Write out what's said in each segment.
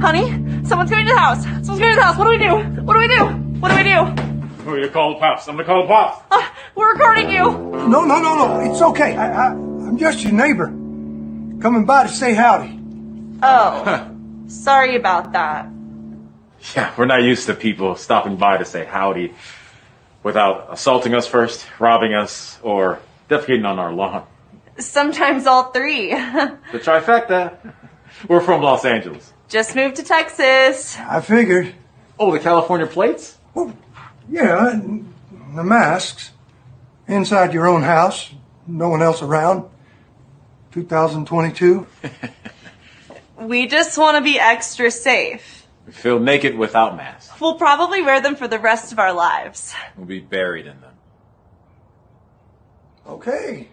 Honey, someone's coming to the house. Someone's coming to the house. What do we do? What do we do? What do we do? Who are you calling pops? I'm gonna call the pops. We're recording you. No. It's okay. I'm just your neighbor. Coming by to say howdy. Oh, sorry about that. Yeah, we're not used to people stopping by to say howdy without assaulting us first, robbing us, or defecating on our lawn. Sometimes all three. The trifecta. We're from Los Angeles. Just moved to Texas. I figured. Oh, the California plates? Well, yeah, the masks. Inside your own house. No one else around. 2022. We just want to be extra safe. We feel naked without masks. We'll probably wear them for the rest of our lives. We'll be buried in them. Okay.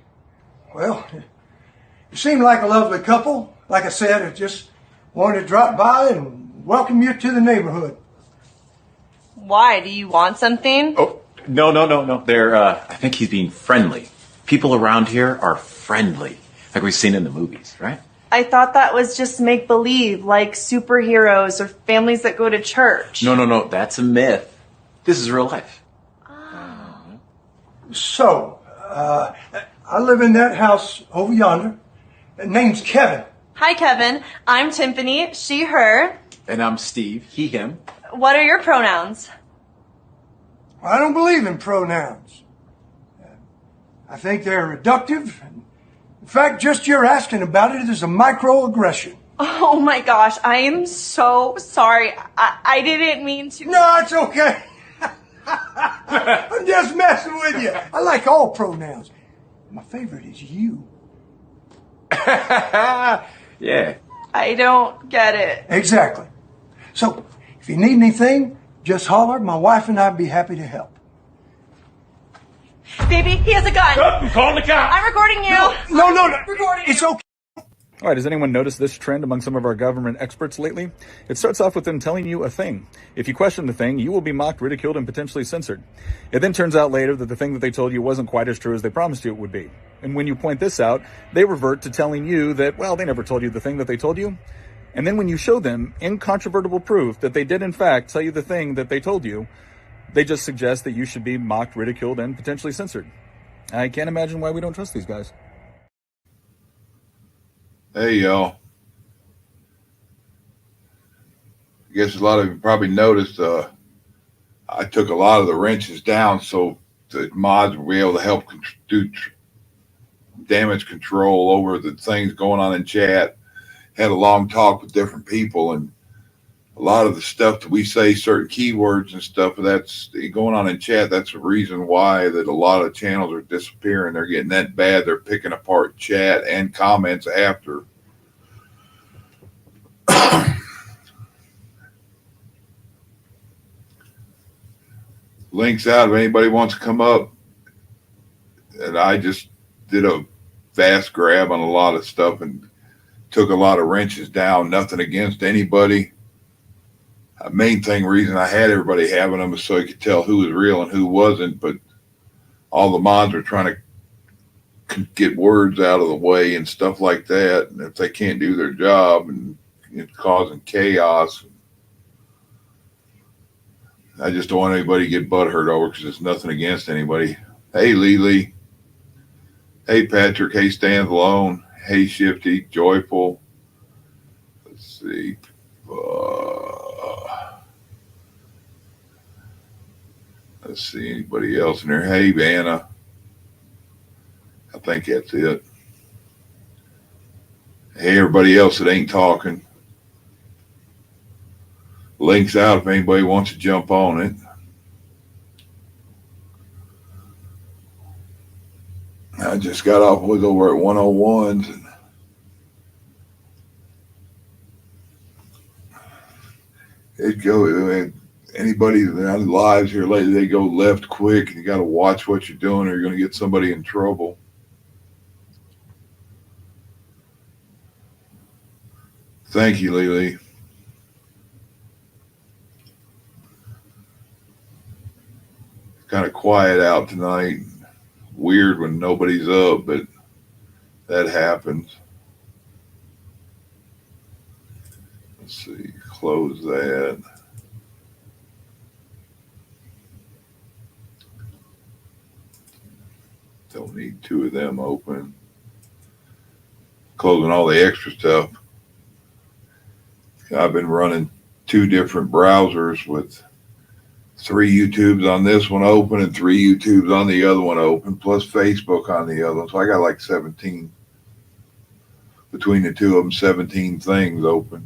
Well, you seem like a lovely couple. Like I said, I just wanted to drop by and welcome you to the neighborhood. Why? Do you want something? Oh, no. I think he's being friendly. People around here are friendly, like we've seen in the movies, right? I thought that was just make-believe, like superheroes or families that go to church. No, that's a myth. This is real life. So, I live in that house over yonder. Name's Kevin. Hi, Kevin. I'm Tiffany, she, her. And I'm Steve, he, him. What are your pronouns? I don't believe in pronouns. I think they're reductive. In fact, just your asking about it is a microaggression. Oh my gosh, I am so sorry. I didn't mean to. No, it's okay. I'm just messing with you. I like all pronouns. My favorite is you. Yeah. I don't get it. Exactly. So, if you need anything, just holler. My wife and I'd be happy to help. Baby, he has a gun. I'm calling the cops. I'm recording you. No. Recording It's you. okay. All right, has anyone noticed this trend among some of our government experts lately? It starts off with them telling you a thing. If you question the thing, you will be mocked, ridiculed, and potentially censored. It then turns out later that the thing that they told you wasn't quite as true as they promised you it would be. And when you point this out, they revert to telling you that, well, they never told you the thing that they told you. And then when you show them incontrovertible proof that they did in fact tell you the thing that they told you, they just suggest that you should be mocked, ridiculed, and potentially censored. I can't imagine why we don't trust these guys. Hey, y'all. I guess a lot of you probably noticed I took a lot of the wrenches down so the mods will be able to help do damage control over the things going on in chat. Had a long talk with different people, and a lot of the stuff that we say, certain keywords and stuff that's going on in chat, that's the reason why that a lot of channels are disappearing. They're getting that bad. They're picking apart chat and comments after. Links out if anybody wants to come up. And I just did a fast grab on a lot of stuff and took a lot of wrenches down. Nothing against anybody. Main reason I had everybody having them is so you could tell who was real and who wasn't. But all the mods are trying to get words out of the way and stuff like that. And if they can't do their job, and it's causing chaos, I just don't want anybody to get butthurt over because it's nothing against anybody. Hey, Lily. Hey, Patrick. Hey, Stand Alone. Hey, Shifty. Joyful. Let's see. Let's see anybody else in there. Hey, Vanna. I think that's it. Hey, everybody else that ain't talking. Links out if anybody wants to jump on it. I just got off with over at 101s. And it go. Anybody that lives here lately, they go left quick, and you got to watch what you're doing, or you're going to get somebody in trouble. Thank you, Lily. Kind of quiet out tonight. Weird when nobody's up, but that happens. Let's see, close that. Don't need two of them open. Closing all the extra stuff. I've been running two different browsers with 3 YouTubes on this one open and 3 YouTubes on the other one open, plus Facebook on the other one. So I got like 17, between the two of them, 17 things open.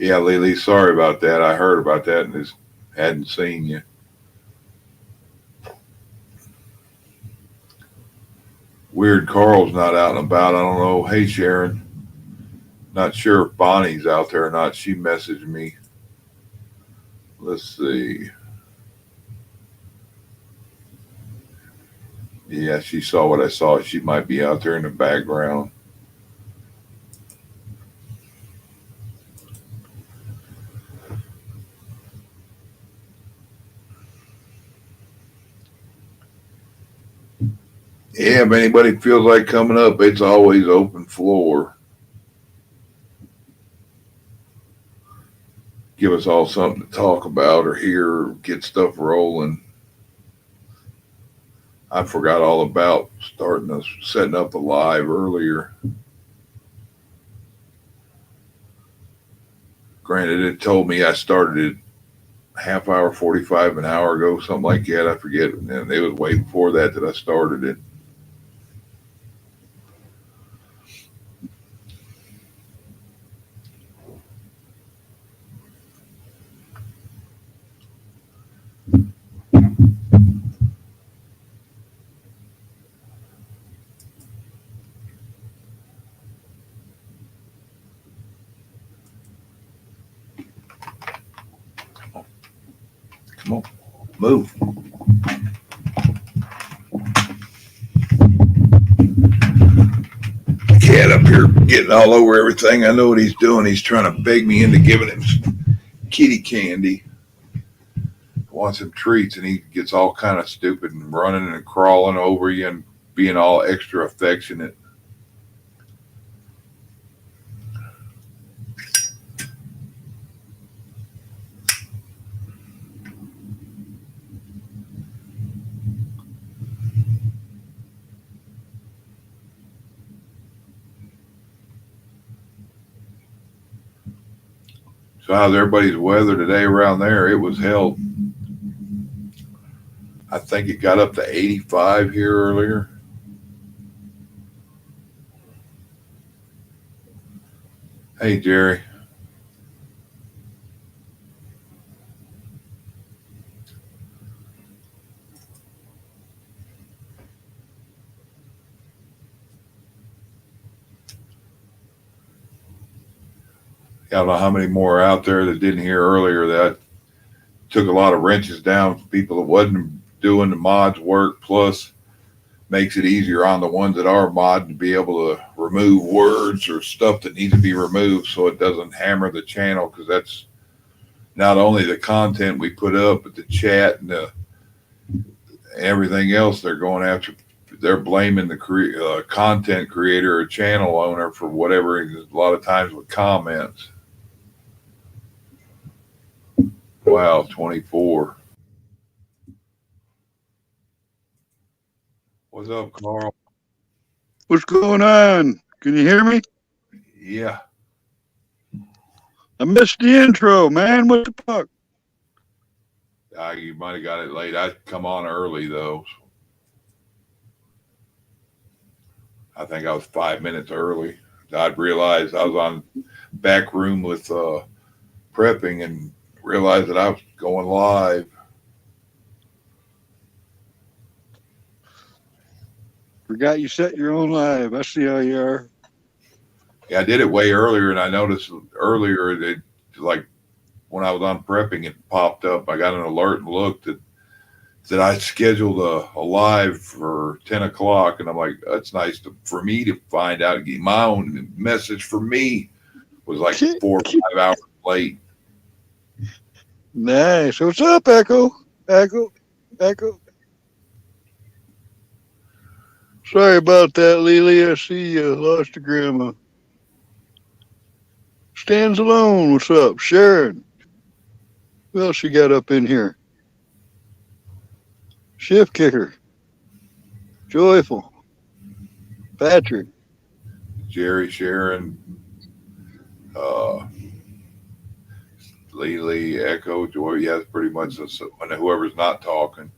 Yeah, Lily, sorry about that. I heard about that and just hadn't seen you. Weird Carl's not out and about. I don't know. Hey, Sharon. Not sure if Bonnie's out there or not. She messaged me. Let's see. Yeah, she saw what I saw. She might be out there in the background. Yeah, if anybody feels like coming up, it's always open floor. Give us all something to talk about or hear or get stuff rolling. I forgot all about setting up a live earlier. Granted, it told me I started it half hour, 45, an hour ago, something like that. I forget. And it was way before that I started it. Come on, move. Cat up here getting all over everything. I know what he's doing. He's trying to beg me into giving him some kitty candy. Wants some treats, and he gets all kind of stupid and running and crawling over you and being all extra affectionate. So how's everybody's weather today around there? It was hell. I think it got up to 85 here earlier. Hey, Jerry. I don't know how many more are out there that didn't hear earlier that I took a lot of wrenches down for people that wasn't doing the mods work, plus makes it easier on the ones that are mod to be able to remove words or stuff that needs to be removed so it doesn't hammer the channel, because that's not only the content we put up, but the chat and the everything else they're going after. They're blaming the content creator or channel owner for whatever, a lot of times with comments. Wow, 24. What's up, Carl? What's going on? Can you hear me? Yeah. I missed the intro, man. What the fuck? You might have got it late. I come on early, though. I think I was 5 minutes early. I'd realized I was on back room with prepping and realized that I was going live. Forgot you set your own live. I see how you are. Yeah, I did it way earlier, and I noticed earlier that, like, when I was on prepping, it popped up. I got an alert and looked that I scheduled a live for 10 o'clock, and I'm like, that's nice for me to find out. My own message for me was like 4 or 5 hours late. Nice. What's up, Echo? Echo. Echo. Sorry about that, Lily. I see you lost your grandma. Stands alone. What's up? Sharon. Who else you got up in here? Shift kicker. Joyful. Patrick. Jerry, Sharon, Lily, Echo, Joy. Yeah, it's pretty much whoever's not talking.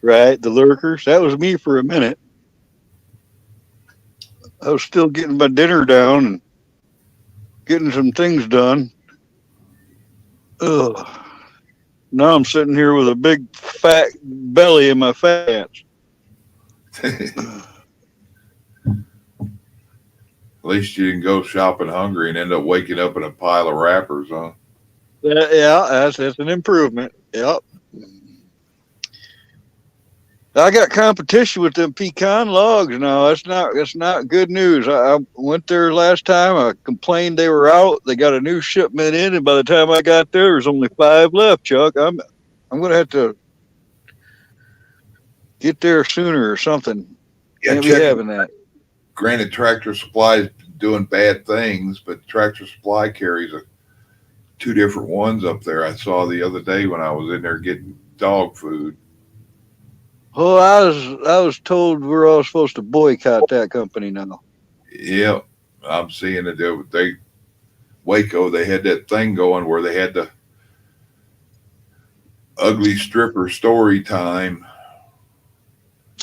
Right, the lurkers. That was me for a minute. I was still getting my dinner down and getting some things done. Ugh. Now I'm sitting here with a big fat belly in my fats. At least you didn't go shopping hungry and end up waking up in a pile of wrappers, huh? Yeah, that's an improvement. Yep. I got competition with them pecan logs now. That's not good news. I went there last time. I complained they were out. They got a new shipment in, and by the time I got there was only 5 left, Chuck. I'm gonna have to get there sooner or something. Yeah, Can't be having that. Granted, Tractor Supply is doing bad things, but Tractor Supply carries 2 different ones up there. I saw the other day when I was in there getting dog food. Oh, I was told we're all supposed to boycott that company now. Yep, I'm seeing it. Waco, they had that thing going where they had the ugly stripper story time.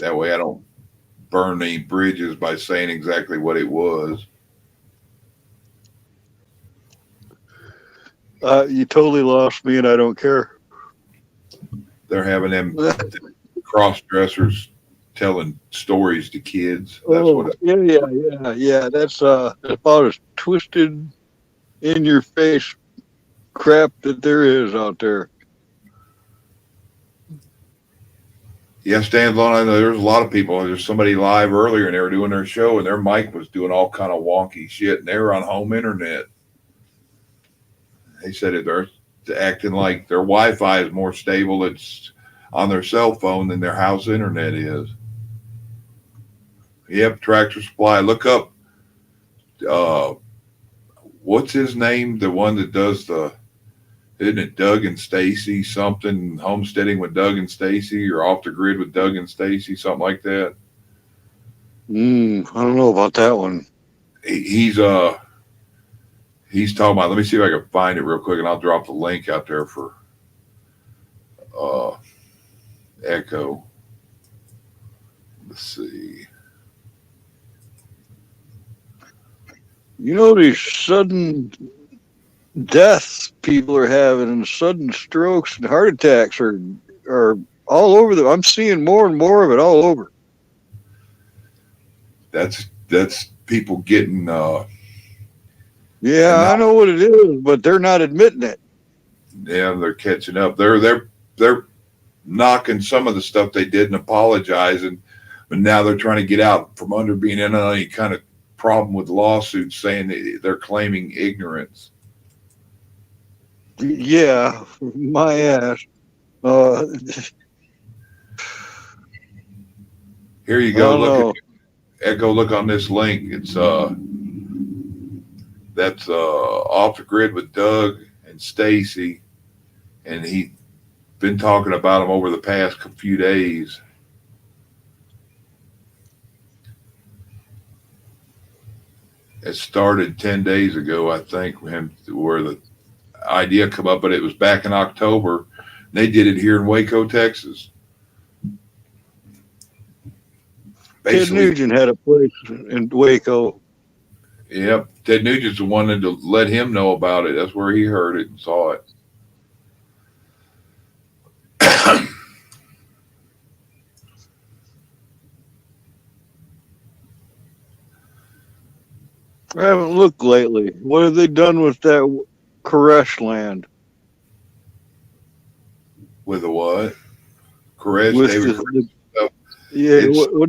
That way I don't burn any bridges by saying exactly what it was. You totally lost me, and I don't care. They're having them cross-dressers telling stories to kids. That's what yeah. That's about as twisted in your face crap that there is out there. Yeah, stands on. I know there's a lot of people. There's somebody live earlier, and they were doing their show, and their mic was doing all kind of wonky shit, and they were on home internet. They said they're acting like their Wi-Fi is more stable. It's on their cell phone than their house internet is. Yep, Tractor Supply. Look up. What's his name? The one that does isn't it Doug and Stacy something? Homesteading with Doug and Stacy, or Off the Grid with Doug and Stacy, something like that. I don't know about that one. He's talking about. Let me see if I can find it real quick, and I'll drop the link out there for Echo. Let's see. You know, these sudden deaths people are having, and sudden strokes and heart attacks are all over I'm seeing more and more of it all over. That's people getting. Yeah, I know what it is, but they're not admitting it. Yeah, they're catching up. They're knocking some of the stuff they did and apologizing, but now they're trying to get out from under being in any kind of problem with lawsuits, saying they're claiming ignorance. Yeah, my ass. Here you go. Look on this link. It's that's Off the Grid with Doug and Stacy, and he been talking about them over the past few days. It started 10 days ago, I think, where the idea come up, but it was back in October. They did it here in Waco, Texas. Ted Nugent had a place in Waco. Yep. Ted Nugent's the one to let him know about it. That's where he heard it and saw it. I haven't looked lately. What have they done with that Koresh land? With the what? Koresh, what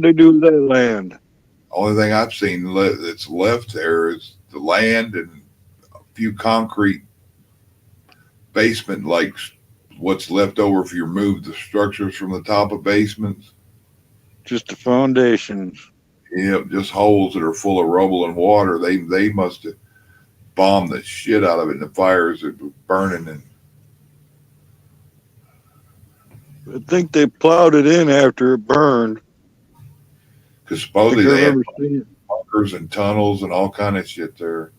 they do with that land? Only thing I've seen that's left there is the land and a few concrete basement like what's left over if you remove the structures from the top of basements. Just the foundations. Yep, just holes that are full of rubble and water. They must have bombed the shit out of it in the fires that were burning. And I think they plowed it in after it burned. because supposedly I they had remember seeing it. bunkers and tunnels and all kind of shit there.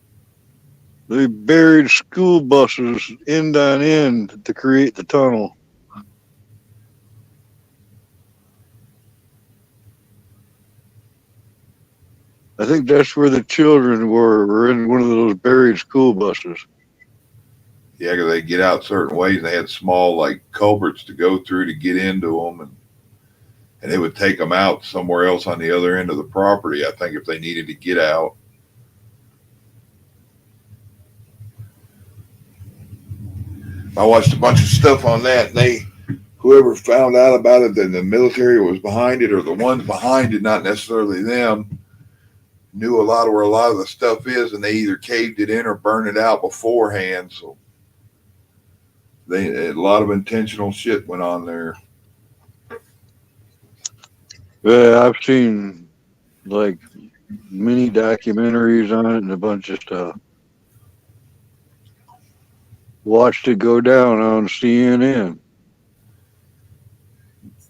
They buried school buses end on end to create the tunnel. I think that's where the children were in one of those buried school buses. Yeah, because they get out certain ways. And they had small like culverts to go through to get into them, and it would take them out somewhere else on the other end of the property. I think if they needed to get out. I watched a bunch of stuff on that, and whoever found out about it, then the military was behind it, or the ones behind it, not necessarily them, knew a lot of where a lot of the stuff is, and they either caved it in or burned it out beforehand. So a lot of intentional shit went on there. Yeah, I've seen like mini documentaries on it and a bunch of stuff. Watched it go down on CNN.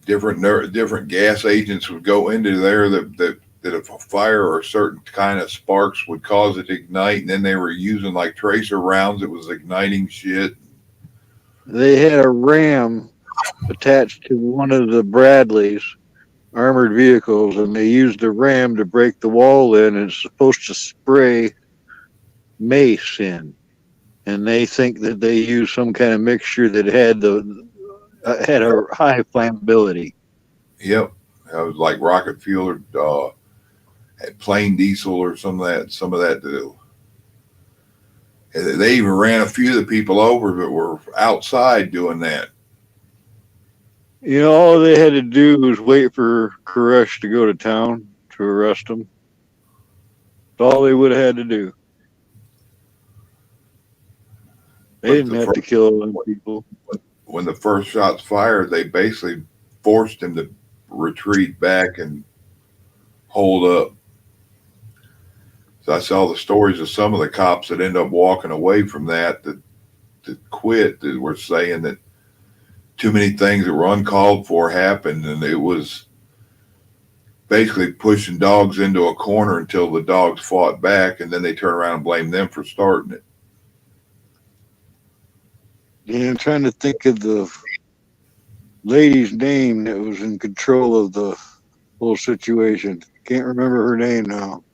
Different gas agents would go into there that if a fire or a certain kind of sparks would cause it to ignite, and then they were using like tracer rounds that was igniting shit. They had a ram attached to one of the Bradleys armored vehicles, and they used the ram to break the wall in, and it's supposed to spray mace in. And they think that they used some kind of mixture that had had a high flammability. Yep, it was like rocket fuel or had plain diesel or some of that. They even ran a few of the people over that were outside doing that. You know, all they had to do was wait for Koresh to go to town to arrest them. That's all they would have had to do. They didn't have to kill them people. When the first shots fired, they basically forced him to retreat back and hold up. So I saw the stories of some of the cops that end up walking away from that quit, that were saying that too many things that were uncalled for happened, and it was basically pushing dogs into a corner until the dogs fought back, and then they turn around and blame them for starting it. Yeah, I'm trying to think of the lady's name that was in control of the whole situation. Can't remember her name now.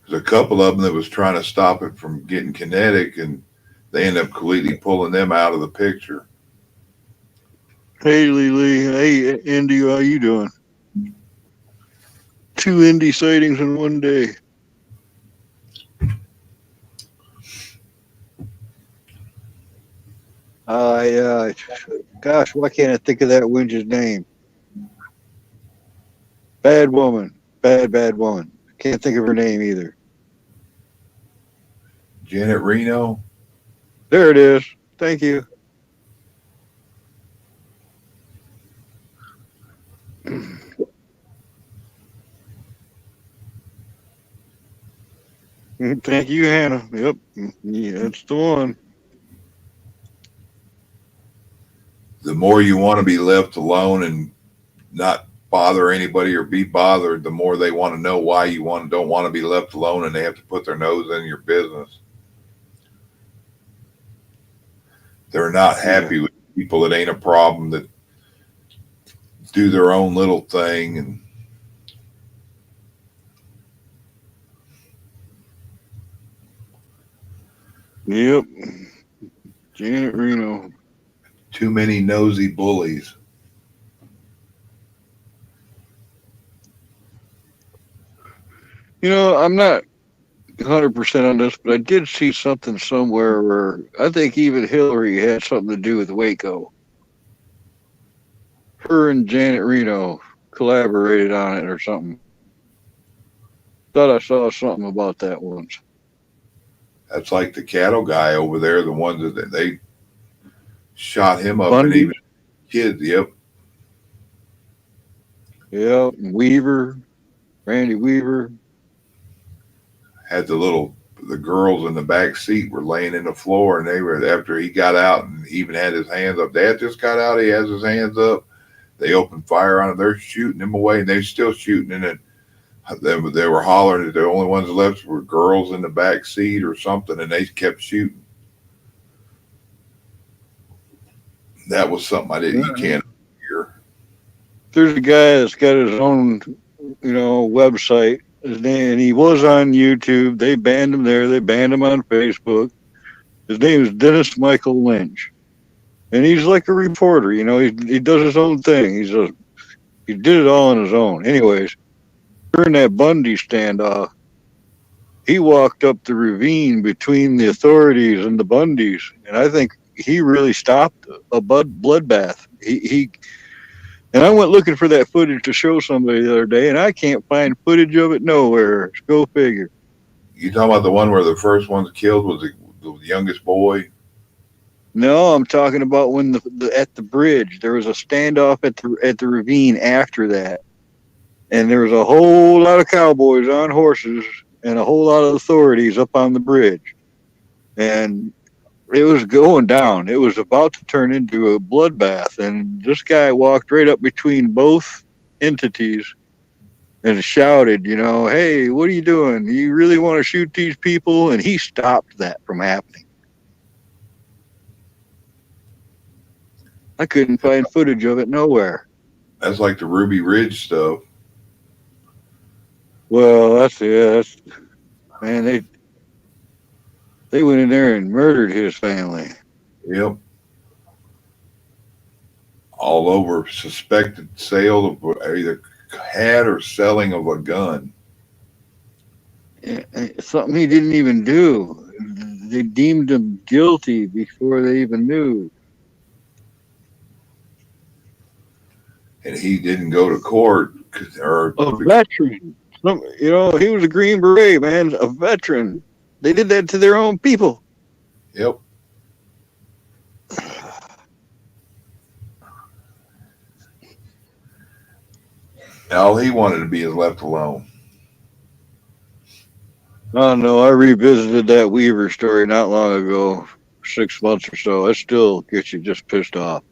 There's a couple of them that was trying to stop it from getting kinetic, and they end up completely pulling them out of the picture. Haley Lee, hey Indy, how you doing? 2 Indy sightings in one day. Gosh, why can't I think of that wench's name? Bad woman. Bad woman. Can't think of her name either. Janet Reno. There it is. Thank you. Thank you, Hannah. Yep. Yeah, that's the one. The more you want to be left alone and not bother anybody or be bothered, the more they want to know why you don't want to be left alone, and they have to put their nose in your business. They're not happy with people that ain't a problem, that do their own little thing. And yep. Janet Reno. Too many nosy bullies. You know, I'm not 100% on this, but I did see something somewhere where I think even Hillary had something to do with Waco. Her and Janet Reno collaborated on it or something. Thought I saw something about that once. That's like the cattle guy over there, the ones that they shot him up, and Bundy. even kids. Yep. Yeah, Weaver, Randy Weaver. Had the girls in the back seat were laying in the floor, and they were, after he got out and even had his hands up. Dad just got out. He has his hands up. They opened fire on him. They're shooting him away, and they're still shooting. And then they were hollering that the only ones left were girls in the back seat or something, and they kept shooting. That was something I didn't. You can't hear. There's a guy that's got his own, website. His name, and he was on YouTube. They banned him there. They banned him on Facebook. His name is Dennis Michael Lynch, and he's like a reporter. He does his own thing. He did it all on his own. Anyways, during that Bundy standoff, he walked up the ravine between the authorities and the Bundys, and I think he really stopped a bloodbath. And I went looking for that footage to show somebody the other day, and I can't find footage of it nowhere. Go figure. You talking about the one where the first ones killed was the youngest boy? No, I'm talking about when at the bridge there was a standoff at the ravine after that, and there was a whole lot of cowboys on horses and a whole lot of authorities up on the bridge, and it was going down. It was about to turn into a bloodbath, and this guy walked right up between both entities and shouted, "Hey, what are you doing? You really want to shoot these people?" And he stopped that from happening. I couldn't find footage of it nowhere. That's like the Ruby Ridge stuff. Well, that's man, they went in there and murdered his family. Yep. All over suspected sale of either had or selling of a gun. Something he didn't even do. They deemed him guilty before they even knew. And he didn't go to court. A veteran. He was a Green Beret, man, a veteran. They did that to their own people. Yep. All he wanted to be is left alone. Oh no, I revisited that Weaver story not long ago, 6 months or so. It still gets you just pissed off.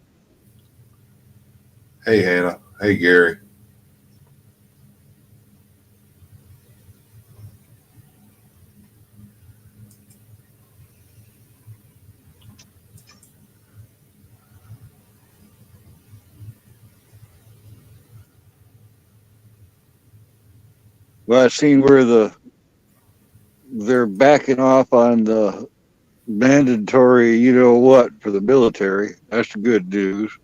Hey, Hannah. Hey, Gary. Well, I've seen where they're backing off on the mandatory, for the military. That's the good news.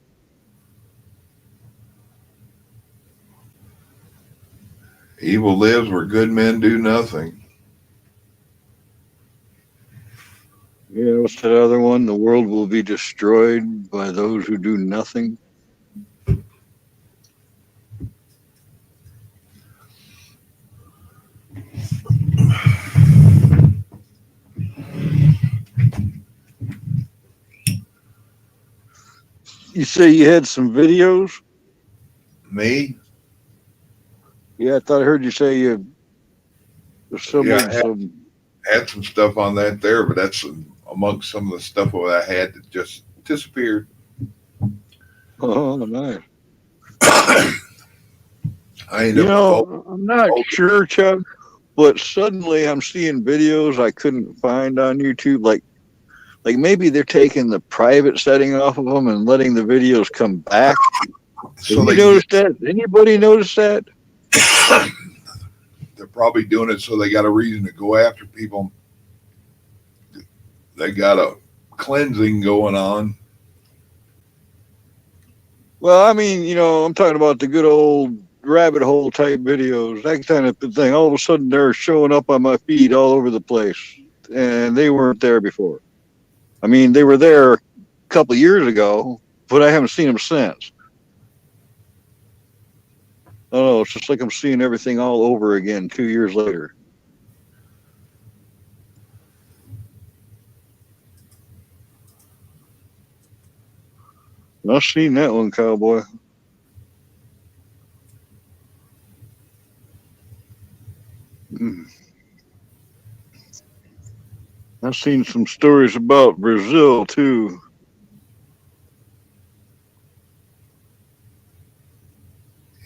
Evil lives where good men do nothing. Yeah, what's that other one? The world will be destroyed by those who do nothing. You say you had some videos? Me? Yeah, I thought I heard you say you had some stuff on that there, but that's amongst some of the stuff that I had that just disappeared. Oh, nice. I'm not sure, Chuck, but suddenly I'm seeing videos I couldn't find on YouTube. Like maybe they're taking the private setting off of them and letting the videos come back. So Have you noticed that? Anybody notice that? They're probably doing it so they got a reason to go after people. They got a cleansing going on. Well, I mean, I'm talking about the good old rabbit hole type videos, that kind of thing. All of a sudden, they're showing up on my feed all over the place, and they weren't there before. I mean, they were there a couple of years ago, but I haven't seen them since. Oh, it's just like I'm seeing everything all over again 2 years later. I've seen that one, cowboy. I've seen some stories about Brazil too.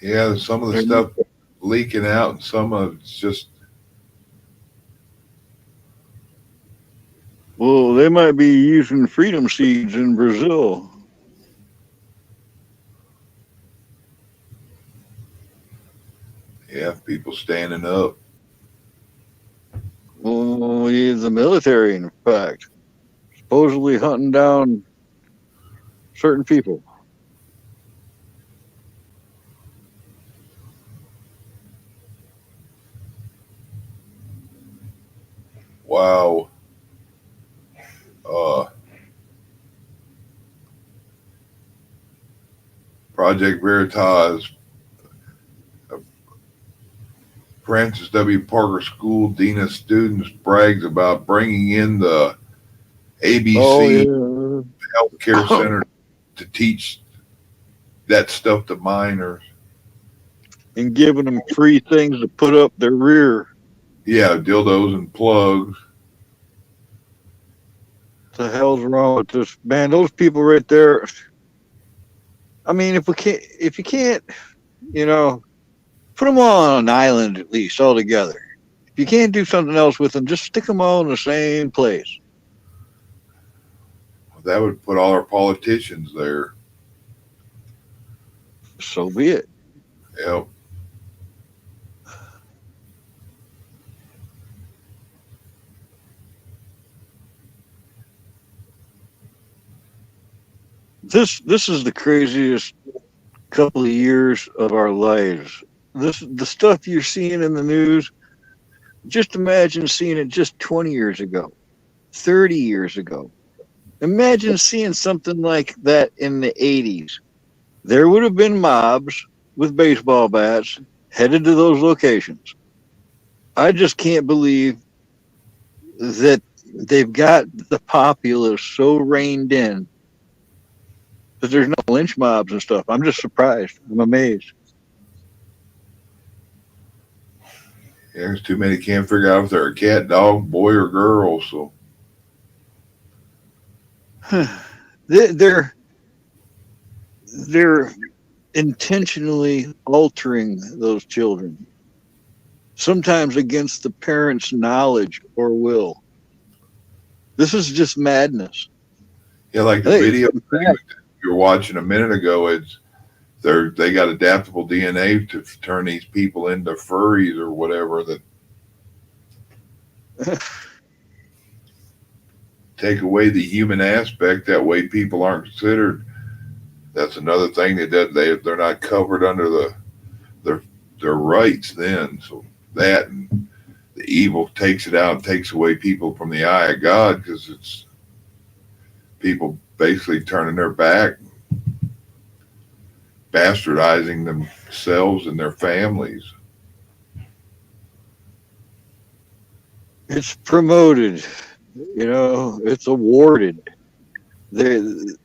Yeah, some of the stuff leaking out, and some of it's just. Well, they might be using freedom seeds in Brazil. Yeah, people standing up. Well, the military, in fact, supposedly hunting down certain people. Wow. Project Veritas, Francis W. Parker School Dean of Students brags about bringing in the ABC Healthcare Center to teach that stuff to minors. And giving them free things to put up their rear. Yeah, dildos and plugs. What the hell's wrong with this? Man, those people right there. I mean, if you can't, put them all on an island at least all together. If you can't do something else with them, just stick them all in the same place. That would put all our politicians there. So be it. Yep. This is the craziest couple of years of our lives. The stuff you're seeing in the news, just imagine seeing it just 20 years ago, 30 years ago. Imagine seeing something like that in the 80s. There would have been mobs with baseball bats headed to those locations. I just can't believe that they've got the populace so reined in that there's no lynch mobs and stuff. I'm just surprised. I'm amazed. Yeah, there's too many can't figure out if they're a cat, dog, boy, or girl. So they're intentionally altering those children, sometimes against the parents' knowledge or will. This is just madness. yeah, like the video you were watching a minute ago, they got adaptable DNA to turn these people into furries or whatever. That take away the human aspect. That way, people aren't considered. That's another thing they're not covered under their rights then. So that and the evil takes it out and takes away people from the eye of God, because it's people basically turning their back, bastardizing themselves and their families. It's promoted, it's awarded. The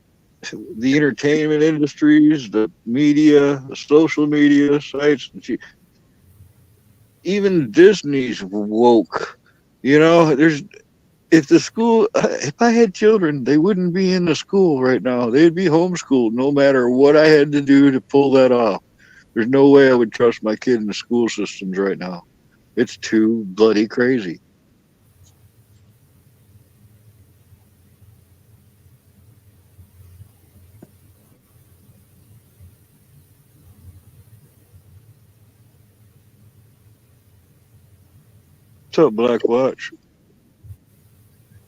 entertainment industries, the media, the social media sites, even Disney's woke. If I had children, they wouldn't be in the school right now. They'd be homeschooled no matter what I had to do to pull that off. There's no way I would trust my kid in the school systems right now. It's too bloody crazy. What's up, Black Watch?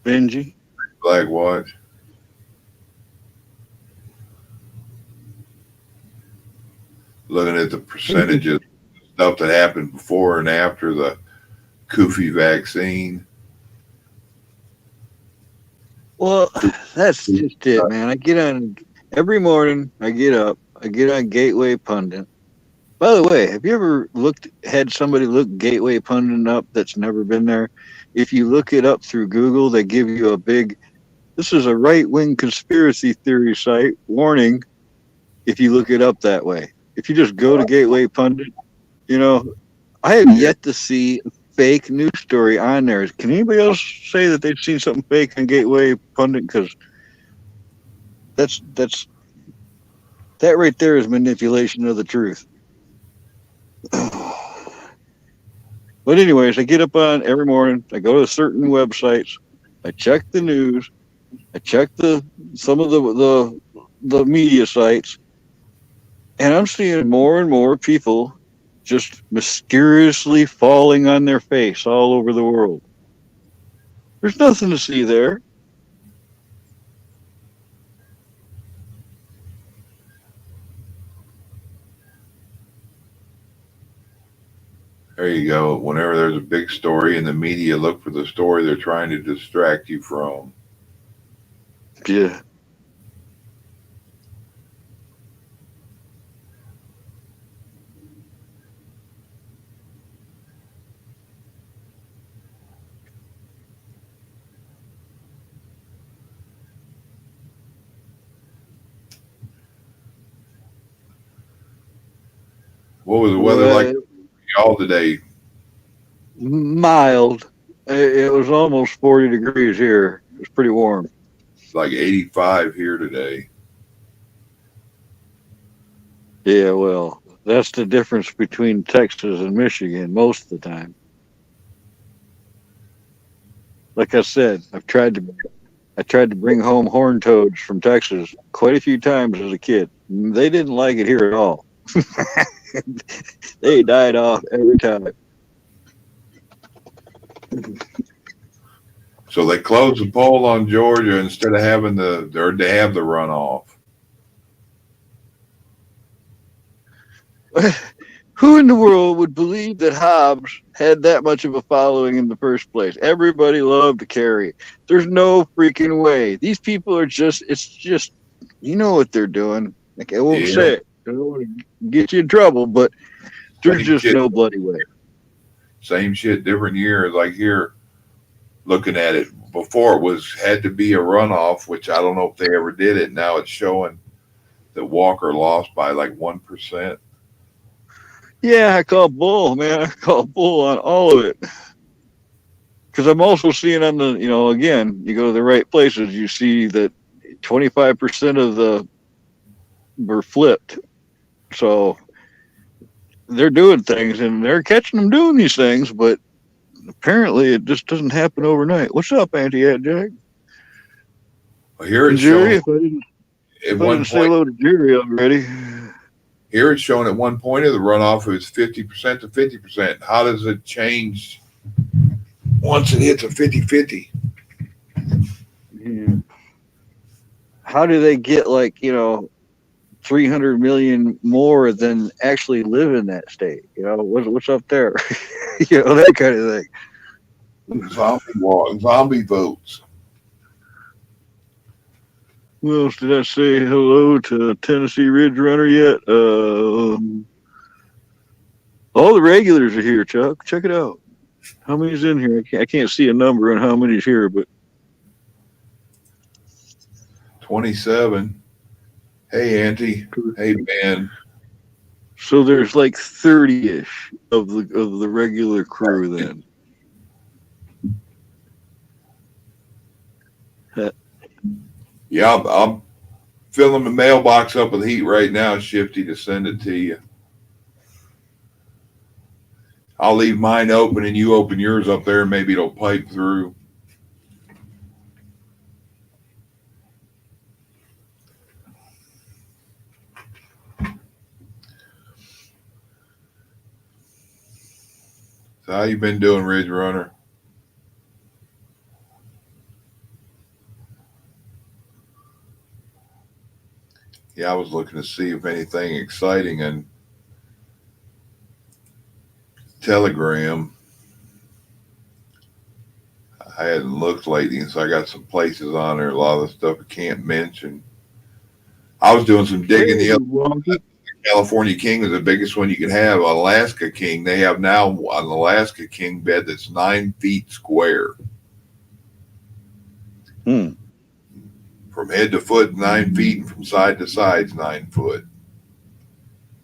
Benji? Black Watch. Looking at the percentages of stuff that happened before and after the Kufi vaccine. Well, that's just it, man. I get on every morning. I get up. I get on Gateway Pundit. By the way, have you ever had somebody look Gateway Pundit up that's never been there? If you look it up through Google, they give you this is a right-wing conspiracy theory site. Warning, if you look it up that way. If you just go to Gateway Pundit, you know, I have yet to see a fake news story on there. Can anybody else say that they've seen something fake on Gateway Pundit? Because that right there is manipulation of the truth. But anyways, I get up on every morning. I go to certain websites. I check the news. I check some of the media sites, and I'm seeing more and more people just mysteriously falling on their face all over the world. There's nothing to see there. There you go. Whenever there's a big story in the media, look for the story they're trying to distract you from. Yeah. What was the weather like for y'all today? Mild. It was almost 40 degrees here. It was pretty warm. It's like 85 here today. Yeah, well, that's the difference between Texas and Michigan most of the time. Like I said, I tried to bring home horned toads from Texas quite a few times as a kid. They didn't like it here at all. They died off every time. So they closed the poll on Georgia instead of having they have the runoff. Who in the world would believe that Hobbs had that much of a following in the first place? Everybody loved Kerry. There's no freaking way. These people are it's just, you know what they're doing. Like, I won't say it. I don't want to get you in trouble, but there's just no bloody way. Same shit, different years. Like here, looking at it, before it had to be a runoff, which I don't know if they ever did it. Now it's showing that Walker lost by like 1%. Yeah, I call bull, man. I call bull on all of it. Because I'm also seeing on the, again, you go to the right places, you see that 25% of were flipped. So they're doing things and they're catching them doing these things, but apparently it just doesn't happen overnight. What's up, Auntie Jack? Well, here it's Jerry, showing. If I didn't say hello to Jerry already. Here it's showing at one point of the runoff it was 50% to 50%. How does it change once it hits a 50-50? Yeah. How do they get 300 million more than actually live in that state? What's up there? That kind of thing. Zombie votes. Who else did I say hello to Tennessee Ridge Runner yet? All the regulars are here, Chuck. Check it out. How many's in here? I can't see a number on how many's here, but 27. Hey, Auntie. Hey, Ben. So there's like 30-ish of the regular crew then. Yeah, I'm filling the mailbox up with heat right now, Shifty, to send it to you. I'll leave mine open and you open yours up there and maybe it'll pipe through. So how you been doing, Ridge Runner? Yeah, I was looking to see if anything exciting in Telegram. I hadn't looked lately, so I got some places on there, a lot of the stuff I can't mention. I was doing some digging the other California King is the biggest one you can have. Alaska King, they have now an Alaska King bed that's 9 feet square. From head to foot, 9 feet, and from side to side, 9 foot.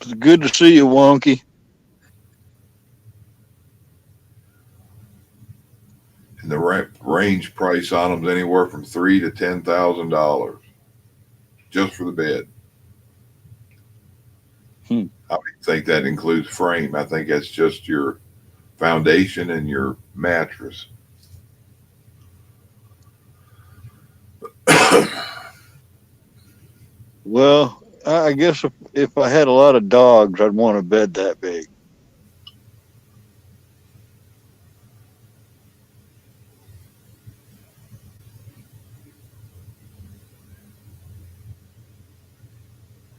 It's good to see you, Wonky. And the range price on them is anywhere from $3,000 to $10,000 just for the bed. I don't think that includes frame. I think that's just your foundation and your mattress. Well, I guess if I had a lot of dogs, I'd want a bed that big.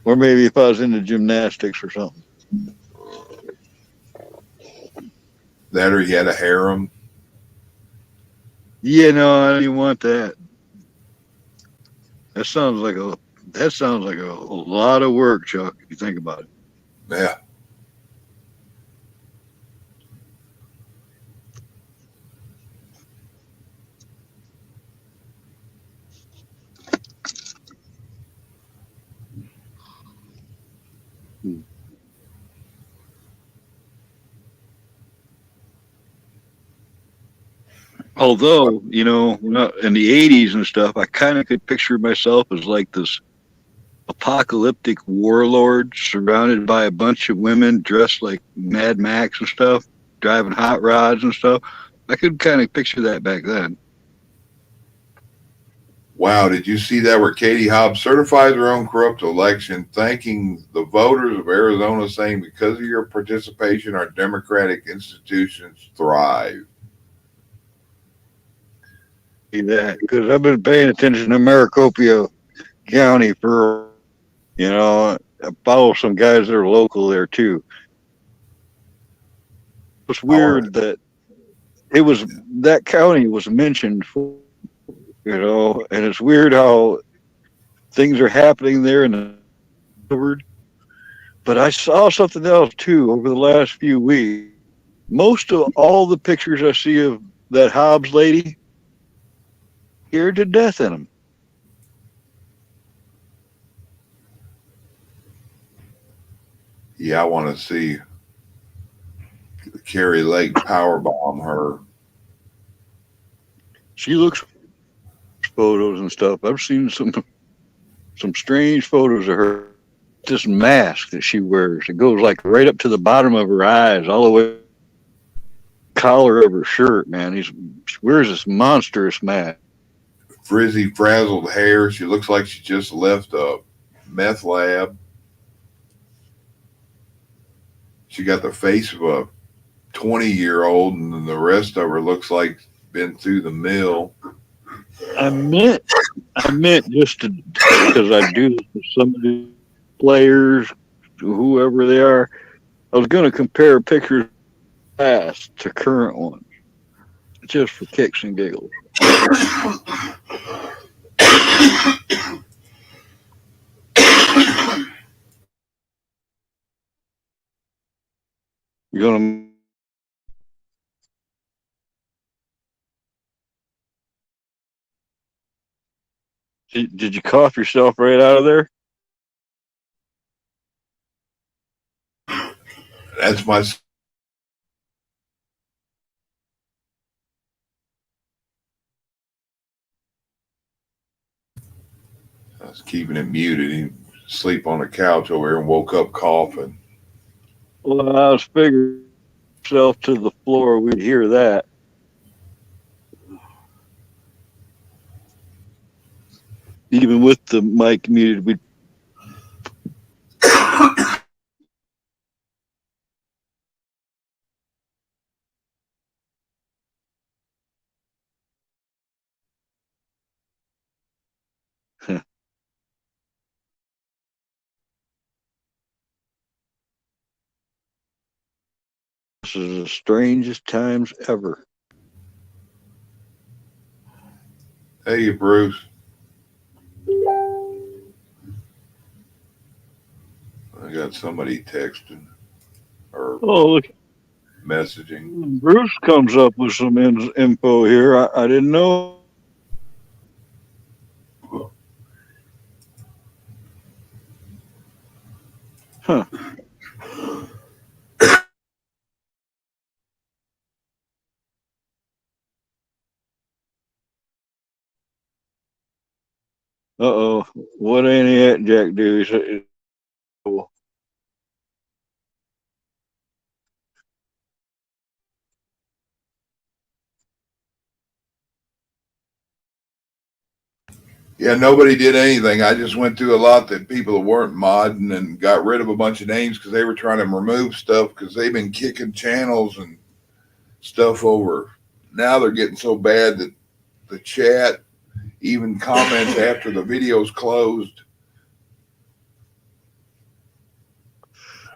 Or maybe if I was into gymnastics or something. That or you had a harem. Yeah, no, I didn't want that. That sounds like a lot of work, Chuck, if you think about it. Yeah. Although, you know, in the 80s and stuff, I kind of could picture myself as like this apocalyptic warlord surrounded by a bunch of women dressed like Mad Max and stuff, driving hot rods and stuff. I could kind of picture that back then. Wow, did you see that where Katie Hobbs certifies her own corrupt election, thanking the voters of Arizona, saying because of your participation, our democratic institutions thrive. See that? Because I've been paying attention to Maricopa County for, you know, I follow some guys that are local there too. It's weird that that county was mentioned for, you know, and it's weird how things are happening there in the word. But I saw something else too over the last few weeks. Most of all the pictures I see of that Hobbs lady, scared to death in them. Yeah, I want to see Carrie Lake powerbomb her. She looks photos and stuff. I've seen some strange photos of her. This mask that she wears, it goes like right up to the bottom of her eyes, all the way collar of her shirt. Man, she wears this monstrous mask. Frizzy, frazzled hair. She looks like she just left a meth lab. She got the face of a 20-year-old, and then the rest of her looks like been through the mill. I meant just to, because I do this with some of the players, whoever they are. I was going to compare pictures past to current ones, just for kicks and giggles. You're gonna. Did you cough yourself right out of there? That's my. I was keeping it muted. He sleep on the couch over here and woke up coughing. Well, I was figuring yourself to the floor, we'd hear that. Even with the mic muted, we'd. This is the strangest times ever. Hey, Bruce. I got somebody texting or look, messaging. Bruce comes up with some info here. I didn't know. Huh. Uh-oh. What ain't it, Jack do? Yeah, nobody did anything. I just went through a lot that people that weren't modding and got rid of a bunch of names because they were trying to remove stuff because they've been kicking channels and stuff over. Now they're getting so bad that the chat, even comments after the video's closed.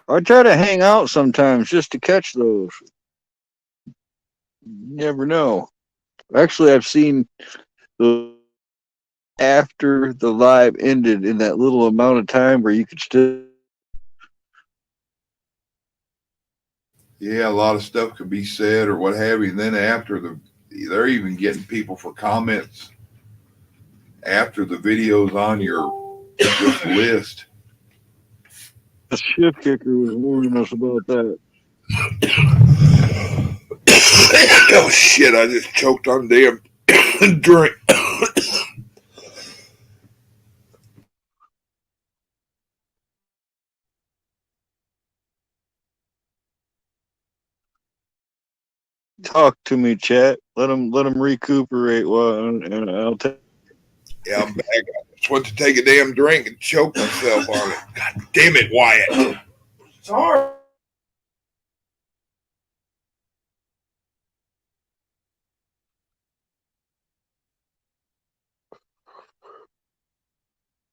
I try to hang out sometimes just to catch those. You never know. Actually, I've seen the after the live ended in that little amount of time where you could still. Yeah, a lot of stuff could be said or what have you. And then after they're even getting people for comments after the video's on your list. The shift kicker was warning us about that. Oh shit! I just choked on damn drink. Talk to me, chat. Let them recuperate. And I'll take. Yeah, I'm back. I just went to take a damn drink and choke myself on it. God damn it, Wyatt. Sorry.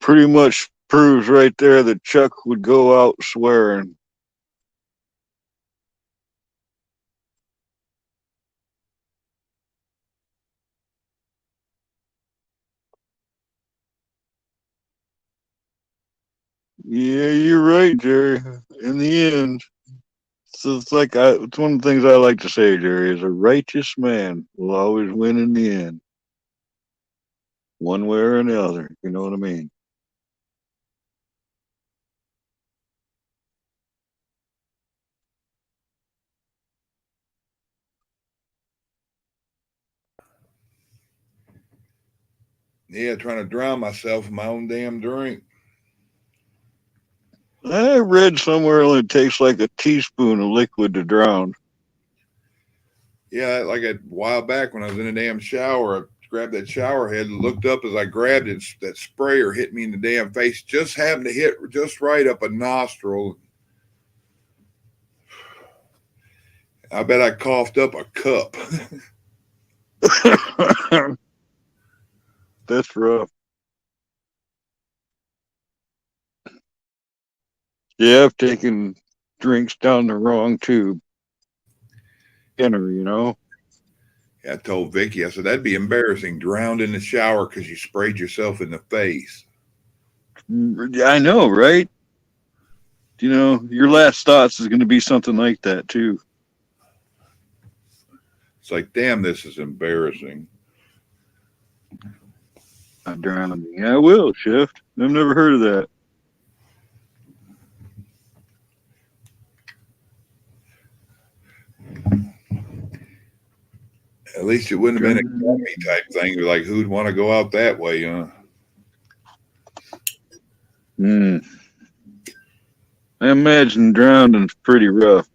Pretty much proves right there that Chuck would go out swearing. Yeah, you're right, Jerry. In the end, so it's like it's one of the things I like to say, Jerry, is a righteous man will always win in the end, one way or another. You know what I mean? Yeah, trying to drown myself in my own damn drink. I read somewhere it only takes like a teaspoon of liquid to drown. Yeah, like a while back when I was in a damn shower, I grabbed that shower head and looked up as I grabbed it. That sprayer hit me in the damn face. Just happened to hit just right up a nostril. I bet I coughed up a cup. That's rough. Yeah, I've taken drinks down the wrong tube. Dinner, you know. I told Vicky, I said, that'd be embarrassing, drowned in the shower because you sprayed yourself in the face. I know, right? You know, your last thoughts is going to be something like that, too. It's like, damn, this is embarrassing. I'm drowning. Yeah, I will, Shift. I've never heard of that. At least it wouldn't have been a grumpy type thing. Like, who'd want to go out that way, huh? I imagine drowning's pretty rough.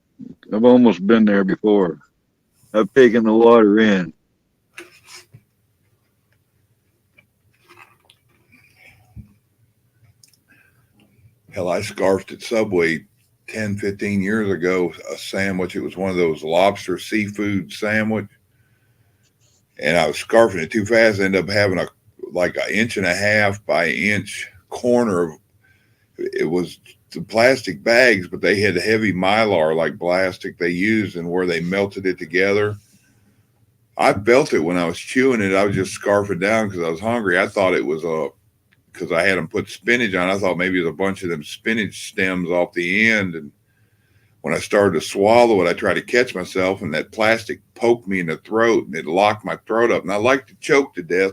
I've almost been there before. I've taken the water in. Hell, I scarfed at Subway 10, 15 years ago, a sandwich. It was one of those lobster seafood sandwich. And I was scarfing it too fast. I ended up having an inch and a half by inch corner of it was the plastic bags, but they had heavy mylar like plastic they used and where they melted it together. I felt it when I was chewing it. I was just scarfing down because I was hungry. I thought it was because I had them put spinach on. I thought maybe it was a bunch of them spinach stems off the end. And when I started to swallow it, I tried to catch myself, and that plastic poked me in the throat, and it locked my throat up. And I like to choke to death.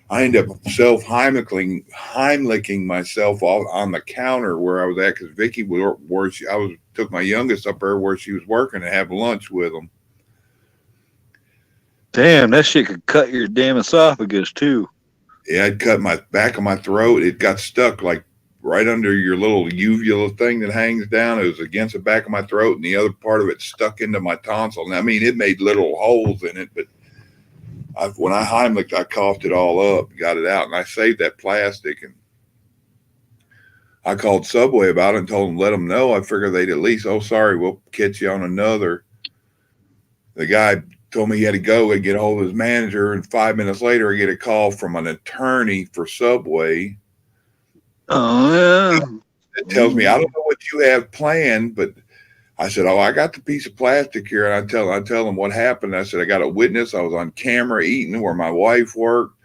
I ended up Heimliching myself off on the counter where I was at because Vicky took my youngest up there where she was working to have lunch with them. Damn, that shit could cut your damn esophagus too. Yeah, it cut my back of my throat. It got stuck like right under your little uvula thing that hangs down. It was against the back of my throat, and the other part of it stuck into my tonsil. And I mean, it made little holes in it, but when I Heimlich, I coughed it all up, got it out, and I saved that plastic. And I called Subway about it and told them, let them know. I figured they'd at least, oh, sorry, we'll catch you on another. The guy told me he had to go and get a hold of his manager, and 5 minutes later, I get a call from an attorney for Subway. Oh, yeah. It tells me, I don't know what you have planned, but I said, oh, I got the piece of plastic here. And I tell them what happened. I said, I got a witness. I was on camera eating where my wife worked.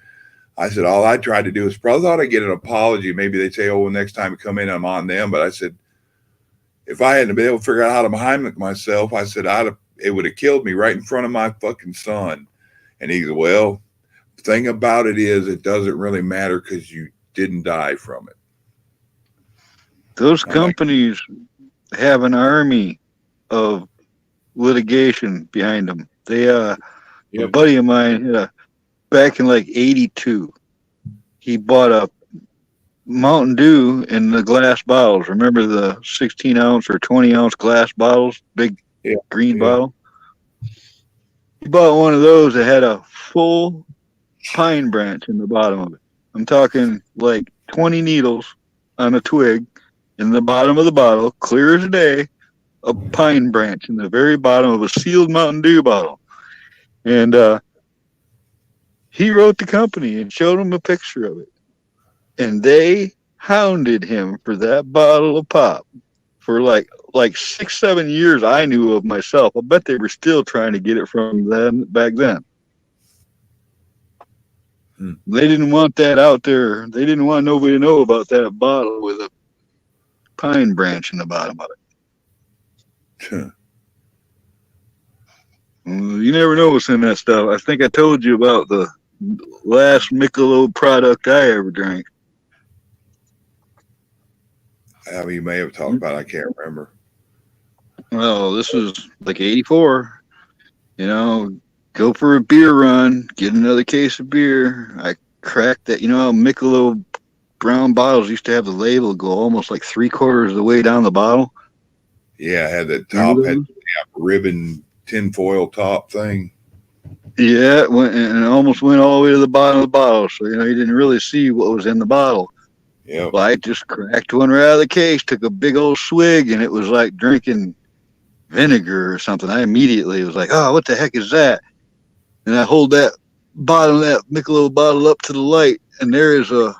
I said, all I tried to do is probably thought I'd get an apology. Maybe they'd say, oh, well, next time you come in, I'm on them. But I said, if I hadn't been able to figure out how to Heimlich myself, I said, it would have killed me right in front of my fucking son. And he said, well, the thing about it is it doesn't really matter because you didn't die from it. Those companies have an army of litigation behind them. They, a buddy of mine, back in like 82, he bought a Mountain Dew in the glass bottles. Remember the 16 ounce or 20 ounce glass bottles? Big green bottle. He bought one of those that had a full pine branch in the bottom of it. I'm talking like 20 needles on a twig in the bottom of the bottle, clear as day, a pine branch in the very bottom of a sealed Mountain Dew bottle. And he wrote the company and showed him a picture of it. And they hounded him for that bottle of pop for like 6-7 years. I knew of myself. I bet they were still trying to get it from them back then. They didn't want that out there. They didn't want nobody to know about that bottle with a pine branch in the bottom of it. You never know what's in that stuff. I think I told you about the last Michelob product I ever drank. I mean, you may have talked about it. I can't remember. Well, this was like 84. You know, go for a beer run, get another case of beer. I cracked that. You know how Michelob brown bottles used to have the label go almost like 3/4 of the way down the bottle? Yeah, I had that top, had ribbon tinfoil top thing. Yeah, it went, and it almost went all the way to the bottom of the bottle. So, you know, you didn't really see what was in the bottle. Yeah. Well, I just cracked one right out of the case, took a big old swig, and it was like drinking vinegar or something. I immediately was like, oh, what the heck is that? And I hold that bottom of that Michelob bottle up to the light, and there is a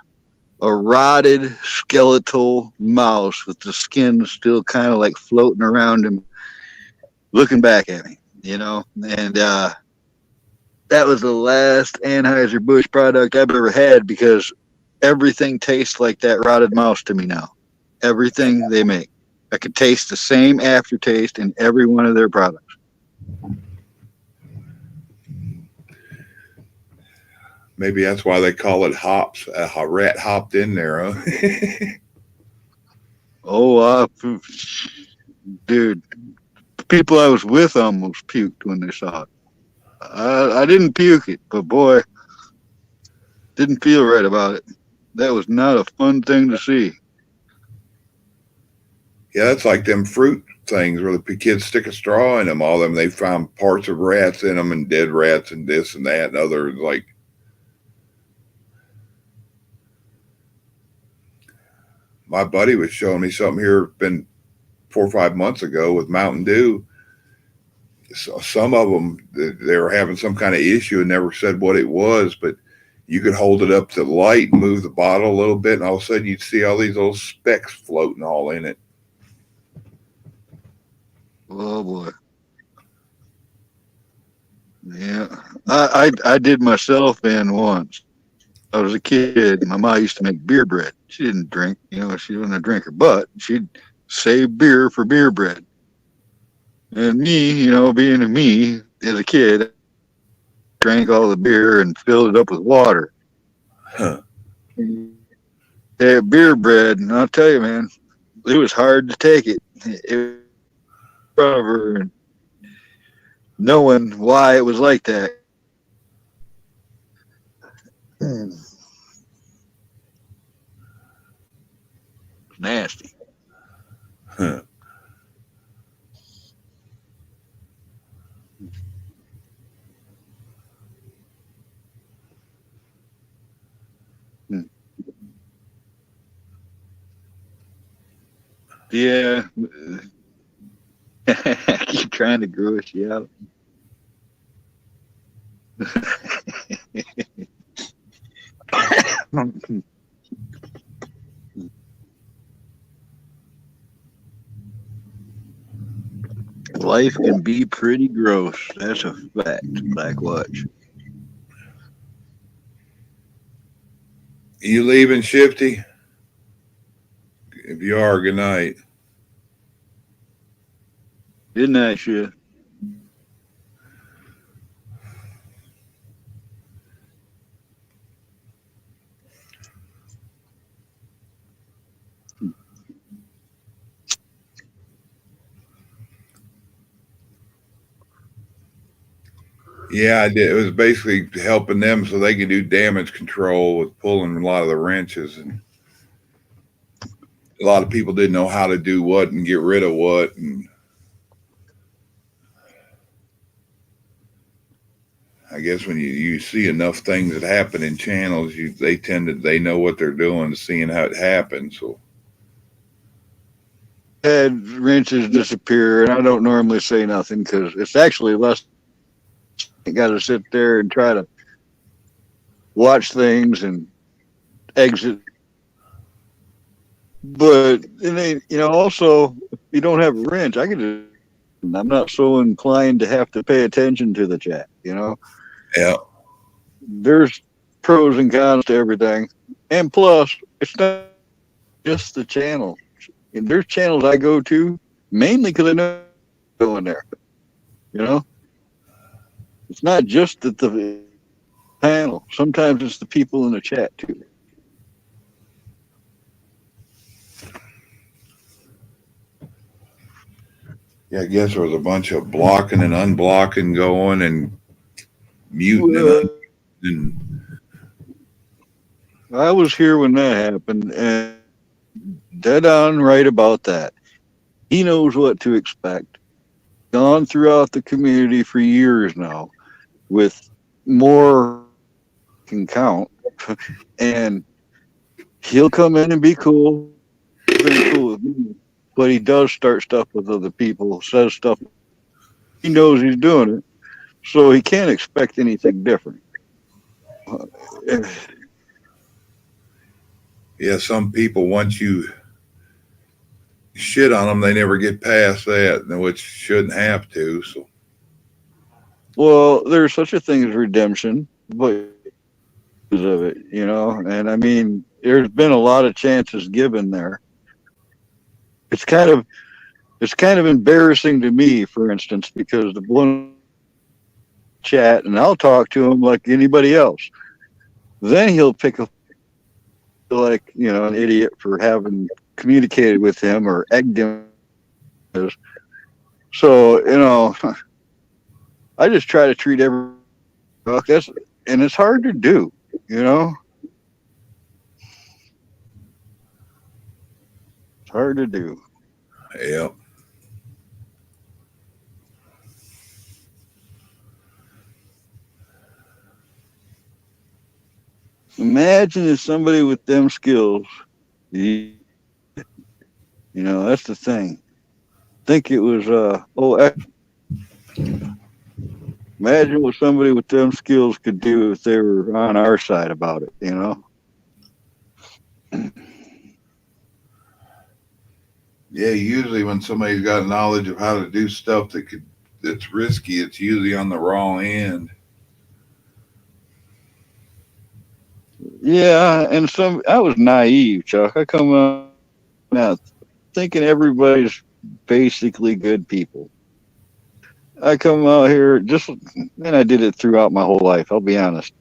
rotted skeletal mouse with the skin still kind of like floating around him, looking back at me, you know? And that was the last Anheuser-Busch product I've ever had, because everything tastes like that rotted mouse to me now. Everything they make. I could taste the same aftertaste in every one of their products. Maybe that's why they call it hops. A rat hopped in there, huh? Oh, dude, people I was with almost puked when they saw it. I didn't puke it, but boy, didn't feel right about it. That was not a fun thing to see. Yeah, that's like them fruit things where the kids stick a straw in them. All of them, they found parts of rats in them and dead rats and this and that and other. Like, my buddy was showing me something here, been 4 or 5 months ago with Mountain Dew. So some of them, they were having some kind of issue and never said what it was, but you could hold it up to the light and move the bottle a little bit, and all of a sudden you'd see all these little specks floating all in it. Oh boy. Yeah. I did myself in once. I was a kid. My mom used to make beer bread. She didn't drink, you know, she wasn't a drinker, but she'd save beer for beer bread. And me, you know, being me as a kid, drank all the beer and filled it up with water. Huh. They had beer bread, and I'll tell you, man, it was hard to take it. It was and knowing why it was like that. nasty. Huh. Hmm. Yeah. I keep trying to gross you out. Life can be pretty gross. That's a fact, Black Watch. You leaving, Shifty? If you are, good night. Good night, shit. Yeah, I did. It was basically helping them so they could do damage control with pulling a lot of the wrenches, and a lot of people didn't know how to do what and get rid of what. And I guess when you see enough things that happen in channels, they know what they're doing, seeing how it happens. So Had wrenches disappear, and I don't normally say nothing because it's actually less. You got to sit there and try to watch things and exit. But then, also, if you don't have a wrench, I'm not so inclined to have to pay attention to the chat. yeah, There's pros and cons to everything, and plus, it's not just the channel. And there's channels I go to mainly because I know I'm going there. It's not just the panel. Sometimes it's the people in the chat too. yeah. I guess there was a bunch of blocking and unblocking going and muting Well, and I was here when that happened, and dead on right about that. He knows what to expect. Gone throughout the community for years now, with more can count, and he'll come in and be cool. Been cool with me, but he does start stuff with other people. Says stuff. He knows he's doing it, so he can't expect anything different. yeah. Some people, once you shit on them, they never get past that, which shouldn't have to. So Well, there's such a thing as redemption, but of it, and I mean, there's been a lot of chances given there. It's kind of embarrassing to me, for instance, because the one chat and I'll talk to him like anybody else. Then he'll pick a like an idiot for having communicated with him or egged him. So I just try to treat everyone. And it's hard to do. It's hard to do. yeah. Imagine if somebody with them skills, that's the thing. Think it was imagine what somebody with them skills could do if they were on our side about it. Yeah, usually when somebody's got knowledge of how to do stuff that's risky, it's usually on the wrong end. Yeah, and I was naive, Chuck. I come out thinking everybody's basically good people. I come out here and I did it throughout my whole life. I'll be honest.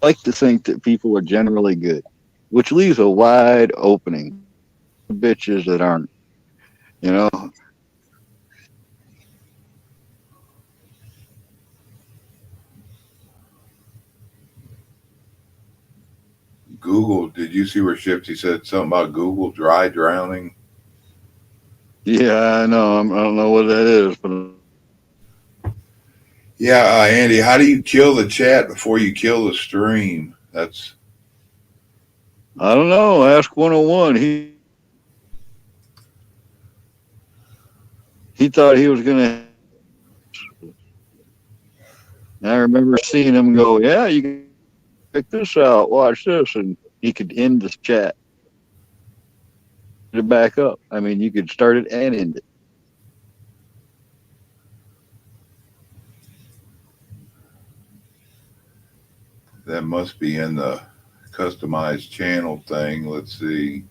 I like to think that people are generally good, which leaves a wide opening for bitches that aren't. Google. Did you see where Shifty said something about Google dry drowning? Yeah, I know. I don't know what that is, but Yeah, Andy, how do you kill the chat before you kill the stream? That's I don't know. Ask 101. He thought he was gonna. I remember seeing him go, "Yeah, you can check this out. Watch this," and he could end the chat, put it back up. I mean, you could start it and end it. that must be in the customized channel thing. Let's see.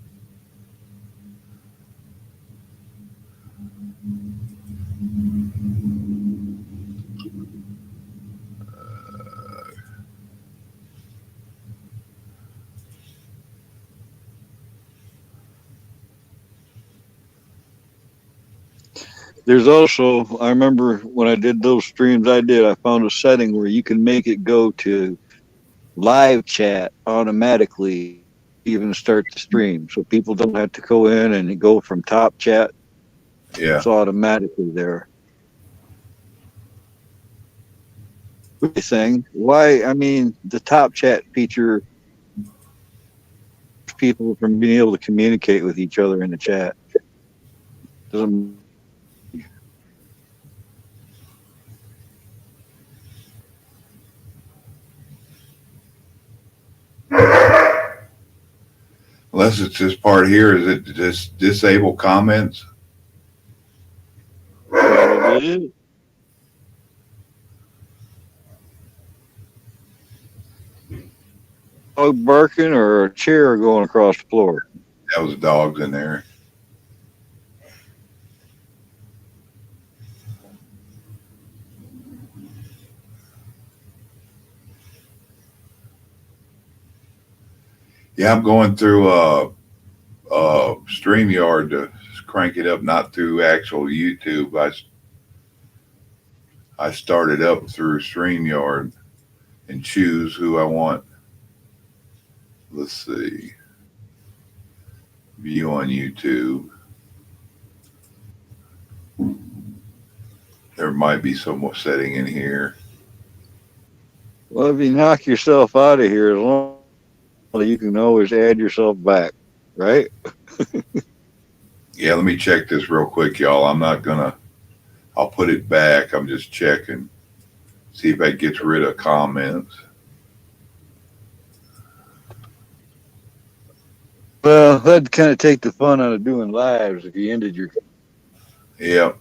There's also, I remember when I did those streams I found a setting where you can make it go to live chat automatically, even start the stream. So people don't have to go in and go from top chat. Yeah. It's automatically there. Thing. Why? I mean, the top chat feature people from being able to communicate with each other in the chat. Doesn't. Unless it's this part here, is it just disable comments? Probably is. Dog barking or a chair going across the floor? That was dogs in there. Yeah, I'm going through StreamYard to crank it up, not through actual YouTube. I started up through StreamYard and choose who I want. Let's see. View on YouTube. There might be some more setting in here. Well, if you knock yourself out of here, as long as you can always add yourself back, right? Yeah, let me check this real quick, y'all. I'll put it back. I'm just checking. See if that gets rid of comments. Well, that'd kind of take the fun out of doing lives if you ended your. Yeah.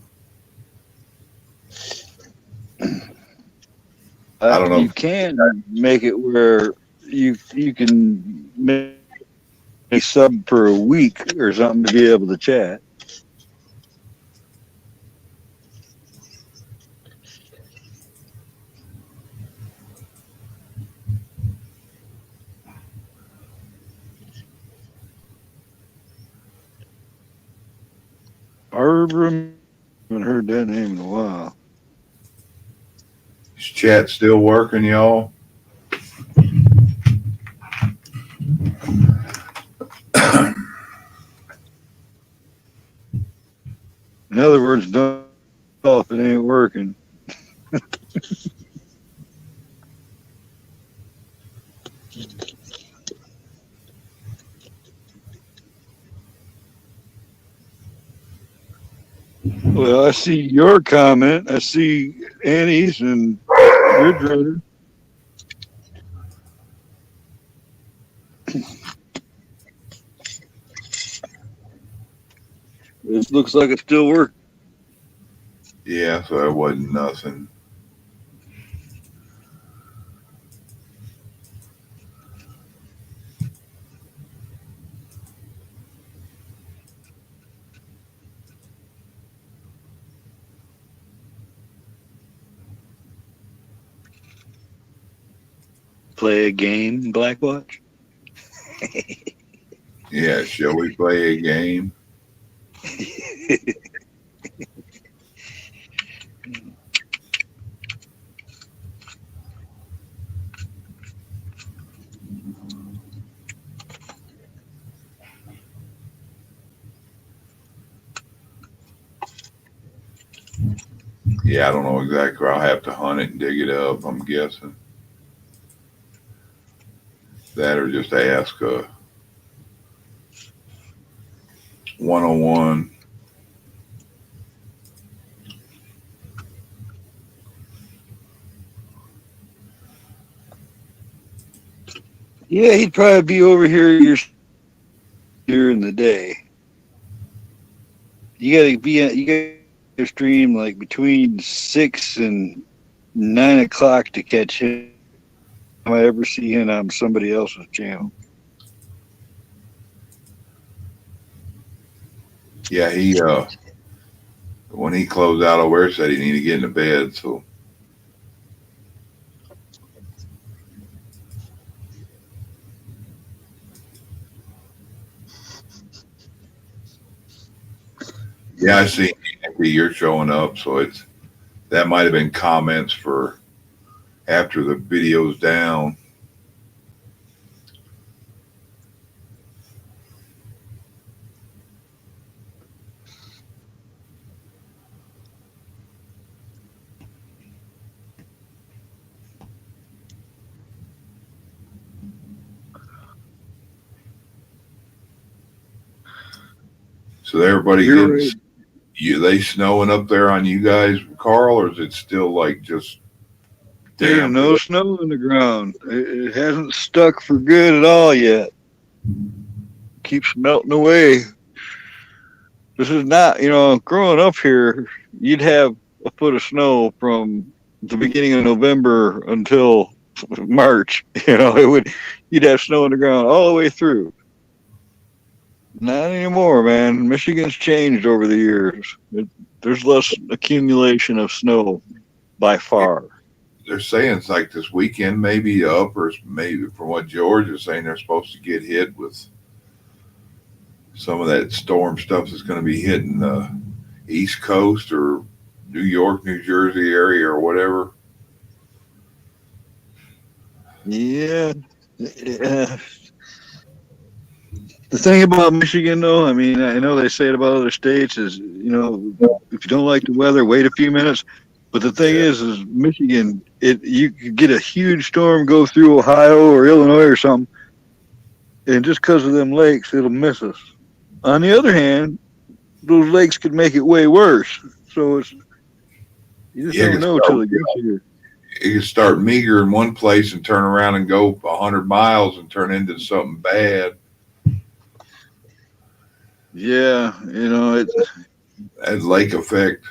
I don't know. You can make it where you can make a sub for a week or something to be able to chat. Barbara, haven't heard that name in a while. Is chat still working, y'all? In other words, don't call if it ain't working. Well, I see your comment. I see Annie's and Ridge. It looks like it still works. Yeah, so it wasn't nothing. Play a game, Blackwatch. Yeah, shall we play a game? Yeah, I don't know exactly. I'll have to hunt it and dig it up. I'm guessing that, or just ask 101. Yeah, he'd probably be over here during the day. You gotta stream like between 6 and 9 o'clock to catch him. I ever see him on somebody else's channel. Yeah, he when he closed out over there said he needed to get into bed. So yeah, I see you're showing up. So that might have been comments for after the video's down. So everybody gets they snowing up there on you guys, Carl, or is it still like just There's damn? no snow in the ground. It hasn't stuck for good at all yet. Keeps melting away. This is not, growing up here, you'd have a foot of snow from the beginning of November until March. You'd have snow on the ground all the way through. Not anymore, man. Michigan's changed over the years. There's less accumulation of snow by far. They're saying it's like this weekend, maybe uppers, maybe from what George is saying, they're supposed to get hit with some of that storm stuff that's going to be hitting the East Coast or New York, New Jersey area or whatever. Yeah. The thing about Michigan, though, I mean, I know they say it about other states is, if you don't like the weather, wait a few minutes. But the thing is Michigan, you could get a huge storm go through Ohio or Illinois or something, and just because of them lakes, it'll miss us. On the other hand, those lakes could make it way worse. So you just don't know till it gets here. You can start meager in one place and turn around and go 100 miles and turn into something bad. Yeah, that lake effect.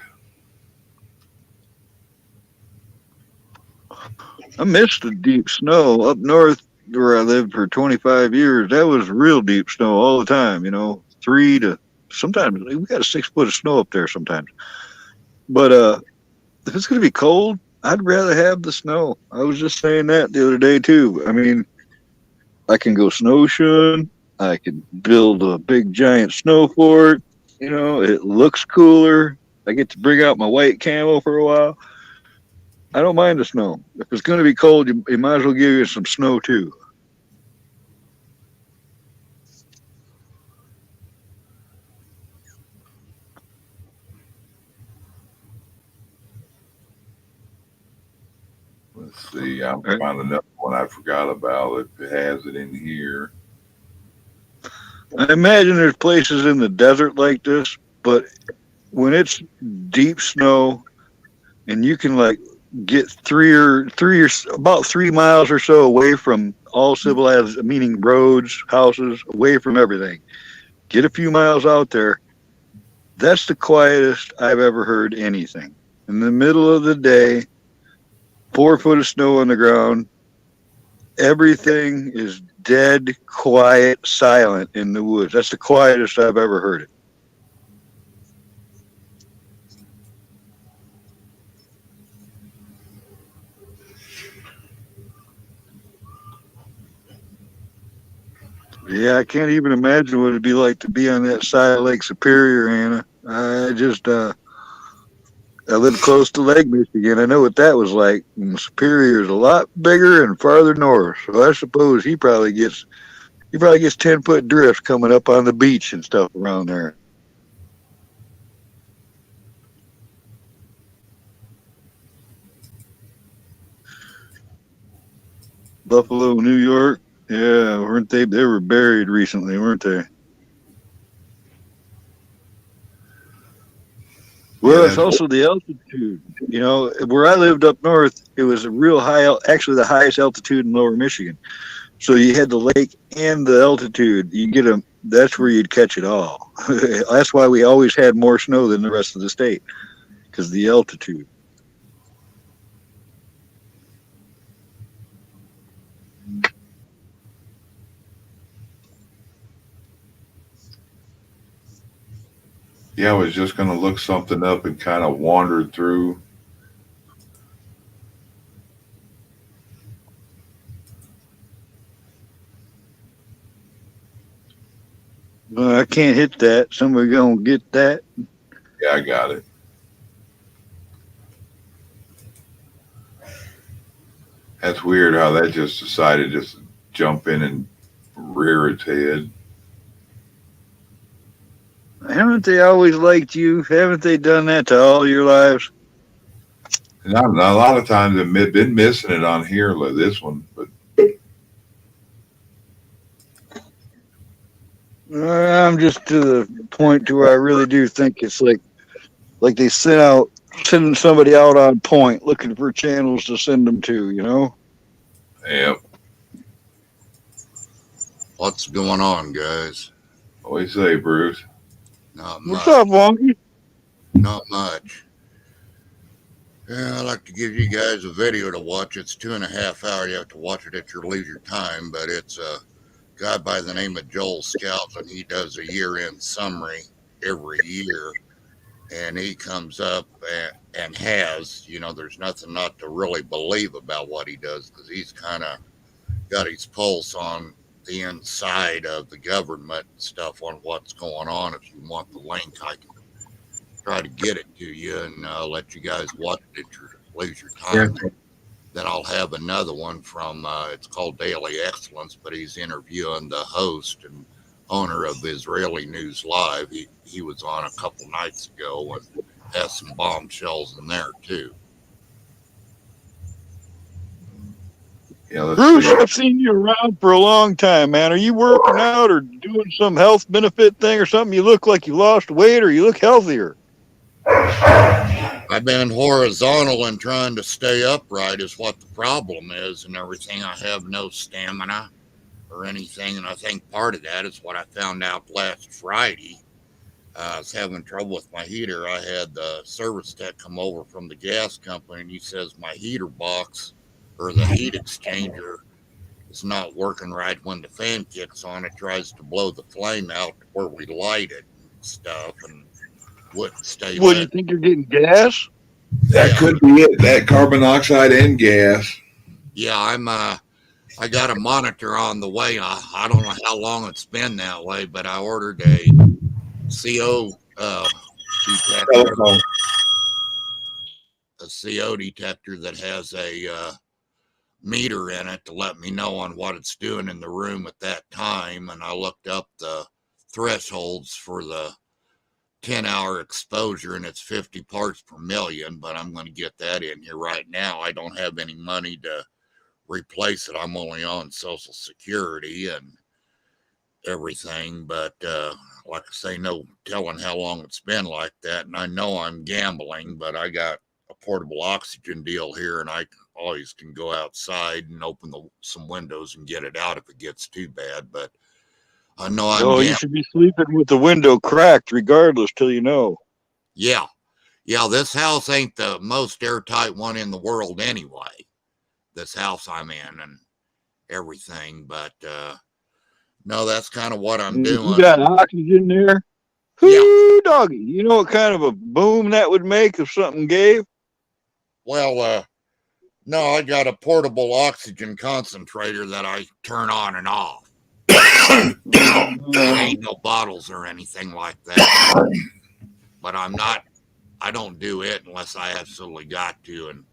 I missed the deep snow up north where I lived for 25 years. That was real deep snow all the time, 3 to sometimes we got a 6 foot of snow up there sometimes. But if it's going to be cold, I'd rather have the snow. I was just saying that the other day too. I mean, I can go snowshoeing. I can build a big giant snow fort. It looks cooler. I get to bring out my white camo for a while. I don't mind the snow. If it's going to be cold, you might as well give you some snow too. Let's see. I'll find another one I forgot about. If it has it in here. I imagine there's places in the desert like this, but when it's deep snow and you can like get about 3 miles or so away from all civilized, meaning roads, houses, away from everything, get a few miles out there. That's the quietest I've ever heard anything. In the middle of the day, 4 foot of snow on the ground, everything is dead, quiet, silent in the woods. That's the quietest I've ever heard it. Yeah, I can't even imagine what it'd be like to be on that side of Lake Superior, Anna. I live close to Lake Michigan. I know what that was like. And Superior is a lot bigger and farther north. So I suppose he probably gets 10-foot drifts coming up on the beach and stuff around there. Buffalo, New York. Yeah, weren't they? They were buried recently, weren't they? Well, Yeah, it's also the altitude. You know, where I lived up north, it was a real high, actually the highest altitude in Lower Michigan. So you had the lake and the altitude. You get them. That's where you'd catch it all. That's why we always had more snow than the rest of the state, because the altitude. yeah, I was just going to look something up and kind of wandered through. Well, I can't hit that. Somebody gonna get that. Yeah, I got it. That's weird how that just decided to just jump in and rear its head. Haven't they always liked you? Haven't they done that to all your lives? And a lot of times I've been missing it on here, like this one, but I'm just to the point to where I really do think it's like they sending somebody out on point looking for channels to send them to, you know? yeah. What's going on, guys? What do you say, Bruce? Not What's much. up, Wonky? Not much. Yeah, I'd like to give you guys a video to watch. It's 2.5 hours. You have to watch it at your leisure time, but it's a guy by the name of Joel Scouts, and he does a year-end summary every year. And he comes up and has, there's nothing not to really believe about what he does, because he's kind of got his pulse on the inside of the government stuff on what's going on. If you want the link, I can try to get it to you and let you guys watch it at your leisure time. Yeah. Then I'll have another one from, it's called Daily Excellence, but he's interviewing the host and owner of Israeli News Live. He was on a couple nights ago and has some bombshells in there too. Yeah, Bruce, I've seen you around for a long time, man. Are you working out or doing some health benefit thing or something? You look like you lost weight or you look healthier. I've been horizontal and trying to stay upright is what the problem is and everything. I have no stamina or anything, and I think part of that is what I found out last Friday. I was having trouble with my heater. I had the service tech come over from the gas company, and he says my heater box or the heat exchanger is not working right when the fan kicks on. It tries to blow the flame out where we light it and stuff, and wouldn't stay. What, do you think you're getting gas? That could be it. That carbon monoxide and gas. Yeah, I got a monitor on the way. I don't know how long it's been that way, but I ordered a CO detector. A CO detector that has a meter in it to let me know on what it's doing in the room at that time. And I looked up the thresholds for the 10-hour exposure, and it's 50 parts per million, but I'm going to get that in here right now. I don't have any money to replace it. I'm only on Social Security and everything, but like I say, no telling how long it's been like that. And I know I'm gambling, but I got a portable oxygen deal here, and I always can go outside and open some windows and get it out if it gets too bad. But I know I'm you should be sleeping with the window cracked regardless till you know. Yeah, this house ain't the most airtight one in the world anyway, this house I'm in and everything, but no, that's kind of what I'm doing. You got oxygen there? Whoo, doggy. You know what kind of a boom that would make if something gave? Well, no, I got a portable oxygen concentrator that I turn on and off. There ain't no bottles or anything like that. But I don't do it unless I absolutely got to, and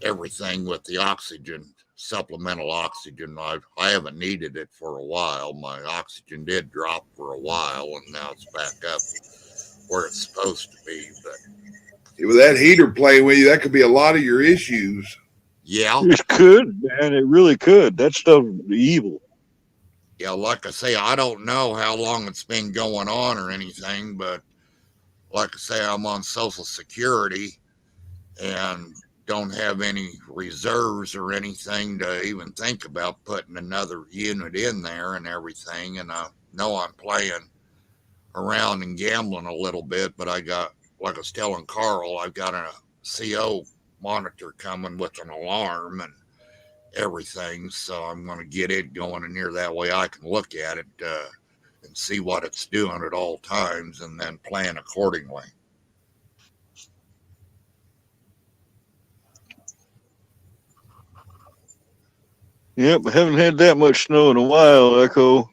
everything with the oxygen, supplemental oxygen, I haven't needed it for a while. My oxygen did drop for a while, and now it's back up where it's supposed to be. But with that heater playing with you, that could be a lot of your issues. Yeah. It could, man. It really could. That stuff is evil. Yeah, like I say, I don't know how long it's been going on or anything, but like I say, I'm on Social Security and don't have any reserves or anything to even think about putting another unit in there and everything. And I know I'm playing around and gambling a little bit, but I got, like I was telling Carl, I've got a CO monitor coming with an alarm and everything. So I'm going to get it going in here. That way I can look at it and see what it's doing at all times and then plan accordingly. Yep, I haven't had that much snow in a while, Echo.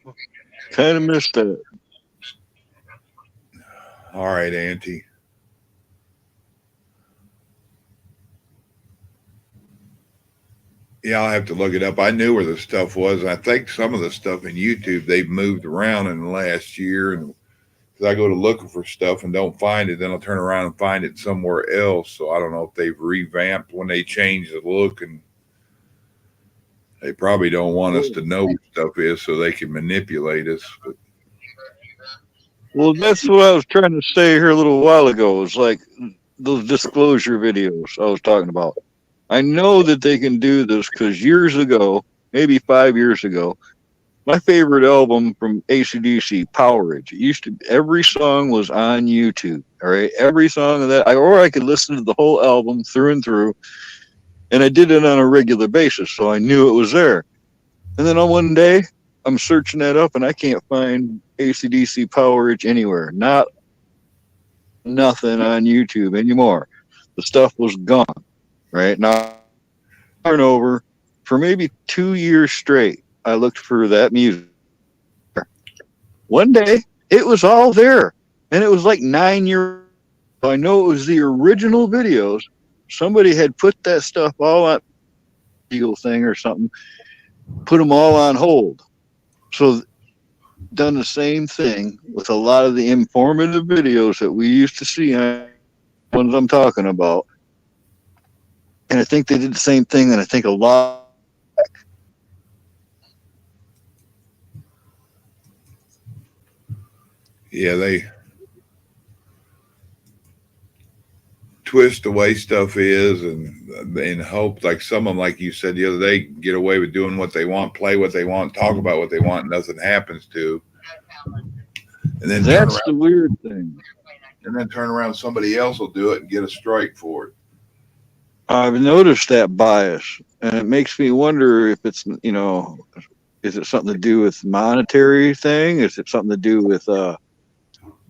Kind of missed that. All right, Auntie. Yeah, I'll have to look it up. I knew where the stuff was. I think some of the stuff in YouTube they've moved around in the last year, and because I go to looking for stuff and don't find it, then I'll turn around and find it somewhere else. So I don't know if they've revamped when they change the look, and they probably don't want us to know what stuff is so they can manipulate us. But Well, that's what I was trying to say here a little while ago. It's like those disclosure videos I was talking about. I know that they can do this because years ago, maybe 5 years ago, my favorite album from AC/DC, Powerage. It used to, every song was on YouTube. All right, every song of that, or I could listen to the whole album through and through, and I did it on a regular basis, so I knew it was there. And then on one day, I'm searching that up, and I can't find AC/DC Powerage anywhere. Nothing on YouTube anymore. The stuff was gone. Right now, over and over for maybe 2 years straight, I looked for that music. One day, it was all there, and it was like 9 years. I know it was the original videos. Somebody had put that stuff all on Eagle thing or something, put them all on hold. So, done the same thing with a lot of the informative videos that we used to see on the ones I'm talking about. And I think they did the same thing, and I think a lot. yeah, they twist the way stuff is and hope, like some of them, like you said the other day, get away with doing what they want, play what they want, talk about what they want, and nothing happens to. And then That's the weird thing. And then turn around, somebody else will do it and get a strike for it. I've noticed that bias, and it makes me wonder if it's, is it something to do with monetary thing? Is it something to do with,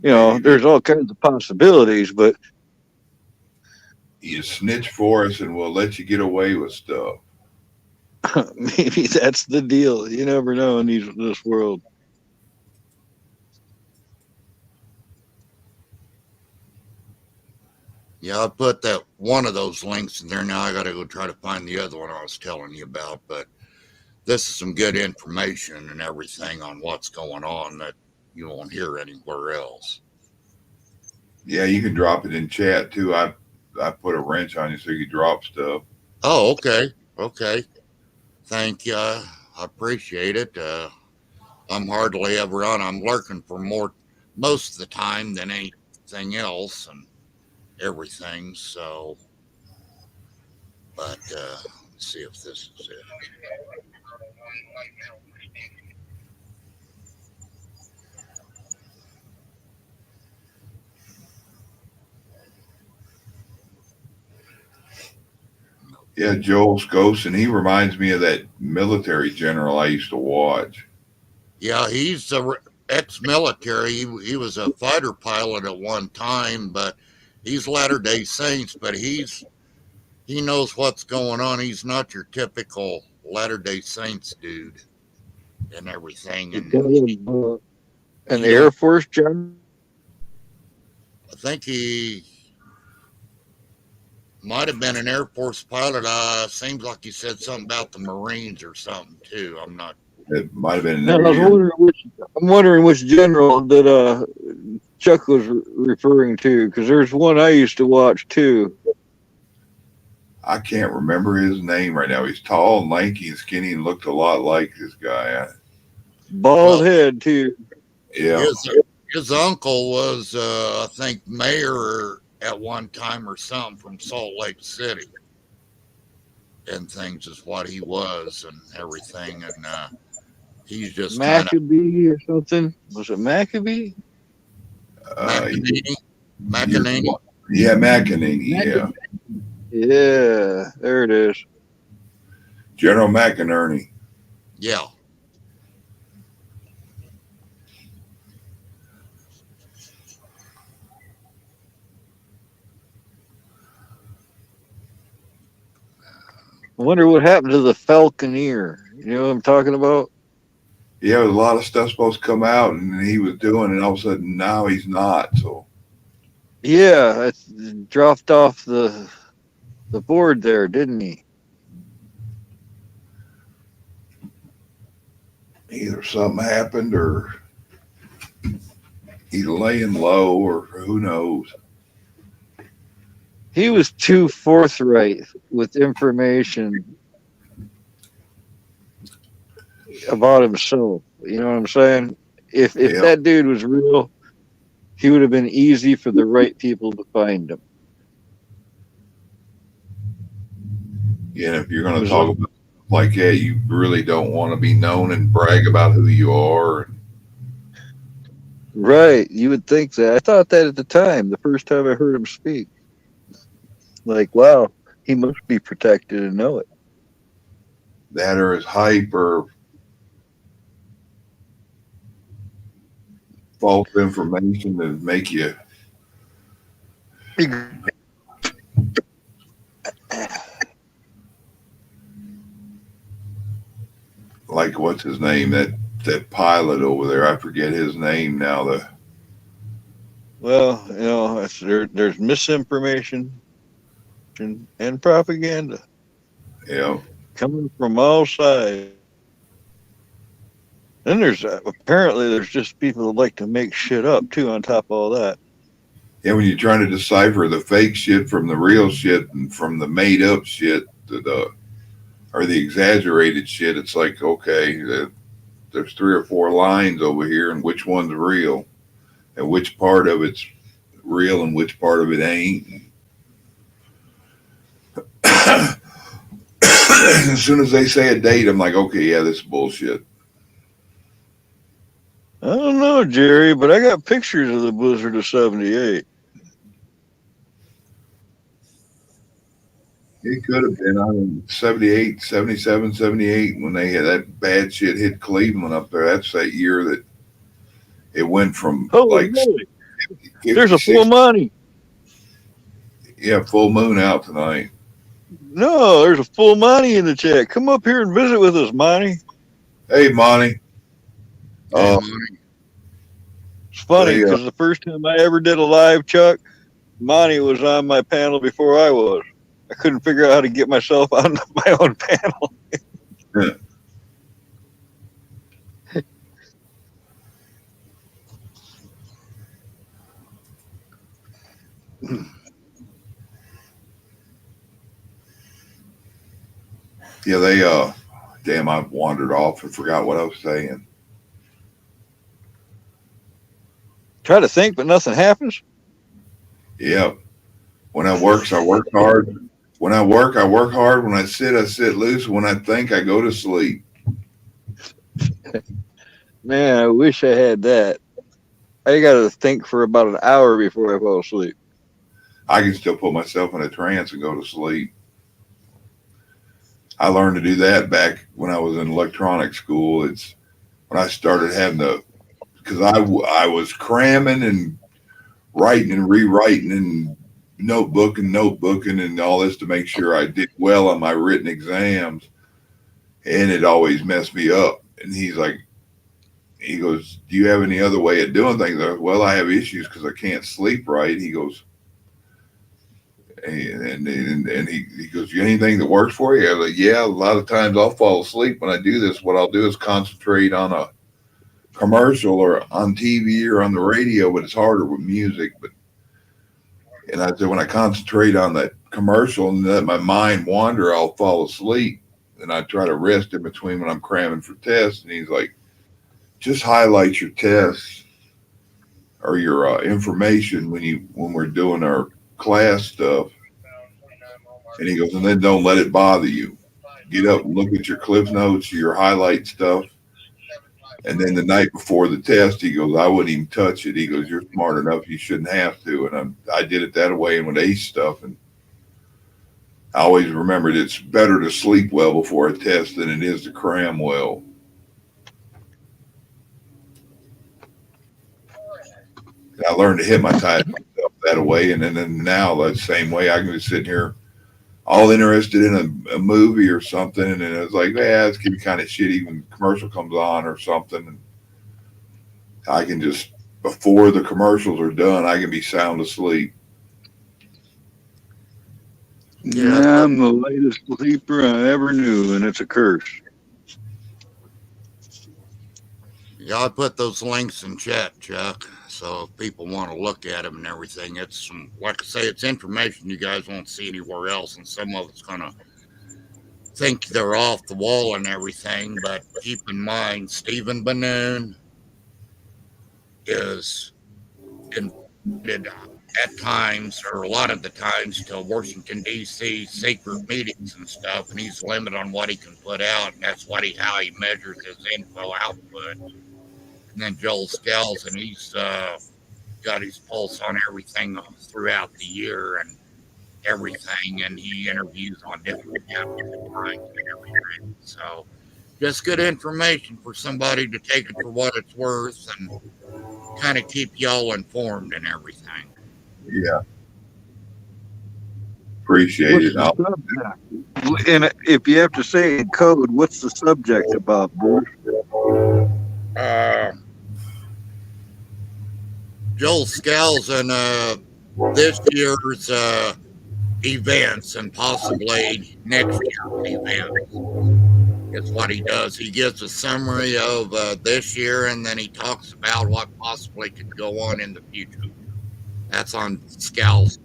there's all kinds of possibilities, but You snitch for us and we'll let you get away with stuff. maybe that's the deal. You never know in this world. Yeah, I put that one of those links in there. Now I got to go try to find the other one I was telling you about. But this is some good information and everything on what's going on that you won't hear anywhere else. Yeah, you can drop it in chat too. I put a wrench on you so you can drop stuff. Oh, okay. Okay. Thank you. I appreciate it. I'm hardly ever on. I'm lurking for most of the time than anything else and everything. So, but let's see if this is it. Yeah, Joel Scosen, he reminds me of that military general I used to watch. Yeah, he's a ex-military. He was a fighter pilot at one time, but he's Latter-day Saints. But he knows what's going on. He's not your typical Latter-day Saints dude and everything. And An Air Force general? I think he might have been an Air Force pilot. Seems like he said something about the Marines or something too. I'm not. It might have been. I'm wondering which general that Chuck was referring to, because there's one I used to watch too. I can't remember his name right now. He's tall and lanky and skinny and looked a lot like this guy. Bald Well, head too. Yeah. his uncle was, I think, mayor at one time or something from Salt Lake City, and things is what he was and everything. And he's just kind of Maccabee or something. Was it Maccabee? McEnany. Yeah, McEnany. Yeah. Yeah, there it is. General McInerney. Yeah. I wonder what happened to the Falconeer. You know what I'm talking about? Yeah, a lot of stuff supposed to come out, and he was doing, and all of a sudden now he's not. So Yeah, it dropped off the board there, didn't he? either something happened, or he's laying low, or who knows. He was too forthright with information about himself. You know what I'm saying? If Yeah. that dude was real, he would have been easy for the right people to find him. And if you're going to talk about stuff like that, you really don't want to be known and brag about who you are. Right. You would think that. I thought that at the time, the first time I heard him speak. Like, wow, he must be protected and know it. That or his hype or false information that make you like, what's his name? That pilot over there. I forget his name now. Well, you know, there's misinformation and propaganda coming from all sides. Then there's apparently there's just people that like to make shit up too. On top of all that, Yeah, when you're trying to decipher the fake shit from the real shit and from the made up shit or the exaggerated shit, it's like, okay, there's 3 or 4 lines over here, and which one's real, and which part of it's real, and which part of it ain't. As soon as they say a date, I'm like, okay, yeah, this is bullshit. I don't know, Jerry, but I got pictures of the Blizzard of '78. It could have been, 78, 77, 78, when they had that bad shit hit Cleveland up there. That's that year that it went from Holy moly. 50, There's a 60. full money. Yeah, full moon out tonight. No, there's a full money in the chat. Come up here and visit with us, Monty. Hey, Monty. It's funny because the first time I ever did a live, Chuck, Monty was on my panel before I was. I couldn't figure out how to get myself on my own panel. Yeah, they damn, I wandered off and forgot what I was saying. Try to think, but nothing happens. Yeah. When I work, I work hard. When I work hard. When I sit loose. When I think, I go to sleep. Man, I wish I had that. I got to think for about an hour before I fall asleep. I can still put myself in a trance and go to sleep. I learned to do that back when I was in electronic school. It's when I started having because I was cramming and writing and rewriting and notebooking and all this to make sure I did well on my written exams. And it always messed me up. And he goes, do you have any other way of doing things? Well, I have issues because I can't sleep right. He goes, and he goes, you anything that works for you? I was like, yeah, a lot of times I'll fall asleep when I do this. What I'll do is concentrate on a commercial or on TV or on the radio, but it's harder with music. But And I said, when I concentrate on that commercial and let my mind wander, I'll fall asleep. And I try to rest in between when I'm cramming for tests. And he's like, just highlight your tests or your information when we're doing our class stuff. And he goes, and then don't let it bother you. Get up and look at your cliff notes, your highlight stuff. And then the night before the test, he goes, I wouldn't even touch it. He goes, you're smart enough. You shouldn't have to. And I did it that way and with ACE stuff. And I always remembered it's better to sleep well before a test than it is to cram well. And I learned to hypnotize myself that way. And then now that same way, I can be sitting here all interested in a movie or something, and then it's like, it's gonna be kind of shitty when the commercial comes on or something. And I can just, before the commercials are done, I can be sound asleep. Yeah, I'm the latest sleeper I ever knew, and it's a curse. Yeah, I put those links in chat, Chuck. So if people want to look at them and everything, it's some, like I say, it's information you guys won't see anywhere else, and some of it's gonna think they're off the wall and everything. But keep in mind, Stephen Bannoon is invited at times, or a lot of the times, to Washington D.C. secret meetings and stuff, and he's limited on what he can put out, and that's how he measures his info output. And then Joel Scales, and he's got his pulse on everything throughout the year and everything, and he interviews on different times and everything. So just good information for somebody to take it for what it's worth and kind of keep y'all informed and everything. Yeah. Appreciate it. And if you have to say in code, what's the subject about, Bruce? Joel Scales and this year's events and possibly next year's events is what he does. He gives a summary of this year, and then he talks about what possibly could go on in the future. That's on Scales.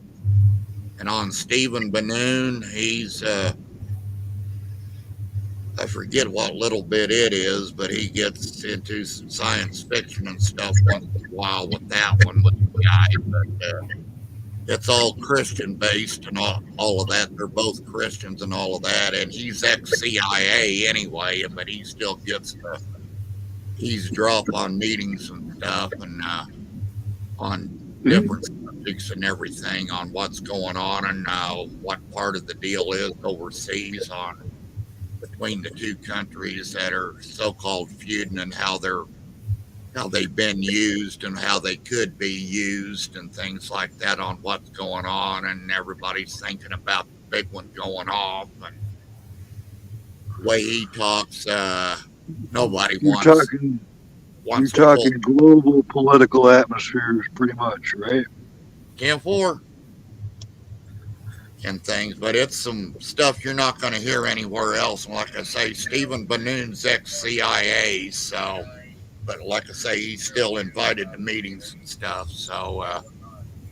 And on Stephen Bannoon, he's I forget what little bit it is, but he gets into some science fiction and stuff once in a while with that one with the guy. But it's all Christian based and all of that. They're both Christians and all of that. And he's ex-CIA anyway, but he still gets he's drop on meetings and stuff and on different subjects and everything on what's going on and what part of the deal is overseas on between the two countries that are so-called feuding and how they've been used and how they could be used and things like that on what's going on, and everybody's thinking about the big one going off. And the way he talks, nobody You're talking global political atmospheres pretty much, right? 10-4 and things, but it's some stuff you're not going to hear anywhere else. And like I say, Stephen Bannoon's ex-CIA, so, but like I say, he's still invited to meetings and stuff. So,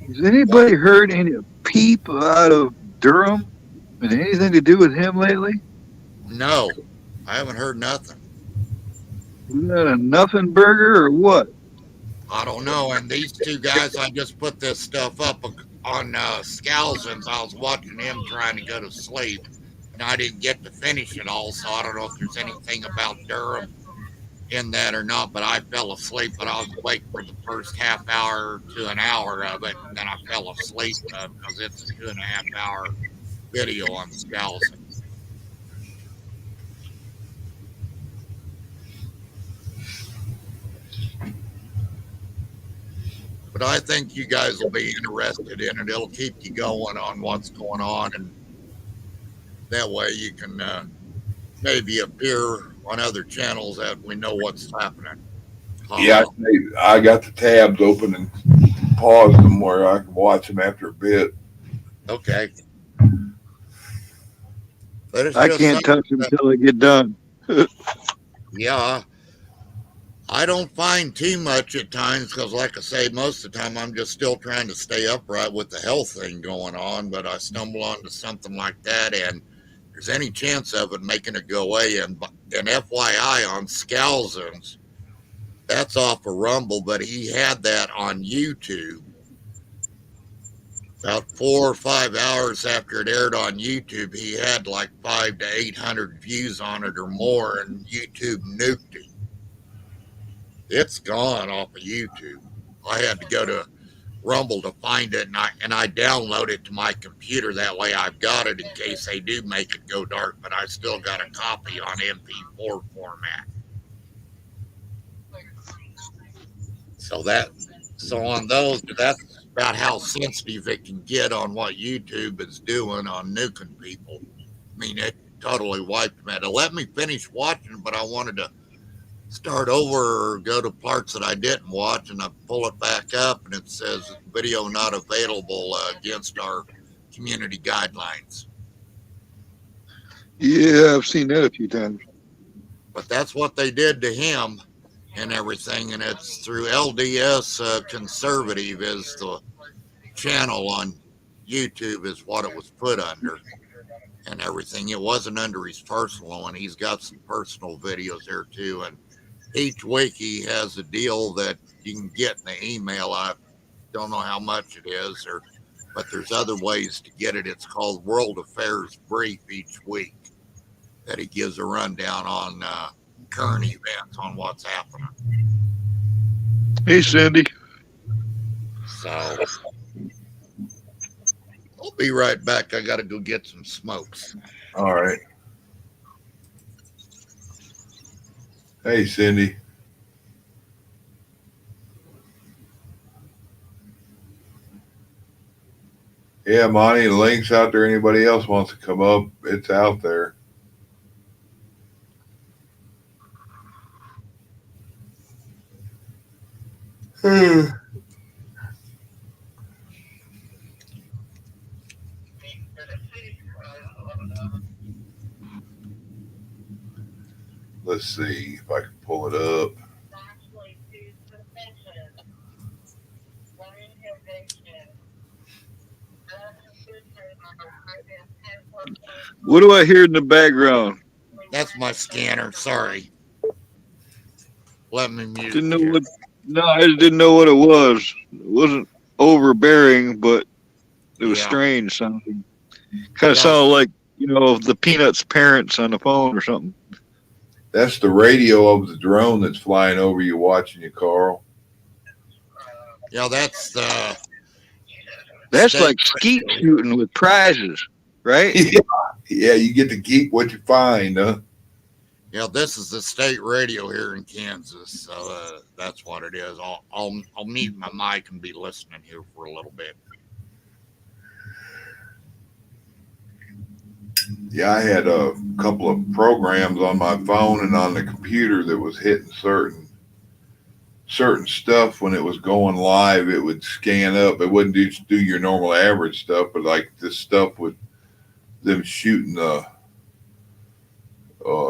has anybody heard any peep out of Durham? Had anything to do with him lately? No, I haven't heard nothing. Is that a nothing burger or what? I don't know. And these two guys, I just put this stuff up on Scalzins. I was watching him trying to go to sleep, and I didn't get to finish it all, so I don't know if there's anything about Durham in that or not, but I fell asleep, but I was awake for the first half hour to an hour of it, and then I fell asleep because it's a 2.5 hour video on Scalzins. But I think you guys will be interested in it. It'll keep you going on what's going on, and that way you can maybe appear on other channels that we know what's happening. Yeah, I got the tabs open and paused them where I can watch them after a bit. Okay. I can't touch them until they get done. Yeah. I don't find too much at times because, like I say, most of the time I'm just still trying to stay upright with the health thing going on. But I stumble onto something like that, and there's any chance of it making it go away. And FYI, on Scalzons, that's off of Rumble, but he had that on YouTube. About 4 or 5 hours after it aired on YouTube, he had like 500 to 800 views on it or more, and YouTube nuked him. It's gone off of YouTube. I had to go to Rumble to find it, and I download it to my computer. That way I've got it in case they do make it go dark, but I still got a copy on MP4 format. So on those, that's about how sensitive it can get on what YouTube is doing on nuking people. I mean, it totally wiped them out. It let me finish watching, but I wanted to start over or go to parts that I didn't watch, and I pull it back up, and it says video not available against our community guidelines. Yeah, I've seen that a few times. But that's what they did to him and everything, and it's through LDS Conservative is the channel on YouTube is what it was put under and everything. It wasn't under his personal one. He's got some personal videos there too, and each week he has a deal that you can get in the email. I don't know how much it is, but there's other ways to get it. It's called World Affairs Brief each week that he gives a rundown on current events on what's happening. Hey, Cindy. So I'll be right back. I got to go get some smokes. All right. Hey, Cindy. Yeah, Monty, the link's out there. Anybody else wants to come up, it's out there. Let's see if I can pull it up. What do I hear in the background? That's my scanner. Sorry. Let me mute. Didn't know what. No, I just didn't know what it was. It wasn't overbearing, but it was strange sounding. Kind of sounded like, the Peanuts parents on the phone or something. That's the radio of the drone that's flying over you, watching you, Carl. Yeah, that's like skeet shooting with prizes, right? Yeah, you get to keep what you find, huh? Yeah, this is the state radio here in Kansas, so that's what it is. I'll mute my mic and be listening here for a little bit. Yeah, I had a couple of programs on my phone and on the computer that was hitting certain stuff when it was going live. It would scan up. It wouldn't do your normal average stuff, but like this stuff with them shooting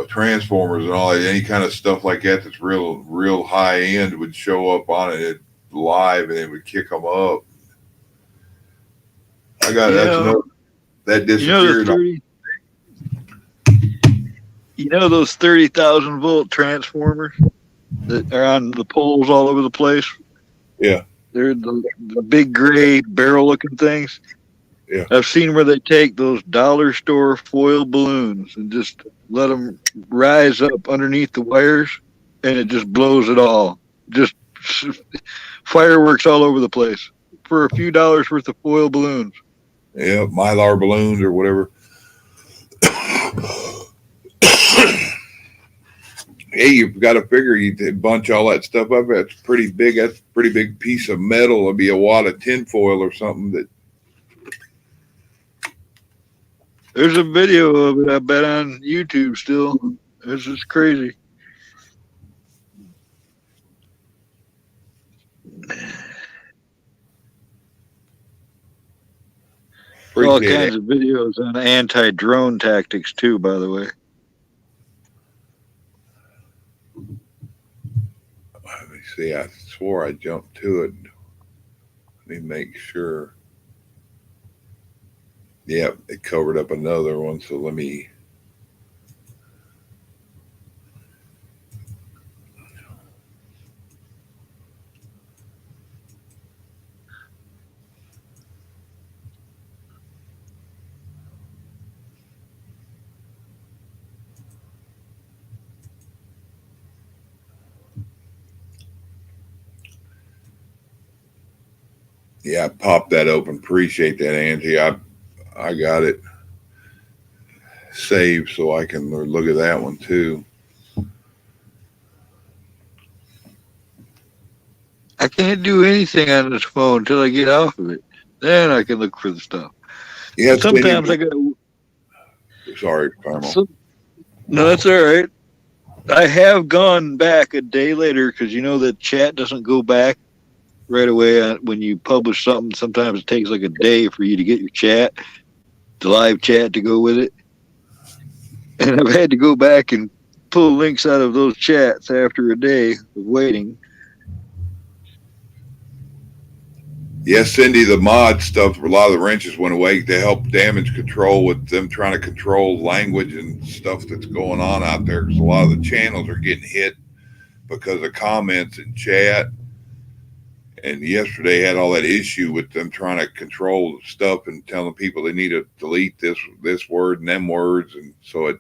transformers and all that, any kind of stuff like that that's real high end would show up on it live, and it would kick them up. I got that disappeared. Those 30,000 volt transformers that are on the poles all over the place? Yeah. They're the big gray barrel looking things. Yeah. I've seen where they take those dollar store foil balloons and just let them rise up underneath the wires, and it just blows it all. Just fireworks all over the place for a few dollars worth of foil balloons. Yeah, Mylar balloons or whatever. Hey, you've got to figure you bunch all that stuff up. That's pretty big. That's a pretty big piece of metal. It'll be a wad of tinfoil or something. That there's a video of it, I bet, on YouTube still. It's just crazy. All kinds of videos on anti-drone tactics too, by the way. see. I swore I jumped to it. Let me make sure. Yep, it covered up another one. So let me. Yeah, I popped that open. Appreciate that, Angie. I got it saved so I can look at that one too. I can't do anything on this phone until I get off of it. Then I can look for the stuff. Yeah, Sometimes I got. Sorry, Carmel. No, that's all right. I have gone back a day later because you know that chat doesn't go back right away when you publish something. Sometimes it takes like a day for you to get your chat, the live chat to go with it. And I've had to go back and pull links out of those chats after a day of waiting. Yes, Cindy, the mod stuff, a lot of the wrenches went away to help damage control with them trying to control language and stuff that's going on out there. Because a lot of the channels are getting hit because of comments and chat. And yesterday had all that issue with them trying to control stuff and telling people they need to delete this word and them words. And so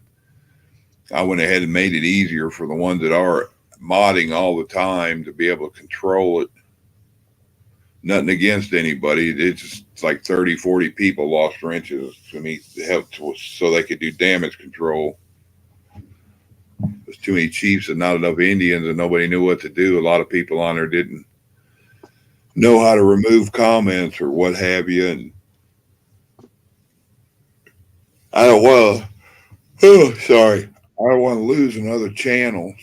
I went ahead and made it easier for the ones that are modding all the time to be able to control it. Nothing against anybody. It's just like 30, 40 people lost wrenches to me to help so they could do damage control. There's too many chiefs and not enough Indians, and nobody knew what to do. A lot of people on there didn't know how to remove comments or what have you. And I don't want to, sorry, I don't want to lose another channel.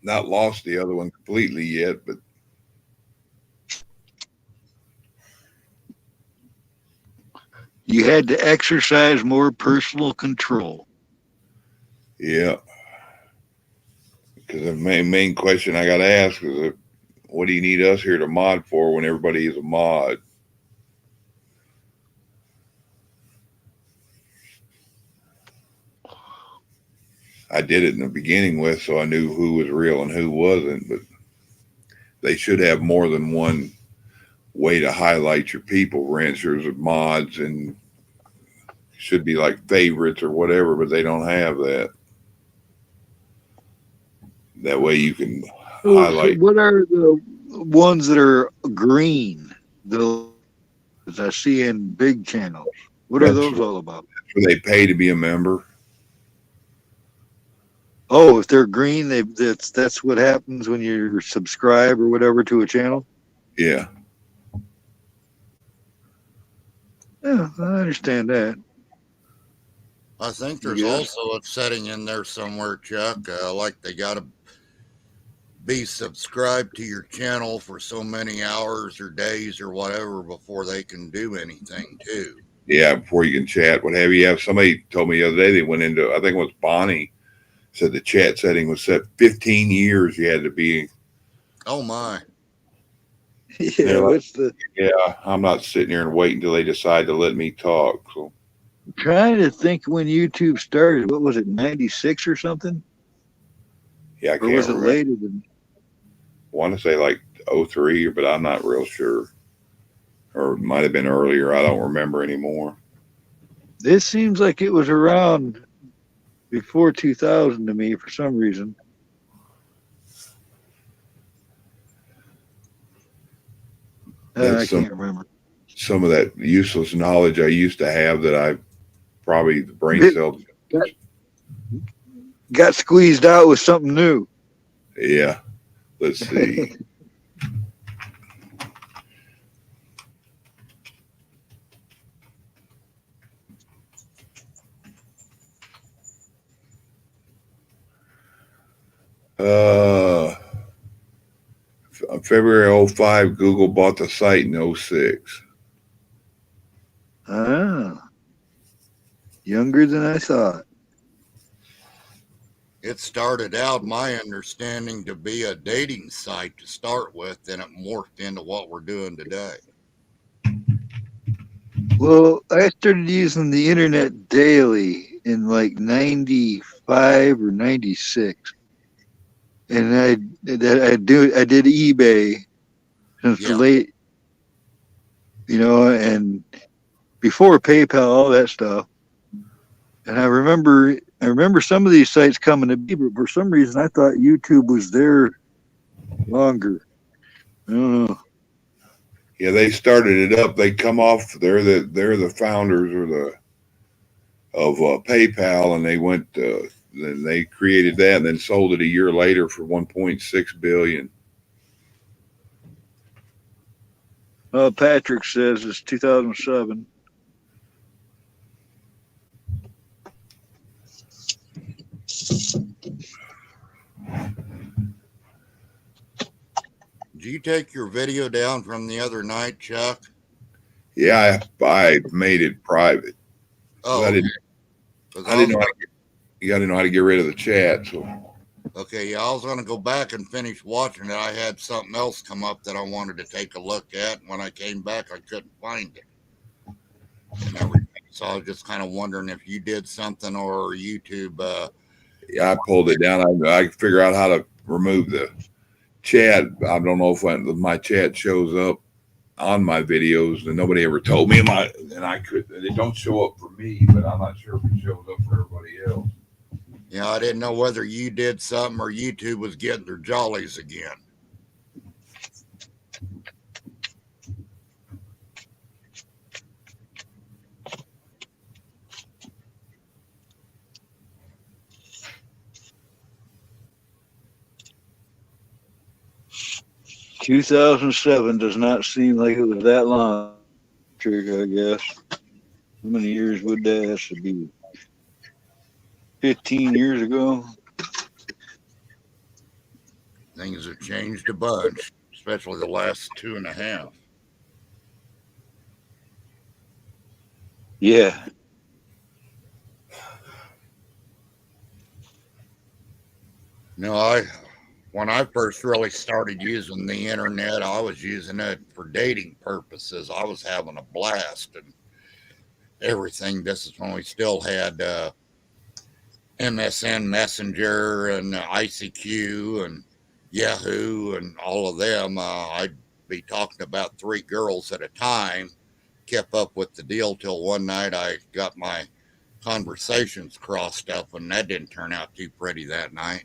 Not lost the other one completely yet, but You had to exercise more personal control. yeah. Because the main question I got to ask is, what do you need us here to mod for when everybody is a mod? I did it in the beginning with, so I knew who was real and who wasn't, but they should have more than one way to highlight your people, ranchers or mods, and should be like favorites or whatever, but they don't have that. That way you can highlight. So what are the ones that are green? Those I see in big channels. What are those all about? They pay to be a member. Oh, if they're green, that's what happens when you subscribe or whatever to a channel. Yeah. Yeah, I understand that. I think there's also a setting in there somewhere, Chuck, like they got to be subscribed to your channel for so many hours or days or whatever before they can do anything too. Yeah, before you can chat, what have you. Somebody told me the other day they went into, I think it was Bonnie, said the chat setting was set 15 years you had to be. Oh my. Yeah, what's the? Yeah, I'm not sitting here and waiting until they decide to let me talk. So I'm trying to think when YouTube started. What was it, 96 or something? Yeah, I or can't was it remember. later than? I want to say like 03, but I'm not real sure. Or it might have been earlier. I don't remember anymore. This seems like it was around before 2000 to me for some reason. I can't remember. Some of that useless knowledge I used to have that I probably the brain cells got squeezed out with something new. Yeah. Let's see. February 05, Google bought the site in 06. Ah, younger than I thought. It started out, my understanding, to be a dating site to start with, then it morphed into what we're doing today. Well, I started using the internet daily in like 95 or 96. And I did eBay since the Yeah. late, and before PayPal, all that stuff. And I remember some of these sites coming to me, but for some reason I thought YouTube was there longer. I don't know. Yeah, they started it up. They come off. They're the founders of PayPal, and they went. Then they created that, and then sold it a year later for $1.6 billion. Patrick says it's 2007. Did you take your video down from the other night, Chuck? Yeah, I made it private. Oh, I didn't know. You got to know how to get rid of the chat. So okay, yeah, I was going to go back and finish watching it. I had something else come up that I wanted to take a look at. When I came back, I couldn't find it and everything. So I was just kind of wondering if you did something or YouTube. yeah, I pulled it down. I figure out how to remove the chat. I don't know if my chat shows up on my videos, and nobody ever told me. It don't show up for me, but I'm not sure if it shows up for everybody else. Yeah, I didn't know whether you did something or YouTube was getting their jollies again. $2007 does not seem like it was that long, I guess. How many years would that have to be? 15 years ago. Things have changed a bunch, especially the last 2.5. Yeah. No, when I first really started using the internet, I was using it for dating purposes. I was having a blast and everything. This is when we still had MSN Messenger and ICQ and Yahoo and all of them. I'd be talking about 3 girls at a time, kept up with the deal till one night I got my conversations crossed up, and that didn't turn out too pretty that night.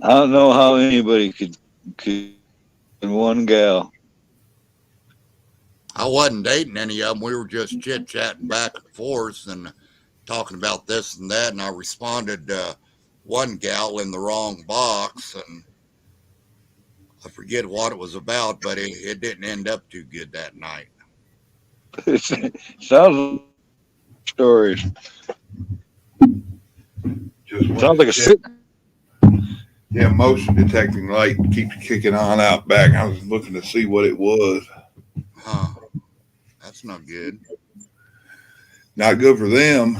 I don't know how anybody could one gal. I wasn't dating any of them. We were just chit-chatting back and forth and talking about this and that, and I responded to one gal in the wrong box, and I forget what it was about, but it didn't end up too good that night. Sounds like stories. Sounds like a sick. Yeah, motion detecting light keeps kicking on out back. I was looking to see what it was. Huh. That's not good. Not good for them.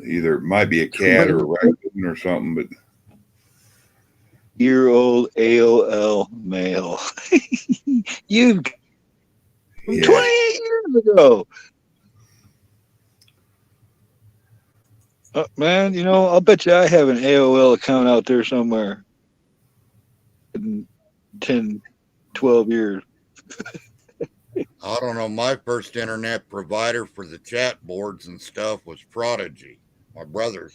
Either it might be a cat or a raccoon or something, but Year-old AOL male. You 28 years ago. Man, I'll bet you I have an AOL account out there somewhere in 10, 12 years. I don't know. My first internet provider for the chat boards and stuff was Prodigy. My brother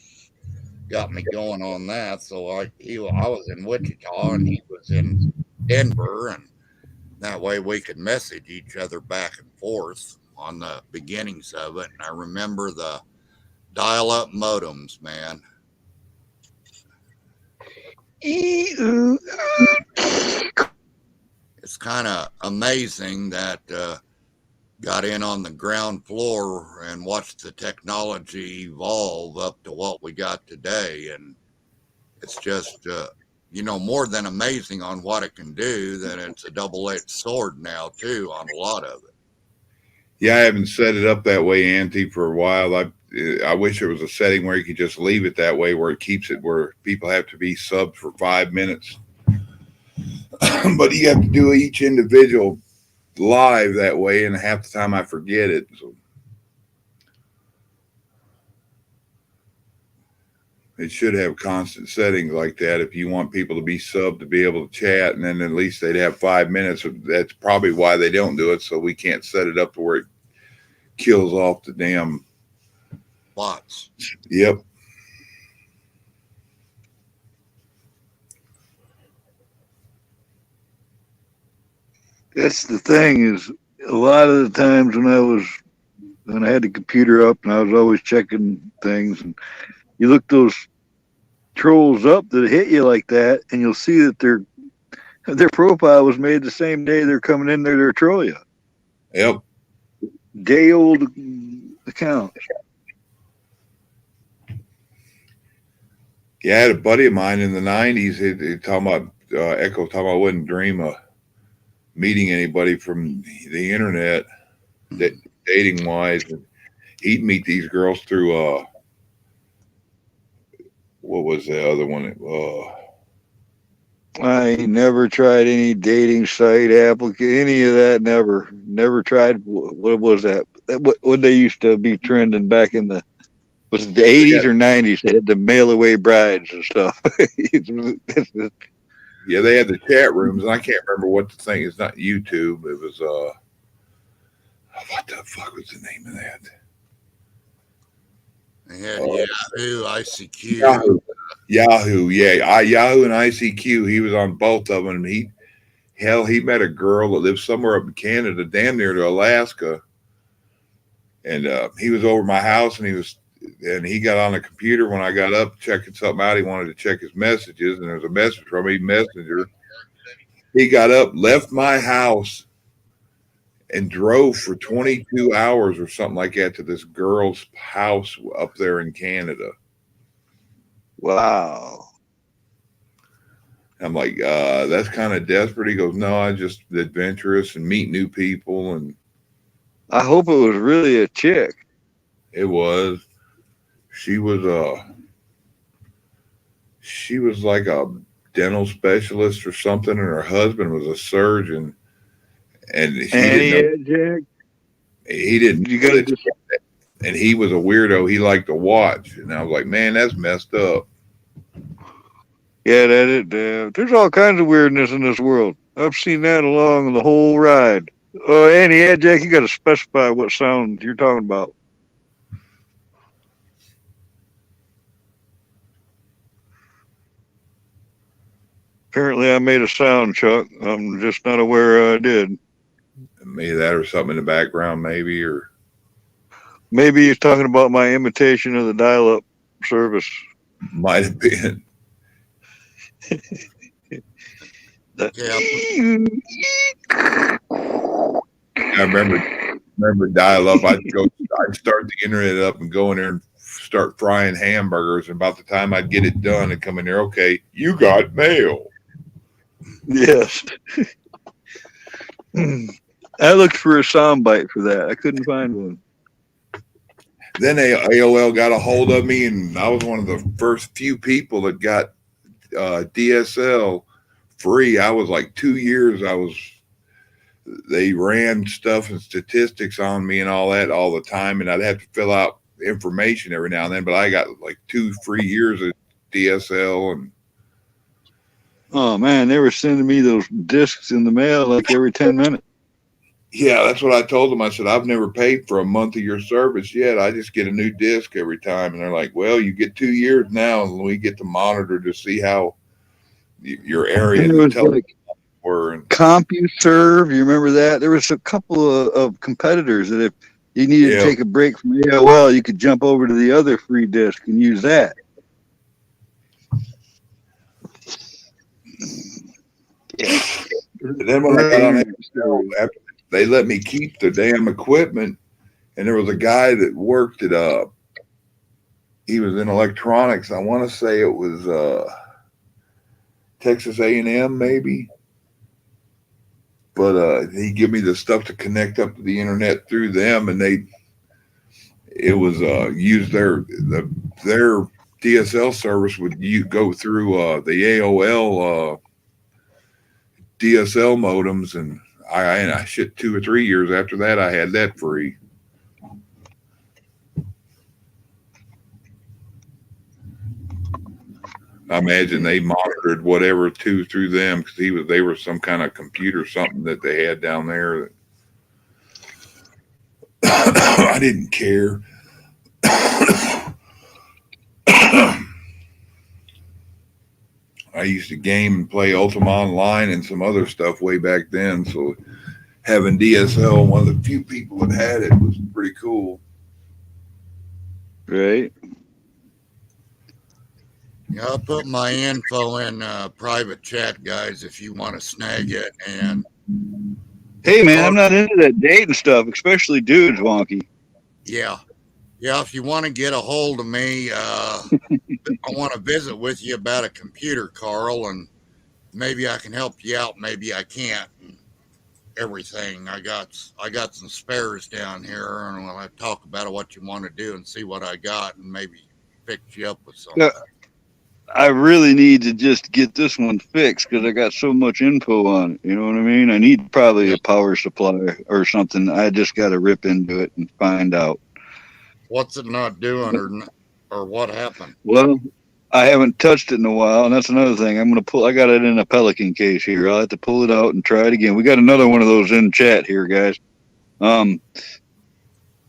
got me going on that. So I was in Wichita and he was in Denver, and that way we could message each other back and forth on the beginnings of it. And I remember the dial-up modems, man. It's kind of amazing that got in on the ground floor and watched the technology evolve up to what we got today. And it's just, more than amazing on what it can do, then it's a double-edged sword now, too, on a lot of it. Yeah, I haven't set it up that way, Auntie, for a while. I wish there was a setting where you could just leave it that way, where it keeps it where people have to be subbed for 5 minutes. But you have to do each individual live that way, and half the time I forget it. So it should have constant settings like that if you want people to be subbed to be able to chat, and then at least they'd have 5 minutes. That's probably why they don't do it, so we can't set it up to where it kills off the damn bots. Yep. That's the thing is a lot of the times when I had the computer up and I was always checking things, and you look those trolls up that hit you like that, and you'll see that their profile was made the same day they're coming in there to troll you. Yep. Day old account. Yeah, I had a buddy of mine in the 90s. He talking about Echo talking about I wouldn't dream of meeting anybody from the internet, dating wise. He'd meet these girls through what was the other one? I never tried any dating site any of that. Never tried. What was that? What they used to be trending back in was it the 80s or 90s? They had the mail away brides and stuff. Yeah, they had the chat rooms, and I can't remember what the thing is. It's not YouTube. It was what the fuck was the name of that? They had Yahoo, ICQ. Yahoo, yeah. Yahoo and ICQ. He was on both of them. And he met a girl that lived somewhere up in Canada, damn near to Alaska. And he was over my house, and he got on the computer when I got up checking something out. He wanted to check his messages, and there was a message from me, Messenger. He got up, left my house, and drove for 22 hours or something like that to this girl's house up there in Canada. Wow. I'm like, that's kind of desperate. He goes, no, I just adventurous and meet new people. And I hope it was really a chick. It was. She was like a dental specialist or something, and her husband was a surgeon. And he didn't. You got it. And he was a weirdo. He liked to watch, and I was like, man, that's messed up. Yeah, there's all kinds of weirdness in this world. I've seen that along the whole ride. Oh, Andy, Jack, you got to specify what sound you're talking about. Apparently, I made a sound, Chuck. I'm just not aware I did. Maybe that or something in the background, maybe, or maybe he's talking about my imitation of the dial-up service. Might have been. I remember dial-up. I'd start the internet up and go in there and start frying hamburgers. And about the time I'd get it done and come in there, okay, you got mail. Yes. I looked for a soundbite for that. I couldn't find one. Then AOL got a hold of me, and I was one of the first few people that got DSL free. I was like 2 years. They ran stuff and statistics on me and all that all the time, and I'd have to fill out information every now and then. But I got like 2 free years of DSL, and oh man, they were sending me those discs in the mail like every 10 minutes. Yeah, that's what I told them. I said, I've never paid for a month of your service yet. I just get a new disc every time. And they're like, well, you get 2 years now, and we get to monitor to see how your area were. And CompuServe, you remember that? There was a couple of competitors that if you needed to take a break from AOL, you could jump over to the other free disc and use that. And then when I got on AOL, they let me keep the damn equipment, and there was a guy that worked at he was in electronics. I want to say it was Texas A&M, maybe. but he give me the stuff to connect up to the internet through them, and it was use their DSL service would go through the AOL DSL modems, and I shit 2 or 3 years after that I had that free. I imagine they monitored whatever through them because they were some kind of computer something that they had down there. I didn't care. I used to game and play Ultima Online and some other stuff way back then. So having DSL, one of the few people that had it, was pretty cool. Right. Yeah, I'll put my info in private chat, guys, if you want to snag it. And Hey, man, I'm not into that dating stuff, especially dudes, Wonky. yeah, if you want to get a hold of me, I want to visit with you about a computer, Carl, and maybe I can help you out. Maybe I can't. And everything. I got some spares down here, and we'll have to talk about what you want to do and see what I got, and maybe fix you up with something. Yeah. I really need to just get this one fixed because I got so much info on it. You know what I mean? I need probably a power supply or something. I just got to rip into it and find out. What's it not doing, or what happened? Well, I haven't touched it in a while, and that's another thing. I got it in a Pelican case here. I'll have to pull it out and try it again. We got another one of those in chat here, guys.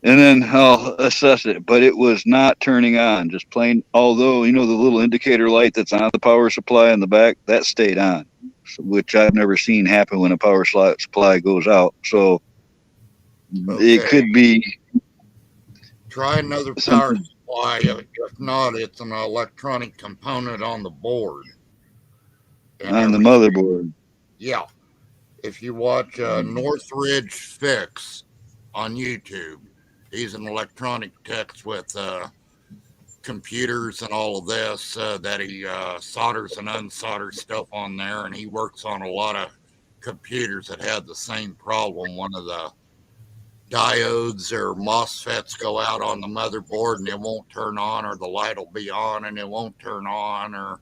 And then I'll assess it, but it was not turning on, just plain. Although, the little indicator light that's on the power supply in the back, that stayed on, which I've never seen happen when a power supply goes out. So It could be. Try another power supply. If not, it's an electronic component on the board. On the motherboard. Yeah. If you watch Northridge Fix on YouTube, he's an electronic tech with computers and all of this that he solders and unsolders stuff on there, and he works on a lot of computers that had the same problem. One of the diodes or MOSFETs go out on the motherboard and it won't turn on, or the light will be on and it won't turn on, or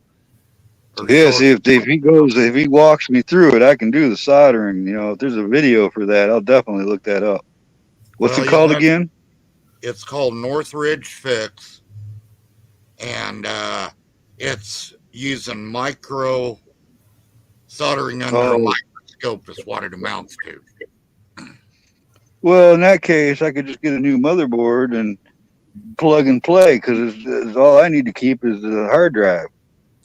yeah, see, if he walks me through it, I can do the soldering. If there's a video for that, I'll definitely look that up. What's it called again? It's called Northridge Fix, and it's using micro soldering under a microscope is what it amounts to. Well, in that case, I could just get a new motherboard and plug and play, because all I need to keep is the hard drive.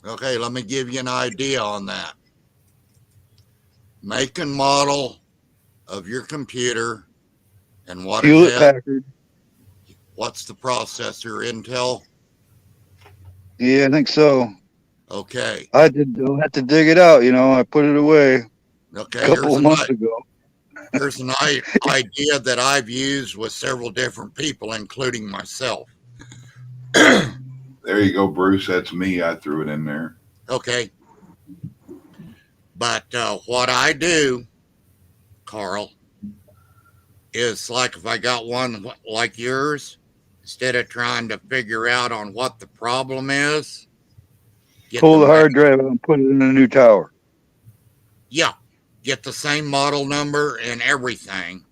Okay, let me give you an idea on that. Make and model of your computer and what Hewlett Packard. What's the processor? Intel? Yeah, I think so. Okay. I'll have to dig it out. I put it away a couple of months ago. There's an idea that I've used with several different people, including myself. There you go, Bruce. That's me. I threw it in there. Okay. But what I do, Carl, is like if I got one like yours, instead of trying to figure out on what the problem is, pull the hard drive out and put it in a new tower. Yeah. Get the same model number and everything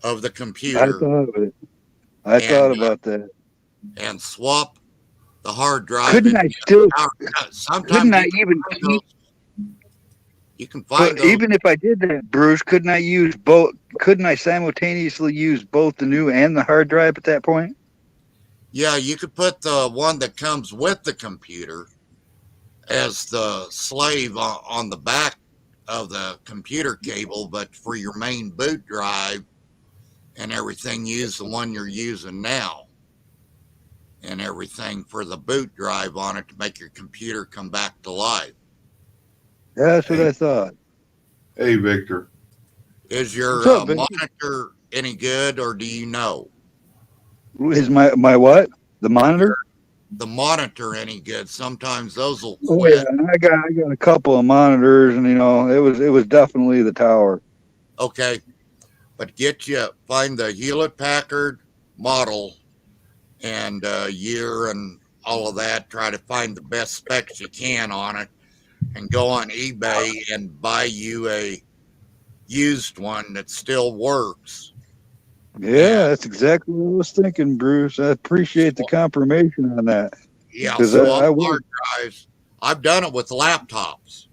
of the computer. I thought of it. I thought about that. And swap the hard drive. Couldn't I still? Couldn't I even keep? You can find those. Even if I did that, Bruce, couldn't I use both? Couldn't I simultaneously use both the new and the hard drive at that point? Yeah, you could put the one that comes with the computer as the slave on the back of the computer cable, but for your main boot drive and everything, use the one you're using now and everything for the boot drive on it to make your computer come back to life. That's what I thought. Hey, Victor. Is your monitor any good, or do you know? Is my what? The monitor? the monitor any good. Sometimes those will Oh quit. yeah, and I got a couple of monitors, and it was definitely the tower. Okay, but find the Hewlett Packard model and year and all of that. Try to find the best specs you can on it, and go on eBay and buy you a used one that still works. Yeah, that's exactly what I was thinking, Bruce. I appreciate the confirmation on that. Yeah, 'Cause swap I would. hard drives. I've done it with laptops.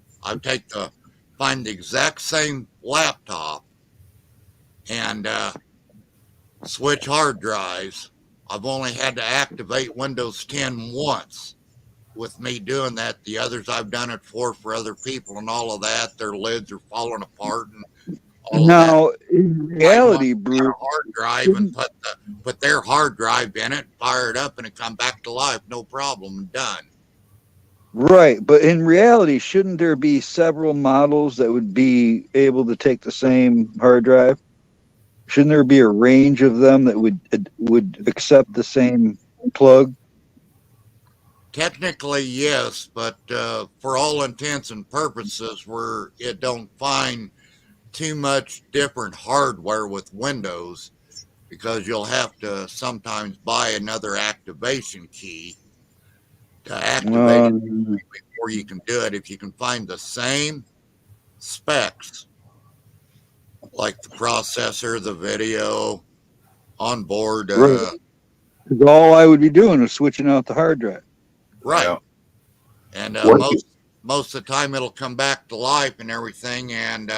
Find the exact same laptop and switch hard drives. I've only had to activate Windows 10 once with me doing that. The others I've done it for other people and all of that, their lids are falling apart and all of that. Now, in reality, Bruce, A hard drive and put their hard drive in it, fire it up, and it come back to life, no problem, done. right? But in reality, shouldn't there be several models that would be able to take the same hard drive? Shouldn't there be a range of them that would accept the same plug? Technically, yes, but for all intents and purposes, where it don't find too much different hardware with Windows, because you'll have to sometimes buy another activation key to activate it before you can do it. If you can find the same specs, like the processor, the video, onboard, Right. 'Cause all I would be doing is switching out the hard drive. right. Yeah. And What- most of the time it'll come back to life and everything. And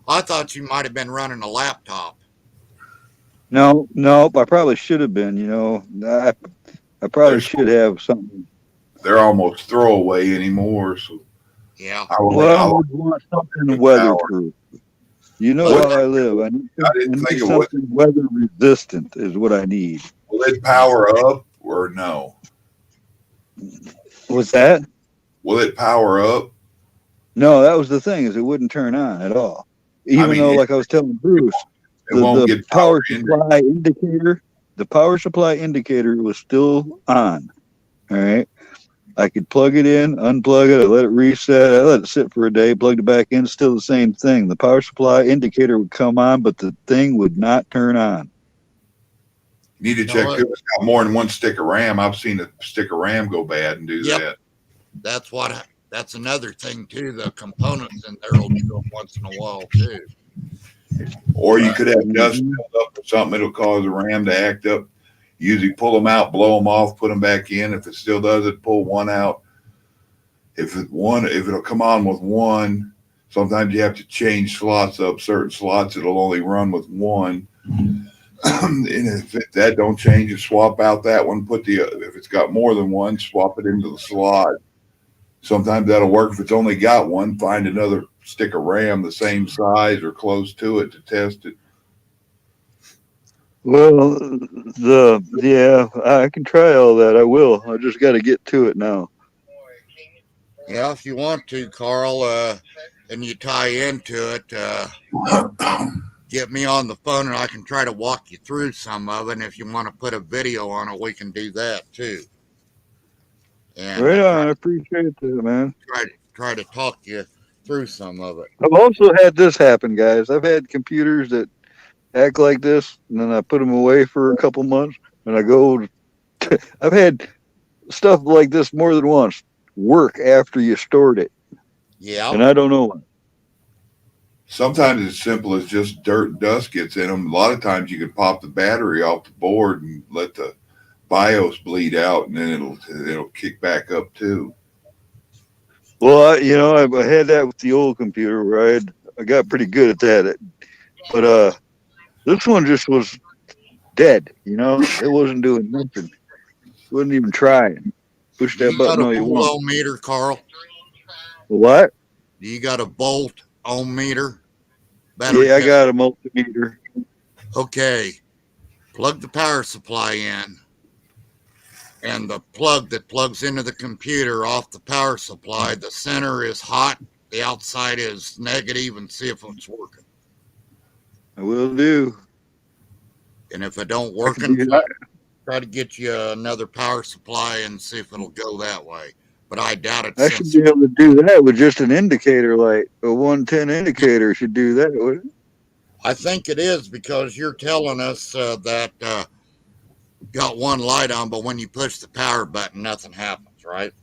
I thought you might have been running a laptop. No, I probably should have been. I probably should have something. They're almost throwaway anymore. So Yeah. I would, Well, I I would want something weatherproof. You know What? how I live. I need didn't think of what. something weather resistant is what I need. Will it power up or no? What's that? Will it power up? No, that was the thing, is it wouldn't turn on at all. Even mean, though, it- like I was telling Bruce, It won't the get power power in. supply indicator, the power supply indicator was still on. All right. I could plug it in, unplug it, I let it reset, I let it sit for a day, plugged it back in, still the same thing. The power supply indicator would come on, but the thing would not turn on. You need to know check what? if it's got more than one stick of RAM. I've seen a stick of RAM go bad and do Yep. that. That's another thing too. The components in there will do it once in a while too. Or you could have dust build up or something. It'll cause the RAM to act up. Usually pull them out, blow them off, put them back in. If it still does it, pull one out. If it'll come on with one, sometimes you have to change slots up. Certain slots it'll only run with one. And if that don't change, you swap out that one. If it's got more than one, swap it into the slot. Sometimes that'll work. If it's only got one, find another stick of RAM the same size or close to it to test it. Well, I can try all that. I will. I just got to get to it now. Yeah, if you want to, Carl, and you tie into it, get me on the phone and I can try to walk you through some of it. And if you want to put a video on it, we can do that too. And Right on. I appreciate that, man. try to talk you through some of it. I've also had this happen, guys. I've had computers that act like this, and then I put them away for a couple months, and I go. I've had stuff like this more than once work after you stored it, Yeah. and I don't know why. Sometimes it's simple as just dirt and dust gets in them. A lot of times you can pop the battery off the board and let the BIOS bleed out, and then it'll kick back up too. Well, I had that with the old computer where I got pretty good at that, but this one just was dead. It wasn't doing nothing. Wasn't even trying. Push that You got button a all you volt want. ohm meter, Carl? What? You got a volt ohm meter? Yeah, I got a multimeter. Okay. Plug the power supply in. And the plug that plugs into the computer off the power supply, the center is hot, the outside is negative, and see if it's working. I will do. And if it don't I work, can do that. try to get you another power supply and see if it'll go that way. But I doubt it. I should be able to do that with just an indicator light. A 110 indicator should do that, wouldn't it? I think it is because you're telling us that got one light on, but when you push the power button, nothing happens, right?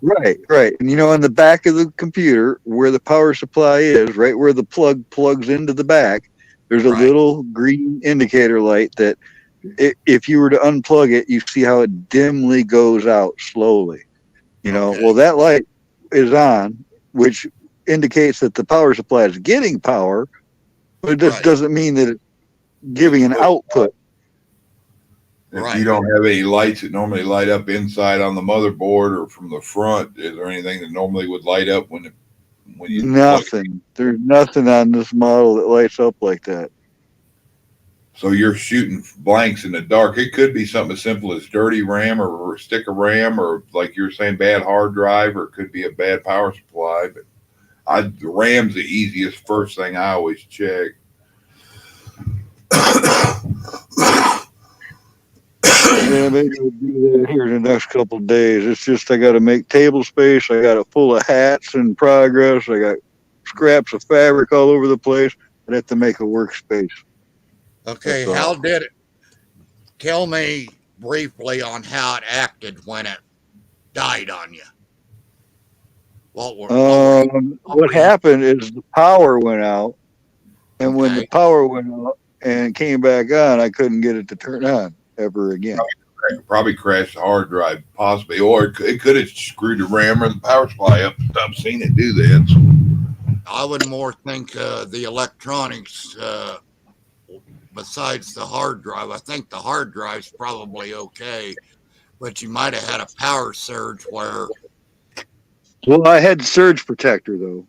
Right. And you know, on the back of the computer, where the power supply is, right where the plug plugs into the back, there's a little green indicator light that if you were to unplug it, you see how it dimly goes out slowly. You know, well, that light is on, which indicates that the power supply is getting power, but it just doesn't mean that it's giving an output. If you don't have any lights that normally light up inside on the motherboard or from the front, is there anything that normally would light up when you nothing? There's nothing on this model that lights up like that. So you're shooting blanks in the dark. It could be something as simple as dirty RAM or a stick of RAM, or like you're saying, bad hard drive, or it could be a bad power supply. But the RAM's the easiest first thing I always check. Yeah, maybe we'll do that here in the next couple of days. It's just I got to make table space. I got it full of hats in progress. I got scraps of fabric all over the place. I have to make a workspace. Okay, how did it? Tell me briefly on how it acted when it died on you. What happened is the power went out, and when the power went out and came back on, I couldn't get it to turn on ever again. Probably crashed the hard drive, possibly, or it could have screwed the RAM or the power supply up. I've seen it do that. So. I would more think the electronics. Besides the hard drive, I think the hard drive's probably okay, but you might have had a power surge where. Well, I had surge protector though.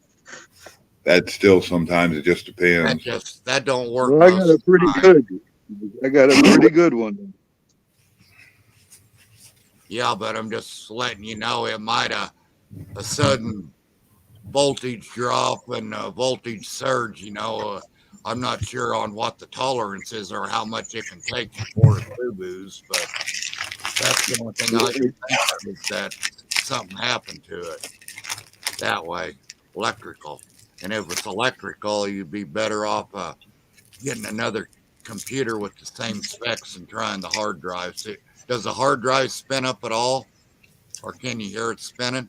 That still sometimes it just depends. That don't work. Well, I got a pretty good. I got a pretty good one. Yeah, but I'm just letting you know it might have a sudden voltage drop and a voltage surge. You know. I'm not sure on what the tolerance is or how much it can take before it boo-boos, but that's the only thing I can think of is that something happened to it that way, electrical. And if it's electrical, you'd be better off getting another computer with the same specs and trying the hard drive. So, does the hard drive spin up at all, or can you hear it spinning?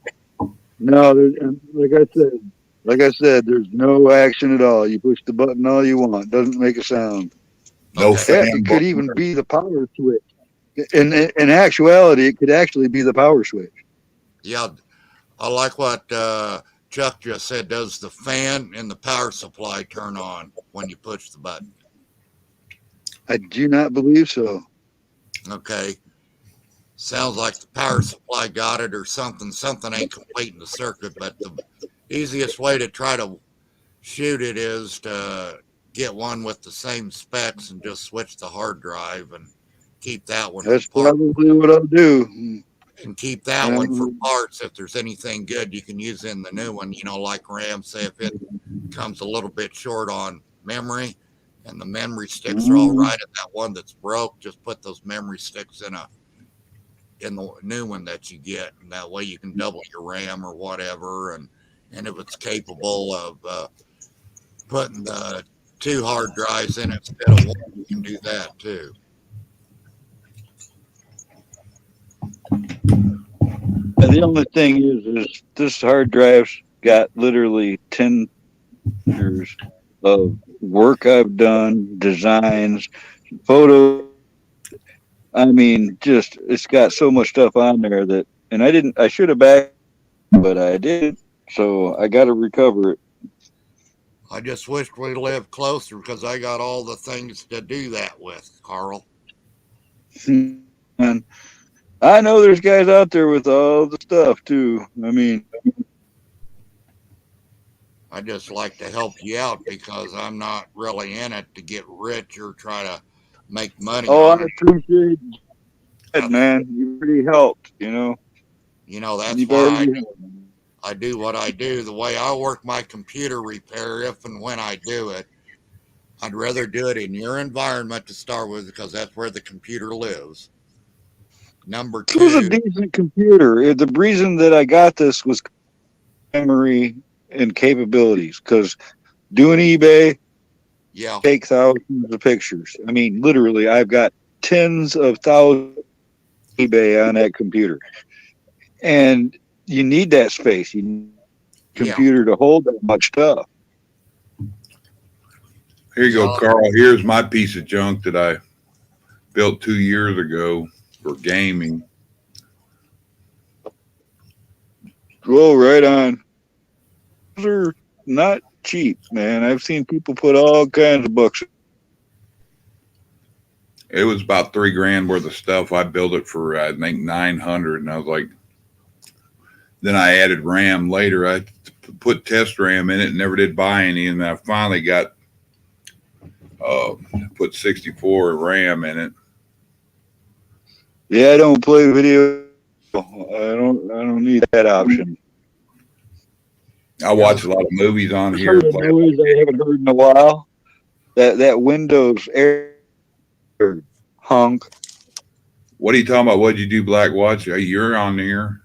No, like I said, there's no action at all. You push the button all you want. Doesn't make a sound. No fan. It could even be the power switch. In actuality, it could actually be the power switch. Yeah, I like what Chuck just said. Does the fan and the power supply turn on when you push the button? I do not believe so. Okay. Sounds like the power supply got it or something. Something ain't completing the circuit, but the easiest way to try to shoot it is to get one with the same specs and just switch the hard drive and keep that one. That's probably what I'll do. And keep that one for parts. If there's anything good you can use in the new one, you know, like RAM, say if it comes a little bit short on memory and the memory sticks are all right at that one that's broke, just put those memory sticks in the new one that you get, and that way you can double your RAM or whatever. And if it's capable of putting the 2 hard drives in instead of 1, you can do that too. And the only thing is this hard drive's got literally 10 years of work I've done, designs, photos. I mean, just it's got so much stuff on there that, and I should have backed, but I did. So I got to recover it. I just wished we lived closer because I got all the things to do that with, Carl. And I know there's guys out there with all the stuff too. I mean, I just like to help you out because I'm not really in it to get rich or try to make money. Oh, I appreciate it, man. You really helped, you know. You know, that's why I do what I do. The way I work my computer repair, if and when I do it, I'd rather do it in your environment to start with because that's where the computer lives. Number This was a two, decent computer. The reason that I got this was memory and capabilities. Because doing eBay, yeah, take thousands of pictures. I mean, literally, I've got tens of thousands of eBay on that computer, and you need that space. You need a yeah. computer to hold that much stuff. Here you go, John, Carl. Here's my piece of junk that I built 2 years ago for gaming. Go right on. Those are not cheap, man. I've seen people put all kinds of bucks. It was about $3,000 worth of stuff. I built it for I think 900, and I was like, then I added RAM later. I put test RAM in it and never did buy any, and I finally got put 64 RAM in it. Yeah, I don't play video. I don't need that option. I watch a lot of movies on Just here. heard a noise I haven't heard in a while. That Windows Air hunk. What are you talking about? What'd you do, Black Watch? You're on here.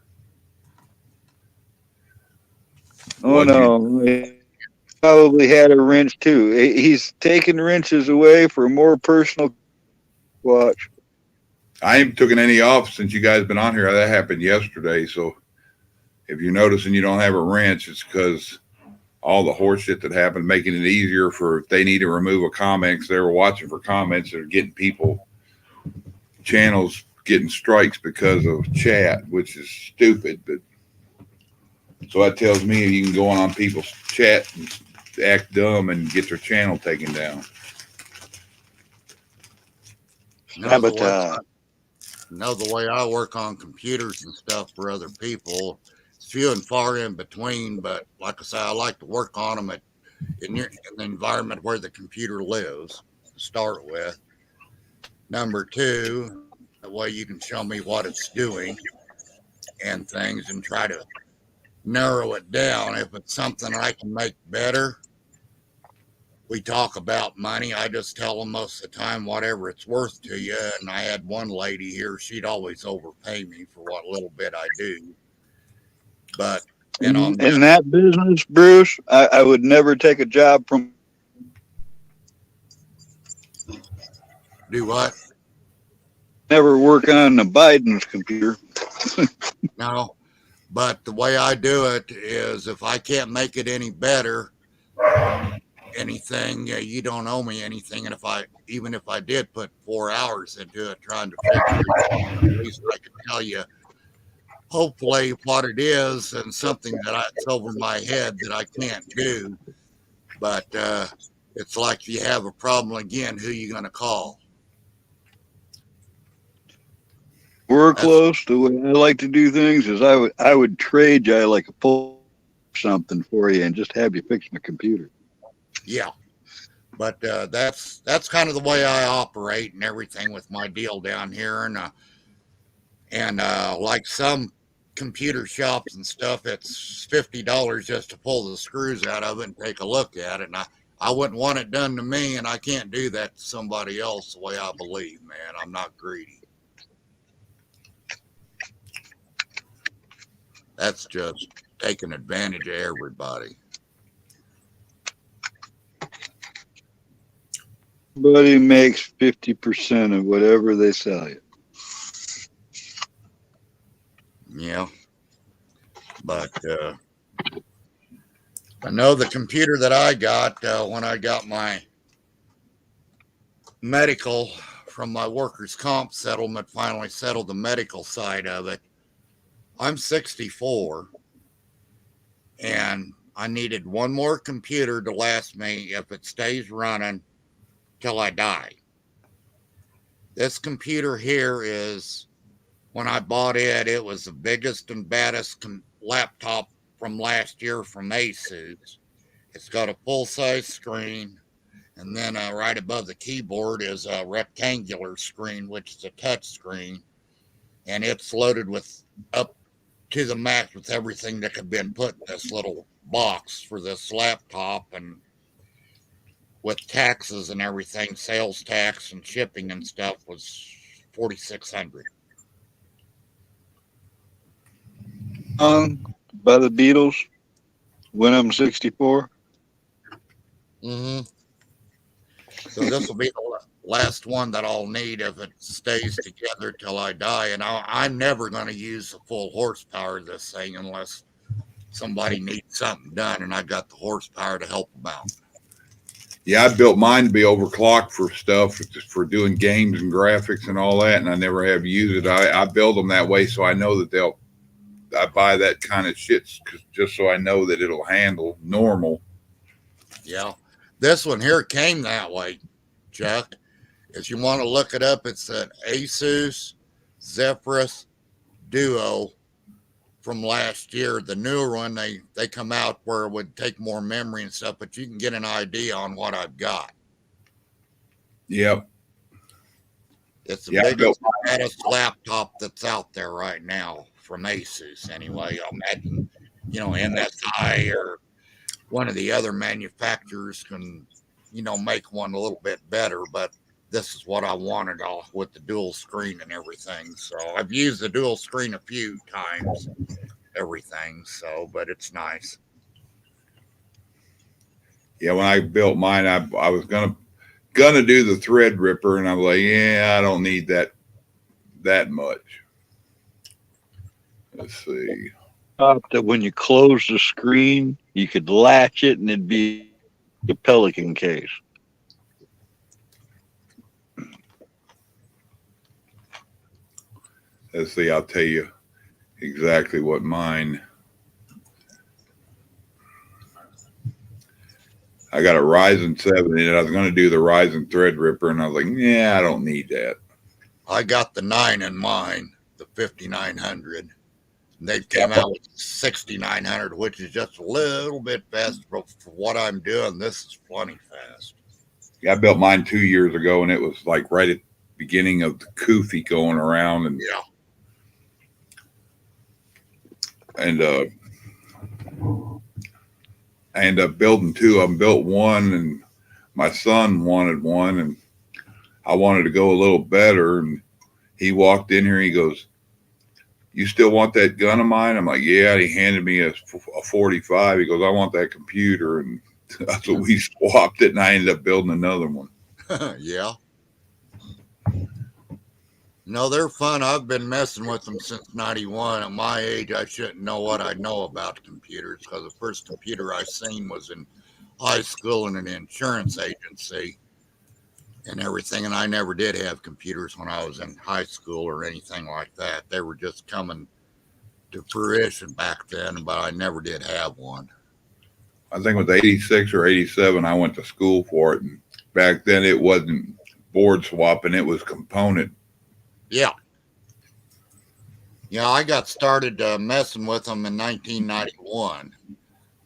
Oh What'd no, he probably had a wrench too. He's taking wrenches away for more personal watch. I ain't taken any off since you guys been on here. That happened yesterday. So if you're noticing you don't have a wrench, it's because all the horse shit that happened, making it easier for if they need to remove a comment because they were watching for comments that are getting people channels getting strikes because of chat, which is stupid. But so that tells me you can go on people's chat and act dumb and get their channel taken down. Sabotage. the way I work on computers and stuff for other people, it's few and far in between. But like I say, I like to work on them in the environment where the computer lives to start with. Number two, that way you can show me what it's doing and things and try to narrow it down. If it's something I can make better, we talk about money. I just tell them most of the time whatever it's worth to you. And I had one lady here, she'd always overpay me for what little bit I do. But and on In that business, Bruce, I would never take a job from. do what? Never work on the Biden's computer. No. But the way I do it is if I can't make it any better, anything, you don't owe me anything. And even if I did put 4 hours into it trying to fix it, at least I can tell you hopefully what it is and something that's over my head that I can't do. But it's like if you have a problem again, who you going to call? We're close. The way I like to do things is I would trade you like a pull something for you and just have you fix my computer. Yeah. But that's kind of the way I operate and everything with my deal down here. And like some computer shops and stuff, it's $50 just to pull the screws out of it and take a look at it. And I wouldn't want it done to me, and I can't do that to somebody else the way I believe, man. I'm not greedy. That's just taking advantage of everybody. Everybody makes 50% of whatever they sell you. Yeah. But I know the computer that I got when I got my medical from my workers' comp settlement, finally settled the medical side of it. I'm 64 and I needed one more computer to last me if it stays running till I die. This computer here is, when I bought it, it was the biggest and baddest laptop from last year from Asus. It's got a full-size screen, and then right above the keyboard is a rectangular screen, which is a touch screen, and it's loaded with up to the max with everything that could have been put in this little box for this laptop, and with taxes and everything, sales tax and shipping and stuff was $4,600. by the Beatles when I'm 64. Mm-hmm. So this will be the last one that I'll need if it stays together till I die. And I'm never going to use the full horsepower of this thing unless somebody needs something done, and I got the horsepower to help them out. Yeah, I built mine to be overclocked for stuff, for doing games and graphics and all that, and I never have used it. I build them that way so I know that I buy that kind of shit just so I know that it'll handle normal. Yeah. This one here came that way, Chuck. If you want to look it up, it's an Asus Zephyrus Duo from last year. The newer one, they come out where it would take more memory and stuff, but you can get an idea on what I've got. Yep. It's the biggest, baddest laptop that's out there right now from Asus anyway. I imagine, MSI or one of the other manufacturers can, make one a little bit better, but this is what I wanted with the dual screen and everything. So I've used the dual screen a few times, everything. So, but it's nice. Yeah, when I built mine, I was gonna do the Threadripper, and I'm like, yeah, I don't need that much. Let's see. That when you close the screen, you could latch it and it'd be a Pelican case. Let's see. I'll tell you exactly what mine. I got a Ryzen 7 in it. I was going to do the Ryzen Threadripper, and I was like, yeah, I don't need that. I got the 9 in mine, the 5900. They've come out with 6900, which is just a little bit faster. But for what I'm doing, this is plenty fast. Yeah, I built mine 2 years ago, and it was like right at the beginning of the Kofi going around, and I ended up building two of them. Built one, and my son wanted one, and I wanted to go a little better. And he walked in here, and he goes, "You still want that gun of mine?" I'm like, "Yeah." He handed me a 45. He goes, "I want that computer," and that's what we swapped it, and I ended up building another one. Yeah. No, they're fun. I've been messing with them since 91. At my age, I shouldn't know what I know about computers, because the first computer I seen was in high school in an insurance agency and everything. And I never did have computers when I was in high school or anything like that. They were just coming to fruition back then, but I never did have one. I think it was 86 or 87. I went to school for it. And back then it wasn't board swapping. It was component. Yeah. Yeah, I got started messing with them in 1991.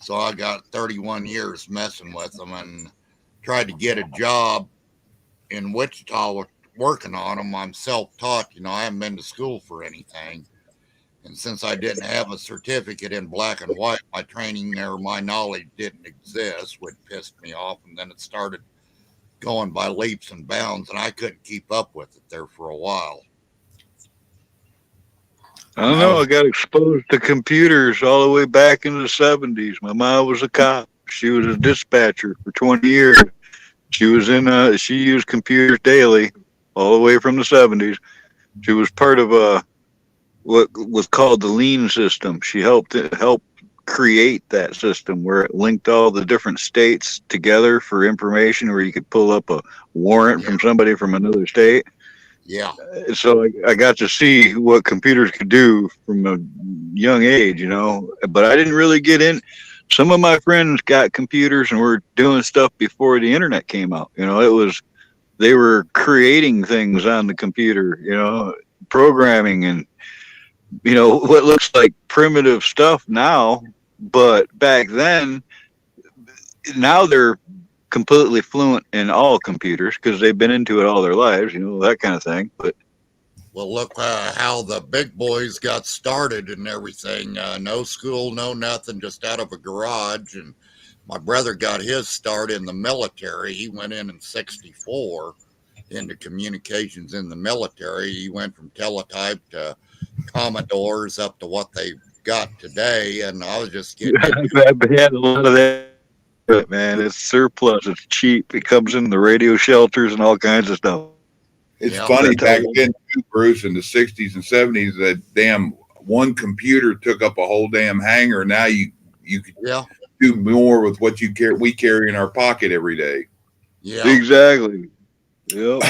So I got 31 years messing with them and tried to get a job in Wichita working on them. I'm self-taught. I haven't been to school for anything. And since I didn't have a certificate in black and white, my training or my knowledge didn't exist, which pissed me off. And then it started going by leaps and bounds, and I couldn't keep up with it there for a while. I don't know. I got exposed to computers all the way back in the 70s. My mom was a cop. She was a dispatcher for 20 years. She was she used computers daily all the way from the 70s. She was part of what was called the Lean system. She helped create that system where it linked all the different states together for information, where you could pull up a warrant from somebody from another state. Yeah. So I got to see what computers could do from a young age, but I didn't really get in. Some of my friends got computers and were doing stuff before the internet came out. They were creating things on the computer, programming and, what looks like primitive stuff now, but back then, now they're completely fluent in all computers because they've been into it all their lives, that kind of thing. But well, look how the big boys got started and everything. No school, no nothing, just out of a garage. And my brother got his start in the military. He went in 64 into communications in the military. He went from teletype to Commodores up to what they got today, and I was just getting I've had a lot of that, man. It's surplus. It's cheap. It comes in the radio shelters and all kinds of stuff. It's Yeah. funny That's back how- then, too, Bruce, in the 60s and 70s, that damn one computer took up a whole damn hangar. Now you could yeah, do more with what we carry in our pocket every day. yeah. Exactly. Yep.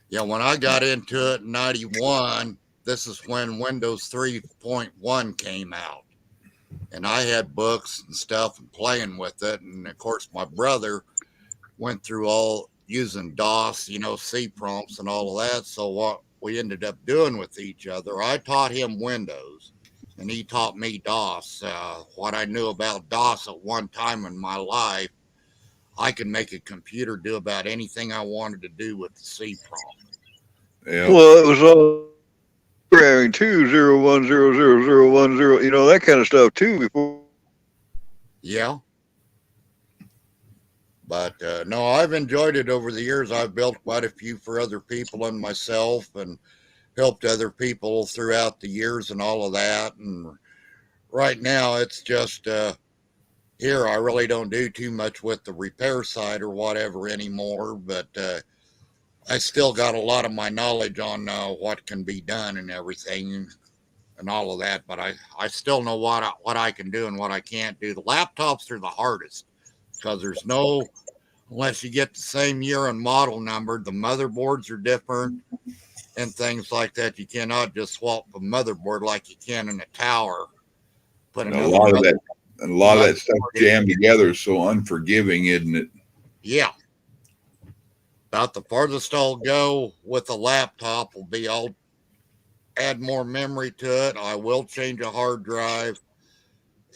Yeah, when I got into it in 91, this is when Windows 3.1 came out. And I had books and stuff and playing with it. And of course, my brother went through all using DOS, C prompts and all of that. So what we ended up doing with each other, I taught him Windows and he taught me DOS. What I knew about DOS at one time in my life, I could make a computer do about anything I wanted to do with the C prompt. Yeah. Well, it was all programming too, 0100010, that kind of stuff too. Before, Yeah. But no, I've enjoyed it over the years. I've built quite a few for other people and myself and helped other people throughout the years and all of that. And right now it's just here, I really don't do too much with the repair side or whatever anymore, but I still got a lot of my knowledge on what can be done and everything and all of that. But I still know what I can do and what I can't do. The laptops are the hardest because there's no, unless you get the same year and model number, the motherboards are different and things like that. You cannot just swap a motherboard like you can in a tower. Put And a another lot of mother- that, and a lot of that stuff jammed together is so unforgiving, isn't it? Yeah. About the farthest I'll go with a laptop will be I'll add more memory to it. I will change a hard drive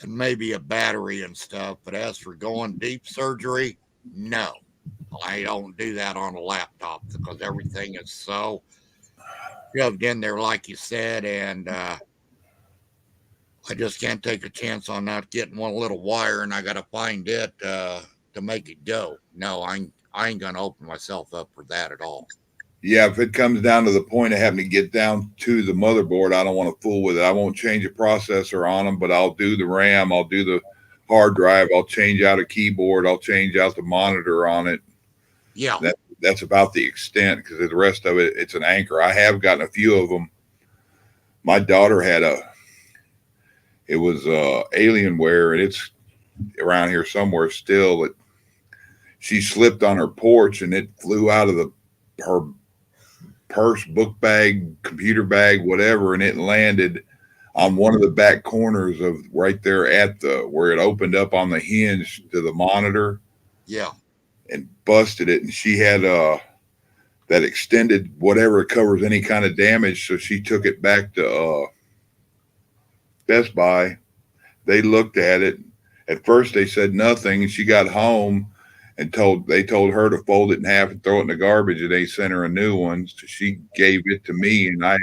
and maybe a battery and stuff. But as for going deep surgery, no. I don't do that on a laptop because everything is so shoved in there, like you said, and I just can't take a chance on not getting one little wire, and I got to find it to make it go. No, I ain't gonna open myself up for that at all. Yeah, if it comes down to the point of having to get down to the motherboard, I don't want to fool with it. I won't change a processor on them, but I'll do the RAM, I'll do the hard drive, I'll change out a keyboard, I'll change out the monitor on it. Yeah, That's about the extent, because the rest of it, it's an anchor. I have gotten a few of them. My daughter had it was Alienware, and it's around here somewhere still. She slipped on her porch and it flew out of her purse, book bag, computer bag, whatever, and it landed on one of the back corners of right there at where it opened up on the hinge to the monitor. yeah, And busted it. And she had that extended whatever covers any kind of damage. So she took it back to Best Buy. They looked at it. At first they said nothing. And she got home and they told her to fold it in half and throw it in the garbage. And they sent her a new one. So she gave it to me. And I,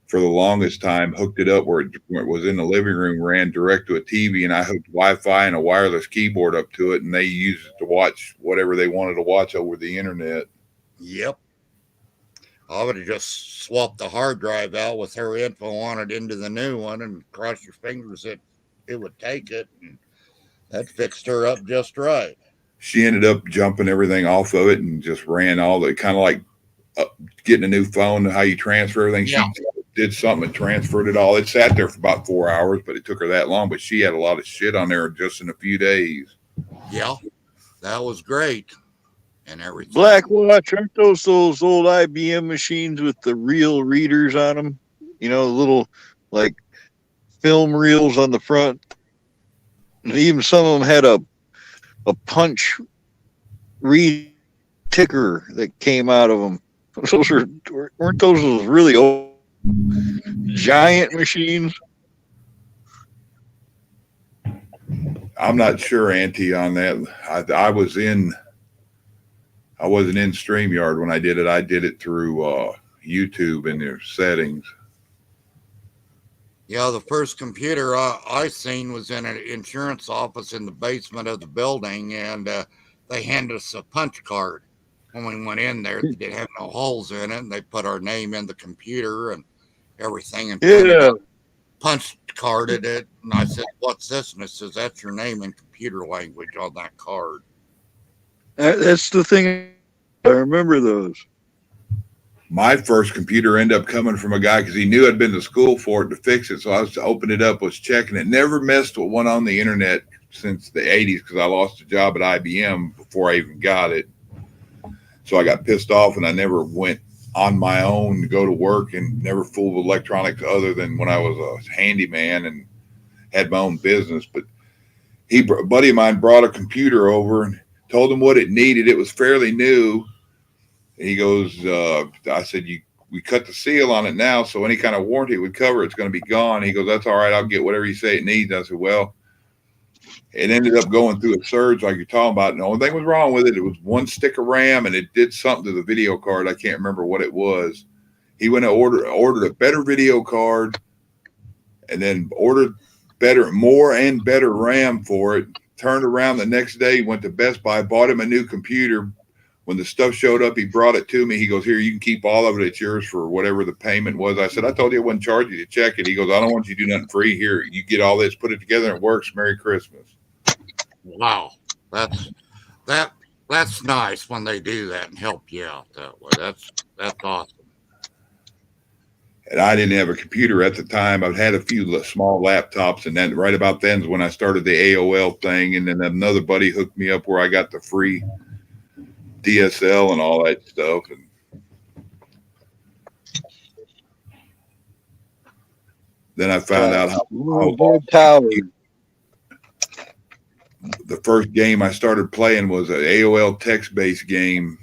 for the longest time, hooked it up where it was in the living room, ran direct to a TV, and I hooked Wi-Fi and a wireless keyboard up to it, and they used it to watch whatever they wanted to watch over the internet. yep. I would have just swapped the hard drive out with her info on it into the new one and cross your fingers that it would take it. And that fixed her up just right. She ended up jumping everything off of it and just ran all the kind of like getting a new phone, how you transfer everything. Yeah. She did something and transferred it all. It sat there for about 4 hours, but it took her that long. But she had a lot of shit on there just in a few days. Yeah, that was great and everything. Blackwatch, aren't those old IBM machines with the reel readers on them? Little like film reels on the front. And even some of them had a punch read ticker that came out of them. Weren't those really old giant machines? I'm not sure, Auntie, on that. I wasn't in StreamYard when I did it. I did it through YouTube in their settings. Yeah, the first computer I seen was in an insurance office in the basement of the building, and they handed us a punch card. When we went in there, they didn't have no holes in it, and they put our name in the computer and everything. And Yeah. punch carded it, and I said, "What's this?" And it says, "That's your name in computer language on that card." That's the thing. I remember those. My first computer ended up coming from a guy because he knew I'd been to school for it to fix it. So I was to open it up, was checking it. Never messed with one on the internet since the 80s because I lost a job at IBM before I even got it. So I got pissed off and I never went on my own to go to work and never fooled with electronics other than when I was a handyman and had my own business. But a buddy of mine brought a computer over and told him what it needed. It was fairly new. He goes, I said, we cut the seal on it now, so any kind of warranty it would cover, it's going to be gone. He goes, that's all right. I'll get whatever you say it needs. I said, well, it ended up going through a surge like you're talking about. And the only thing was wrong with it, it was one stick of RAM, and it did something to the video card. I can't remember what it was. He went and ordered a better video card and then ordered more and better RAM for it. Turned around the next day, went to Best Buy, bought him a new computer. When the stuff showed up, he brought it to me. He goes, here, you can keep all of it. It's yours for whatever the payment was. I said, I told you I wouldn't charge you to check it. He goes, I don't want you to do nothing free. Here, you get all this, put it together, and it works. Merry Christmas. Wow, that's nice when they do that and help you out that way. That's awesome. And I didn't have a computer at the time. I've had a few small laptops, and then right about then is when I started the AOL thing. And then another buddy hooked me up where I got the free DSL and all that stuff. And then I found out how the first game I started playing was an AOL text-based game.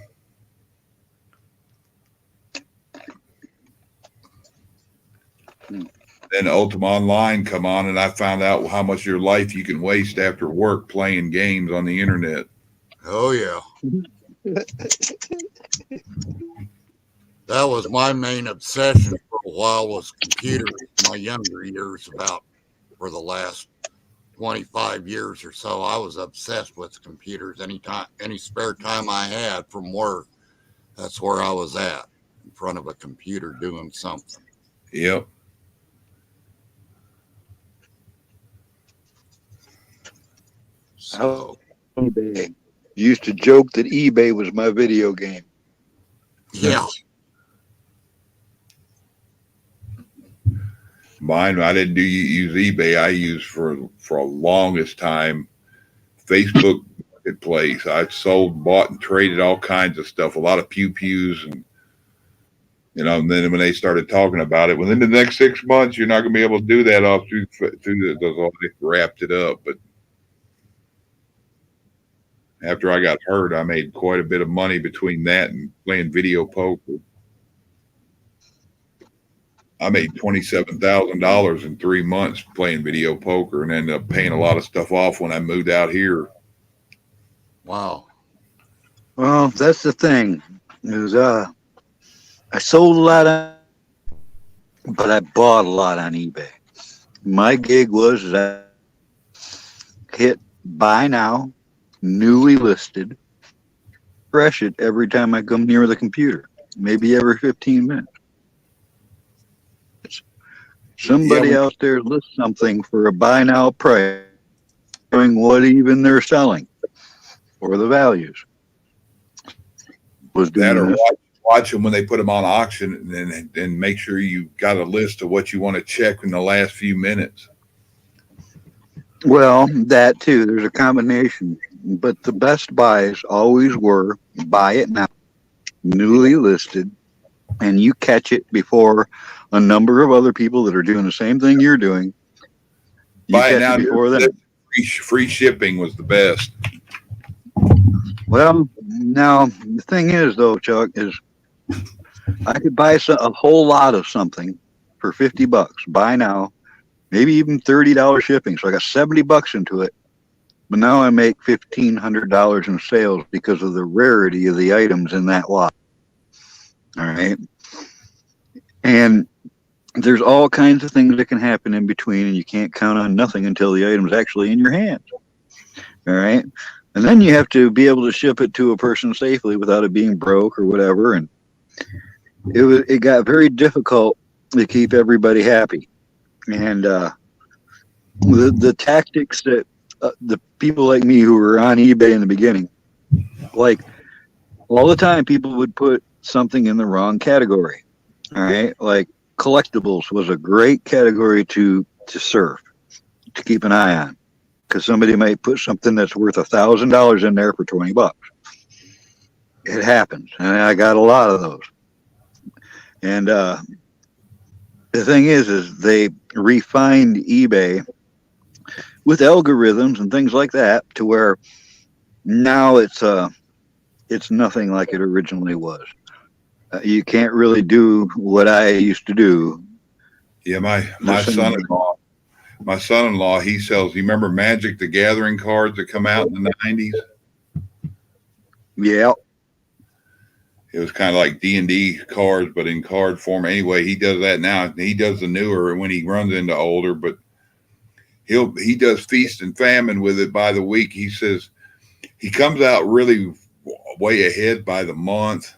Then Ultima Online come on, and I found out how much of your life you can waste after work playing games on the internet. Oh, yeah. That was my main obsession for a while, was computers in my younger years. About for the last 25 years or so, I was obsessed with computers. Any spare time I had from work, that's where I was at, in front of a computer doing something. Yep. So eBay. Used to joke that eBay was my video game. yeah. Mine, I didn't use eBay. I used for a longest time Facebook Marketplace. I sold, bought, and traded all kinds of stuff. A lot of pew-pews, and and then when they started talking about it, within the next 6 months, you're not going to be able to do that off through those. They wrapped it up, but after I got hurt, I made quite a bit of money between that and playing video poker. I made $27,000 in 3 months playing video poker, and ended up paying a lot of stuff off when I moved out here. Wow. Well, that's the thing. Is I sold a lot but I bought a lot on eBay. My gig was that hit buy now, newly listed, refresh it every time I come near the computer, maybe every 15 minutes. Somebody out there lists something for a buy now price, showing what even they're selling or the values. Was doing That or this. watch them when they put them on auction, and make sure you got a list of what you want to check in the last few minutes. Well, that too. There's a combination, but the best buys always were buy it now, newly listed, and you catch it before a number of other people that are doing the same thing you're doing. You Buy it catch now. before them. Free shipping was the best. Well, now the thing is, though, Chuck, is I could buy a whole lot of something for $50. Buy now, maybe even $30 shipping. So I got $70 into it. But now I make $1,500 in sales because of the rarity of the items in that lot. All right. And there's all kinds of things that can happen in between, and you can't count on nothing until the item's actually in your hands. All right. And then you have to be able to ship it to a person safely without it being broke or whatever. And it got very difficult to keep everybody happy. And the tactics that the people like me who were on eBay in the beginning, like all the time, people would put something in the wrong category. All right, like collectibles was a great category to surf, to keep an eye on, because somebody might put something that's worth $1,000 in there for $20. It happens, and I got a lot of those. And the thing is they refined eBay with algorithms and things like that to where now it's nothing like it originally was. You can't really do what I used to do. Yeah, my son-in-law, he sells. You remember Magic the Gathering cards that come out in the 90s? Yeah. It was kind of like D&D cards, but in card form. Anyway, he does that now. He does the newer when he runs into older, but he does feast and famine with it by the week. He says he comes out really way ahead by the month.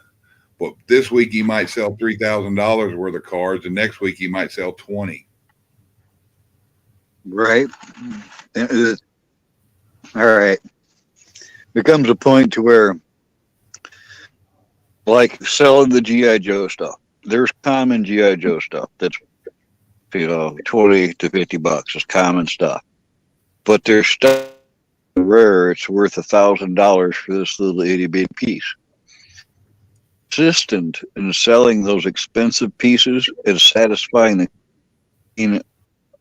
But this week he might sell $3,000 worth of cards, and next week he might sell 20. Right. All right. There comes a point to where, like selling the G.I. Joe stuff, there's common G.I. Joe stuff that's, $20 to $50. It's common stuff. But there's stuff rare, it's worth $1,000 for this little itty bitty piece. Consistent in selling those expensive pieces is satisfying in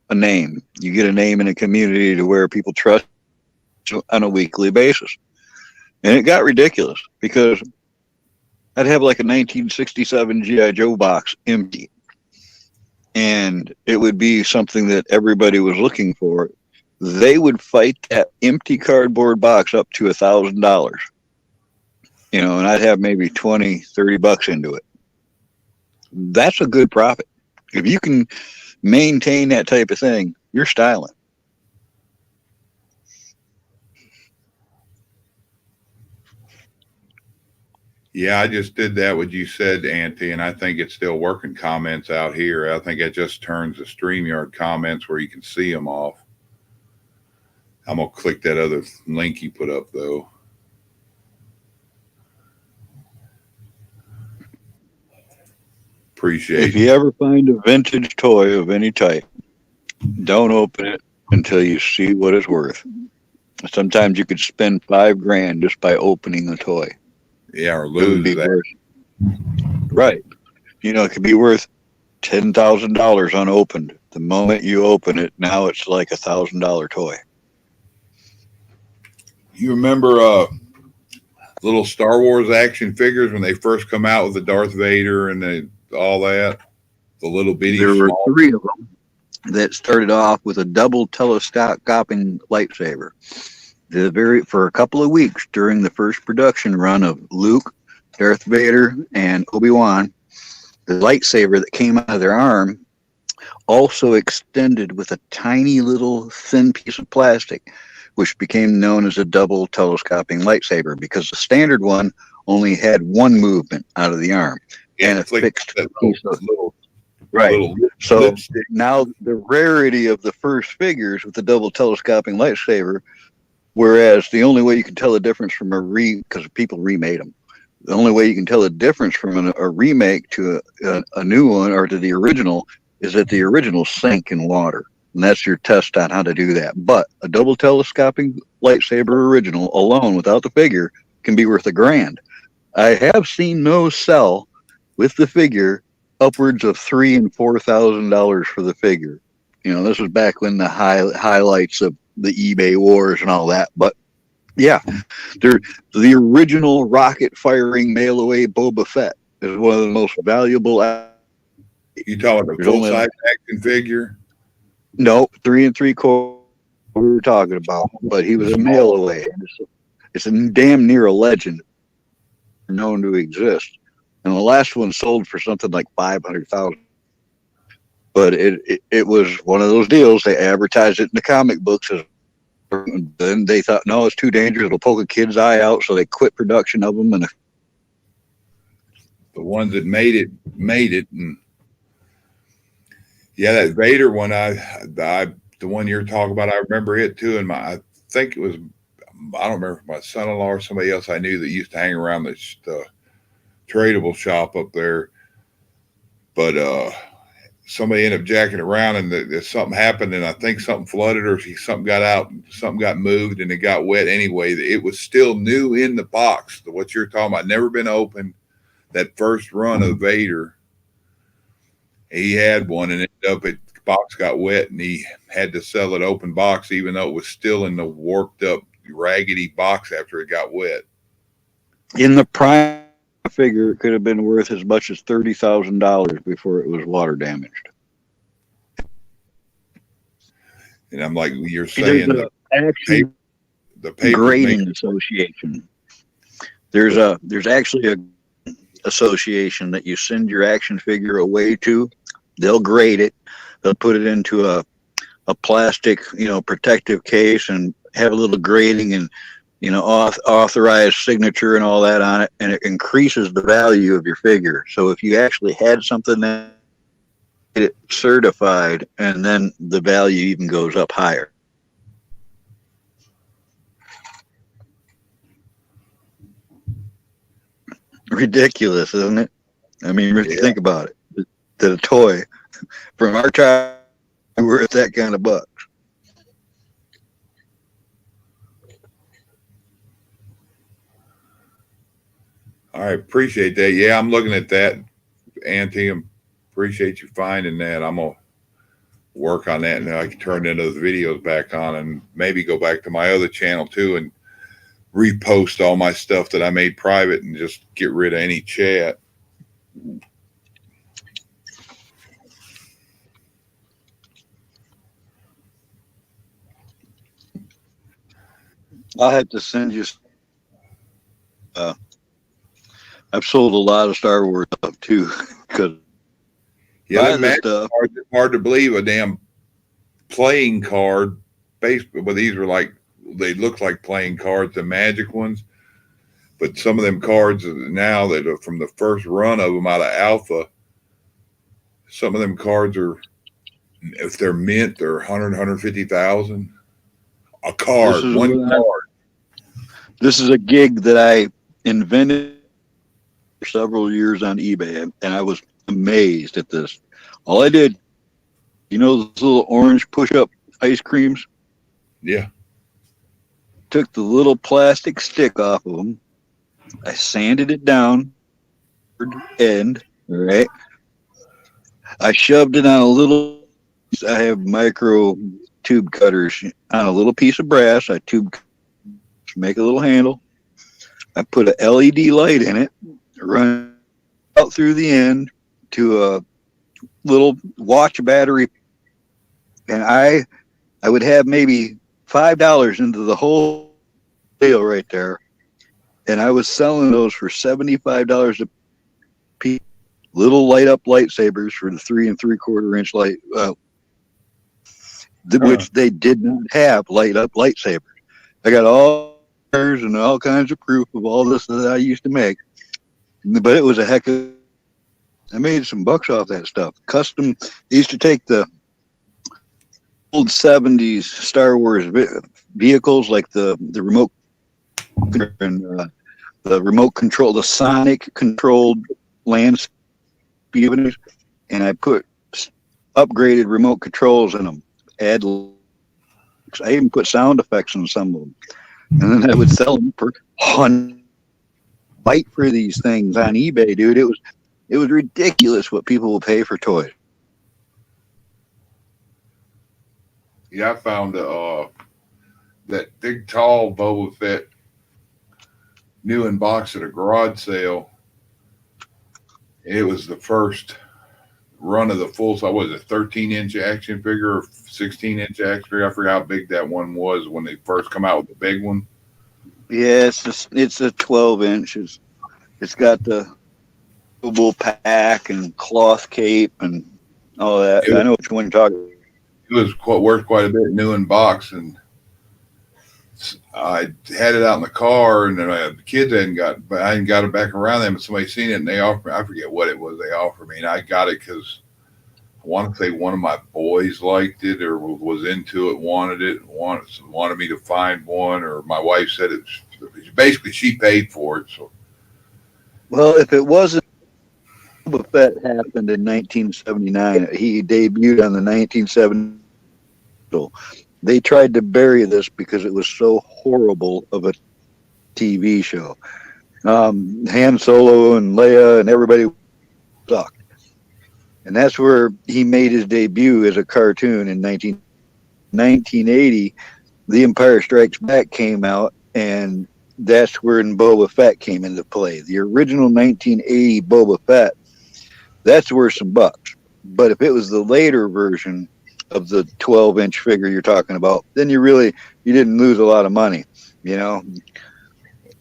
a name. You get a name in a community to where people trust you on a weekly basis. And it got ridiculous because I'd have like a 1967 G.I. Joe box empty. And it would be something that everybody was looking for. They would fight that empty cardboard box up to $1,000. And I'd have maybe $20-$30 into it. That's a good profit. If you can maintain that type of thing, you're styling. Yeah, I just did that what you said, Auntie, and I think it's still working comments out here. I think it just turns the StreamYard comments where you can see them off. I'm going to click that other link you put up, though. Appreciate it. If you ever find a vintage toy of any type, don't open it until you see what it's worth. Sometimes you could spend $5,000 just by opening a toy. Yeah, or lose that. Right. It could be worth $10,000 unopened. The moment you open it, now it's like $1,000 toy. You remember little Star Wars action figures when they first come out with the Darth Vader and all that? The little bitty. There were 3 of them that started off with a double telescoping lightsaber. For a couple of weeks during the first production run of Luke, Darth Vader, and Obi-Wan, the lightsaber that came out of their arm also extended with a tiny little thin piece of plastic, which became known as a double telescoping lightsaber because the standard one only had one movement out of the arm and a fixed piece of right. So now the rarity of the first figures with the double telescoping lightsaber, whereas the only way you can tell the difference from because people remade them, the only way you can tell the difference from a remake to a new one or to the original is that the original sank in water. And that's your test on how to do that. But a double telescoping lightsaber original alone without the figure can be worth $1,000. I have seen those sell with the figure upwards of $3,000 and $4,000 for the figure. This was back when the highlights of the eBay wars and all that. But yeah, the original rocket firing mail away Boba Fett is one of the most valuable. You talking about the full size action figure? No, 3 3/4 we were talking about, but he was a mail away. It's a damn near a legend known to exist. And the last one sold for something like $500,000. But it was one of those deals. They advertised it in the comic books. Then they thought, no, it's too dangerous. It'll poke a kid's eye out. So they quit production of them. And the ones that made it. And Yeah, that Vader one, the one you're talking about, I remember it too. And I think it was, I don't remember if my son-in-law or somebody else I knew that used to hang around the tradable shop up there. But somebody ended up jacking around, and something happened, and I think something flooded, or something got out, something got moved, and it got wet anyway. It was still new in the box. What you're talking about, never been opened. That first run of Vader, he had one, and ended up the box got wet, and he had to sell it open box, even though it was still in the warped up, raggedy box after it got wet. In the prime figure, it could have been worth as much as $30,000 before it was water damaged. And I'm like, you're saying the grading association. There's actually a association that you send your action figure away to. They'll grade it. They'll put it into a plastic, protective case, and have a little grading and authorized signature and all that on it, and it increases the value of your figure. So if you actually had something that it certified, and then the value even goes up higher. Ridiculous, isn't it? I mean, if you think about it, that a toy from our time worth that kind of bucks. I appreciate that. Yeah, I'm looking at that, Auntie. Appreciate you finding that. I'm gonna work on that, and I can turn into the videos back on, and maybe go back to my other channel too, and repost all my stuff that I made private, and just get rid of any chat. I'll have to send you. I've sold a lot of Star Wars stuff too, because it's hard to believe a damn playing card. Well, these were they look like playing cards, the Magic ones, but some of them cards now that are from the first run of them out of Alpha, some of them cards are, if they're mint, they're 100, 150,000 a card, one card. This is a gig that I invented for several years on eBay, and I was amazed at this. All I did, those little orange push-up ice creams? Yeah. Took the little plastic stick off of them. I sanded it down, end, all right? I shoved it on a little, I have micro tube cutters on a little piece of brass. I make a little handle. I put an LED light in it, run out through the end to a little watch battery, and I would have maybe $5 into the whole deal right there, and I was selling those for $75 a piece. Little light up lightsabers for the 3 3/4 inch light, which they did not have light up lightsabers. I got all and all kinds of proof of all this that I used to make, but it was a heck of. I made some bucks off that stuff. Custom. Used to take the old 70s Star Wars vehicles, like the remote and the remote control, the sonic controlled land speed, and I put upgraded remote controls in them. I even put sound effects in some of them. And then I would sell them for $100. Fight for these things on eBay, dude. It was ridiculous what people will pay for toys. Yeah, I found that big tall Boba Fett new in box at a garage sale. It was the first run of the full size. Was it 13-inch action figure or 16-inch action figure? I forgot how big that one was when they first come out with the big one. Yeah, it's a 12 inches. It's got the movable pack and cloth cape and all that. I know which one you're talking about. It was worth quite a bit new in box, and I had it out in the car, and then the kids I hadn't got it back around them, but somebody seen it, and they offered me, I forget what it was they offered me, and I got it because I want to say one of my boys liked it or was into it, wanted me to find one, or my wife said it. Basically, she paid for it. So, Well, if it wasn't, Boba Fett happened in 1979. He debuted on the 1970. They tried to bury this because it was so horrible of a TV show. Han Solo and Leia and everybody sucked. And that's where he made his debut as a cartoon in 1980. The Empire Strikes Back came out, and that's where Boba Fett came into play. The original 1980 Boba Fett, that's worth some bucks. But if it was the later version of the 12-inch figure you're talking about, then you didn't lose a lot of money, you know?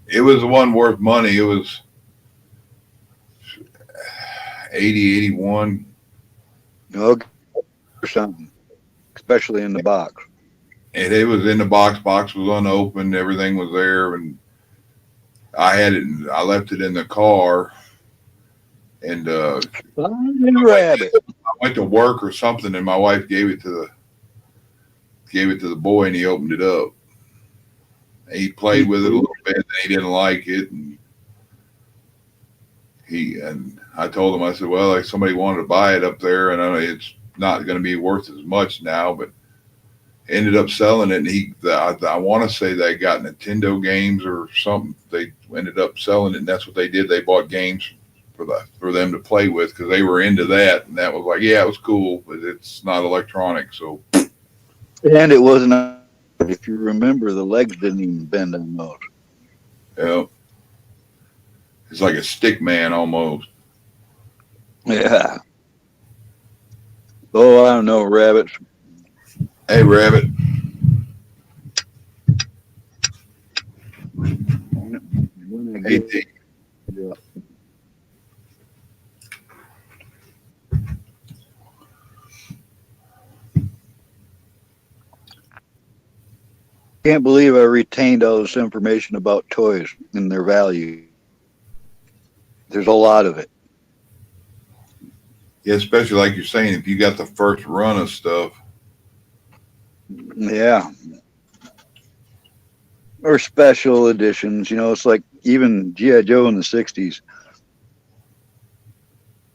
it was the one worth money. It was 80, 81. Okay, or something, especially in the box. And it was in the box. Box was unopened. Everything was there. And I had it. I left it in the car. And Rabbit. I went to work or something, and my wife gave it to the boy, and he opened it up. He played with it a little bit, and he didn't like it. And I told him, I said, well, like somebody wanted to buy it up there, and I know it's not going to be worth as much now, but ended up selling it. And I want to say they got Nintendo games or something. They ended up selling it, and that's what they did. They bought games for them to play with because they were into that, and that was like, yeah, it was cool, but it's not electronic. So, and it wasn't. If you remember, the legs didn't even bend on those. yeah, it's like a stick man almost. Yeah. Oh, I don't know, rabbits. Hey, Rabbit. Hey, T. Yeah. Can't believe I retained all this information about toys and their value. There's a lot of it. Yeah, especially like you're saying, if you got the first run of stuff. Yeah. Or special editions. You know, it's like even G.I. Joe in the 60s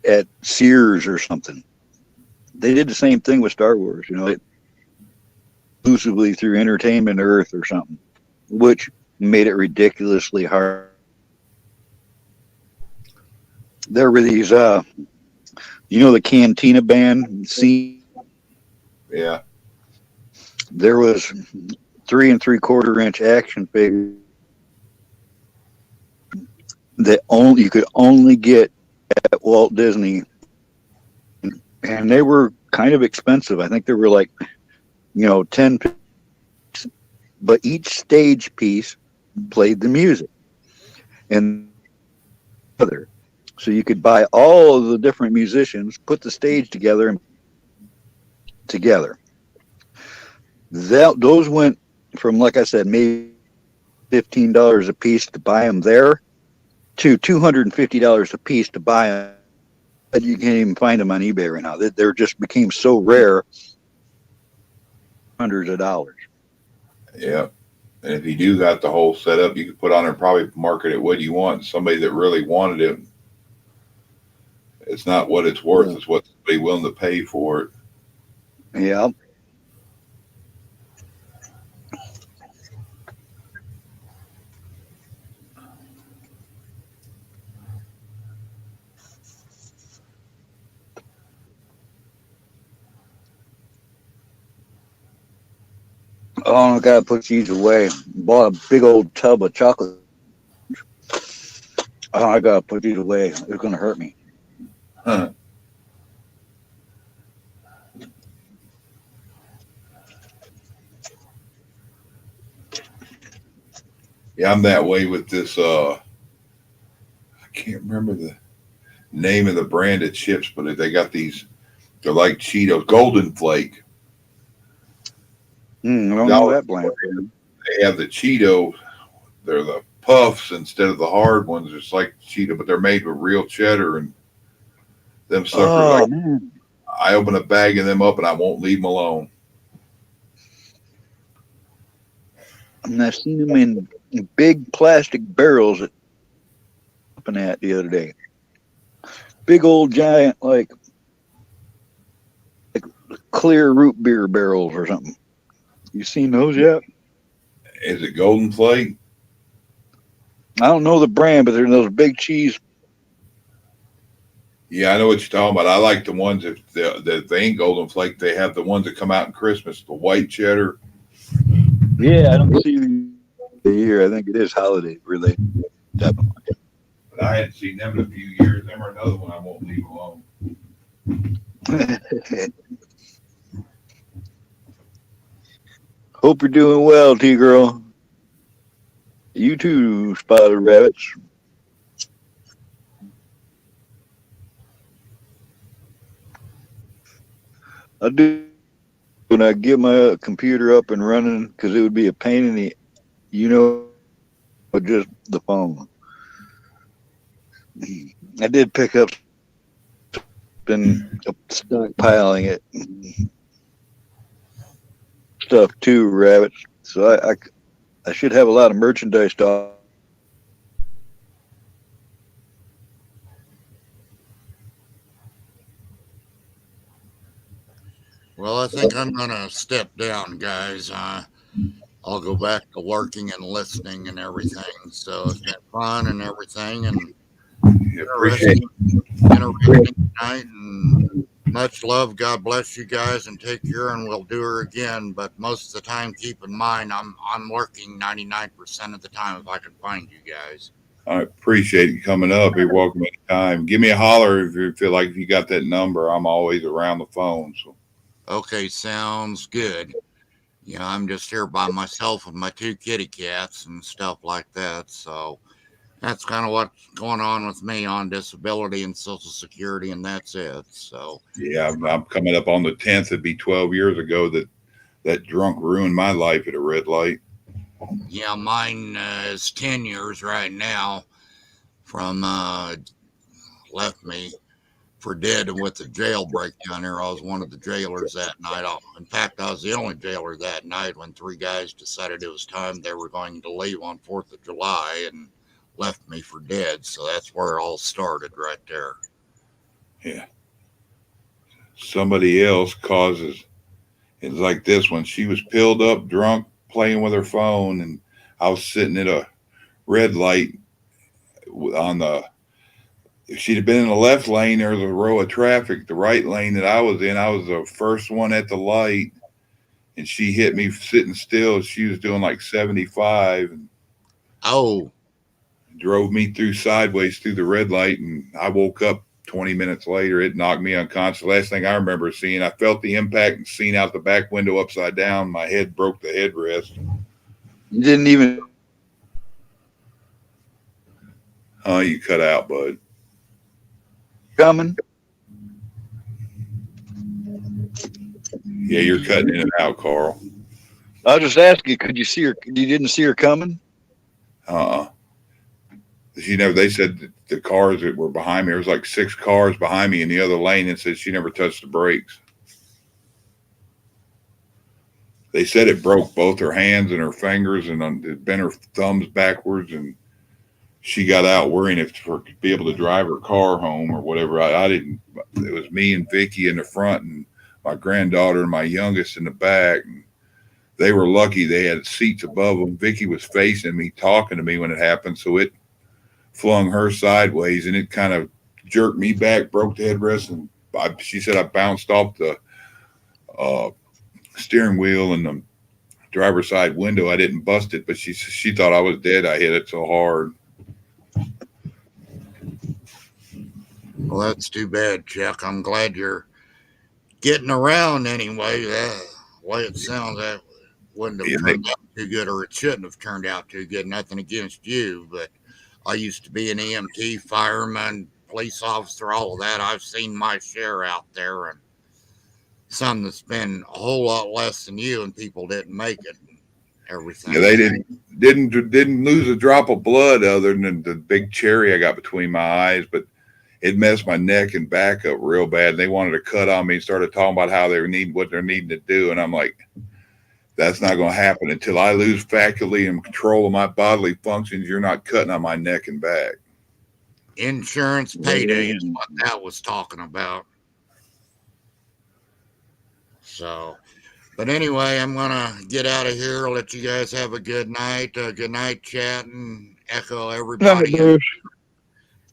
at Sears or something. They did the same thing with Star Wars, you know, exclusively through Entertainment Earth or something, which made it ridiculously hard. There were these, you know, the Cantina Band scene. Yeah. There was 3 3/4 inch action figures that you could only get at Walt Disney, and they were kind of expensive. I think they were like, you know, 10, but each stage piece played the music and other. So you could buy all of the different musicians, put the stage together. Those went from, like I said, maybe $15 a piece to buy them there to $250 a piece to buy them. But you can't even find them on eBay right now. They just became so rare, hundreds of dollars. Yeah. And if you do got the whole setup, you could put on there, probably market it what you want. Somebody that really wanted it, it's not what it's worth, it's what somebody willing to pay for it. Yeah. Oh, I gotta put these away. Bought a big old tub of chocolate. Oh, I gotta put these away. It's gonna hurt me. Huh. Yeah, I'm that way with this. I can't remember the name of the brand of chips, but they got these. They're like Cheetos, Golden Flake. I don't know that brand. They have the Cheeto. They're the puffs instead of the hard ones. It's like Cheeto, but they're made with real cheddar and them suckers. Oh, man. I open a bag of them up and I won't leave them alone. And I seen them in big plastic barrels at the other day. Big old giant, like clear root beer barrels or something. You seen those yet? Is it Golden Flake? I don't know the brand, but they're those big cheese. Yeah, I know what you're talking about. I like the ones that they ain't Golden Flake. They have the ones that come out in Christmas, the white cheddar. Yeah, I don't see the year. I think it is holiday related. Definitely. But I hadn't seen them in a few years. Them are another one I won't leave alone. Hope you're doing well, T-Girl. You too, Spotted Rabbits. I do when I get my computer up and running, because it would be a pain in the, just the phone. I did pick up, been stockpiling it stuff too, Rabbits. So I should have a lot of merchandise to. Well, I think I'm going to step down, guys. I'll go back to working and listening and everything. So it's been fun and everything, and Appreciate interesting tonight. And much love. God bless you guys, and take care. And we'll do her again. But most of the time, keep in mind, I'm working 99% of the time if I can find you guys. I appreciate you coming up. You're welcome anytime. Give me a holler if you feel like you got that number. I'm always around the phone. So. Okay, sounds good. I'm just here by myself with my 2 kitty cats and stuff like that. So that's kind of what's going on with me on disability and Social Security, and that's it. So yeah, I'm coming up on the 10th. It'd be 12 years ago that drunk ruined my life at a red light. Yeah, mine is 10 years right now from left me for dead and with the jailbreak down there. I was one of the jailers that night. In fact, I was the only jailer that night when 3 guys decided it was time they were going to leave on 4th of July and left me for dead. So that's where it all started right there. Yeah. Somebody else causes, it's like this one. She was pilled up, drunk, playing with her phone, and I was sitting at a red light if she'd have been in the left lane, there was a row of traffic. The right lane that I was in, I was the first one at the light, and she hit me sitting still. She was doing like 75 and drove me through sideways through the red light, and I woke up 20 minutes later. It knocked me unconscious. Last thing I remember seeing, I felt the impact and seen out the back window upside down. My head broke the headrest. You didn't even. You cut out, bud. Coming. Yeah, you're cutting in and out, Carl. I was just asking, could you see her? You didn't see her coming? They said that the cars that were behind me, there was like 6 cars behind me in the other lane, and said she never touched the brakes. They said it broke both her hands and her fingers, and it bent her thumbs backwards, and she got out worrying if she could be able to drive her car home or whatever. I didn't. It was me and Vicky in the front, and my granddaughter and my youngest in the back. And they were lucky they had seats above them. Vicky was facing me, talking to me when it happened, so it flung her sideways, and it kind of jerked me back, broke the headrest, and she said I bounced off the steering wheel and the driver's side window. I didn't bust it, but she thought I was dead. I hit it so hard. Well, that's too bad, Chuck. I'm glad you're getting around anyway. The way it sounds, that wouldn't have turned out too good, or it shouldn't have turned out too good. Nothing against you, but I used to be an EMT, fireman, police officer, all of that. I've seen my share out there, and some that's been a whole lot less than you, and people didn't make it. And everything. Yeah, they didn't lose a drop of blood other than the big cherry I got between my eyes, but it messed my neck and back up real bad. They wanted to cut on me and started talking about how they need what they're needing to do. And I'm like, that's not going to happen until I lose faculty and control of my bodily functions. You're not cutting on my neck and back. Insurance payday is what that was talking about. So, but anyway, I'm going to get out of here. I'll let you guys have a good night. Good night, chat, and Echo, everybody.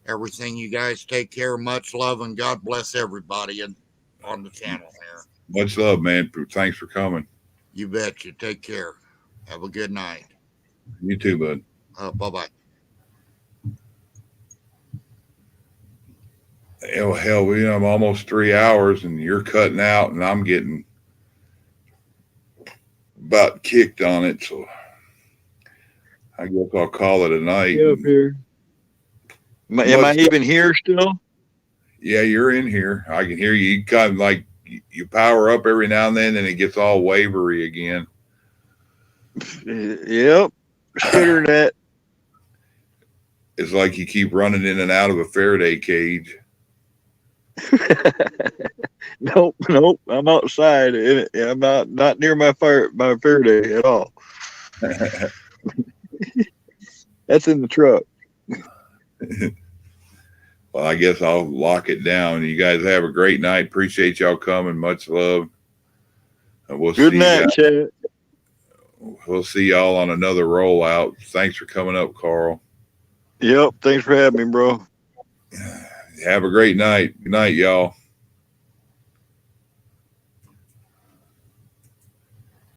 Everything, you guys take care. Much love, and God bless everybody on the channel here. Much love, man. Thanks for coming. You betcha. Take care. Have a good night. You too, bud. Bye-bye. Hell, I'm almost 3 hours, and you're cutting out, and I'm getting about kicked on it. So I guess I'll call it a night. Yeah, up here. Am I even here still? Yeah, you're in here. I can hear you. You kind of like you power up every now and then, and it gets all wavery again. Yep. Consider that. It's like you keep running in and out of a Faraday cage. Nope. I'm outside. I'm not near my Faraday at all. That's in the truck. Well, I guess I'll lock it down. You guys have a great night. Appreciate y'all coming. Much love. And we'll Good see night, Chad. We'll see y'all on another rollout. Thanks for coming up, Carl. Yep. Thanks for having me, bro. Have a great night. Good night, y'all.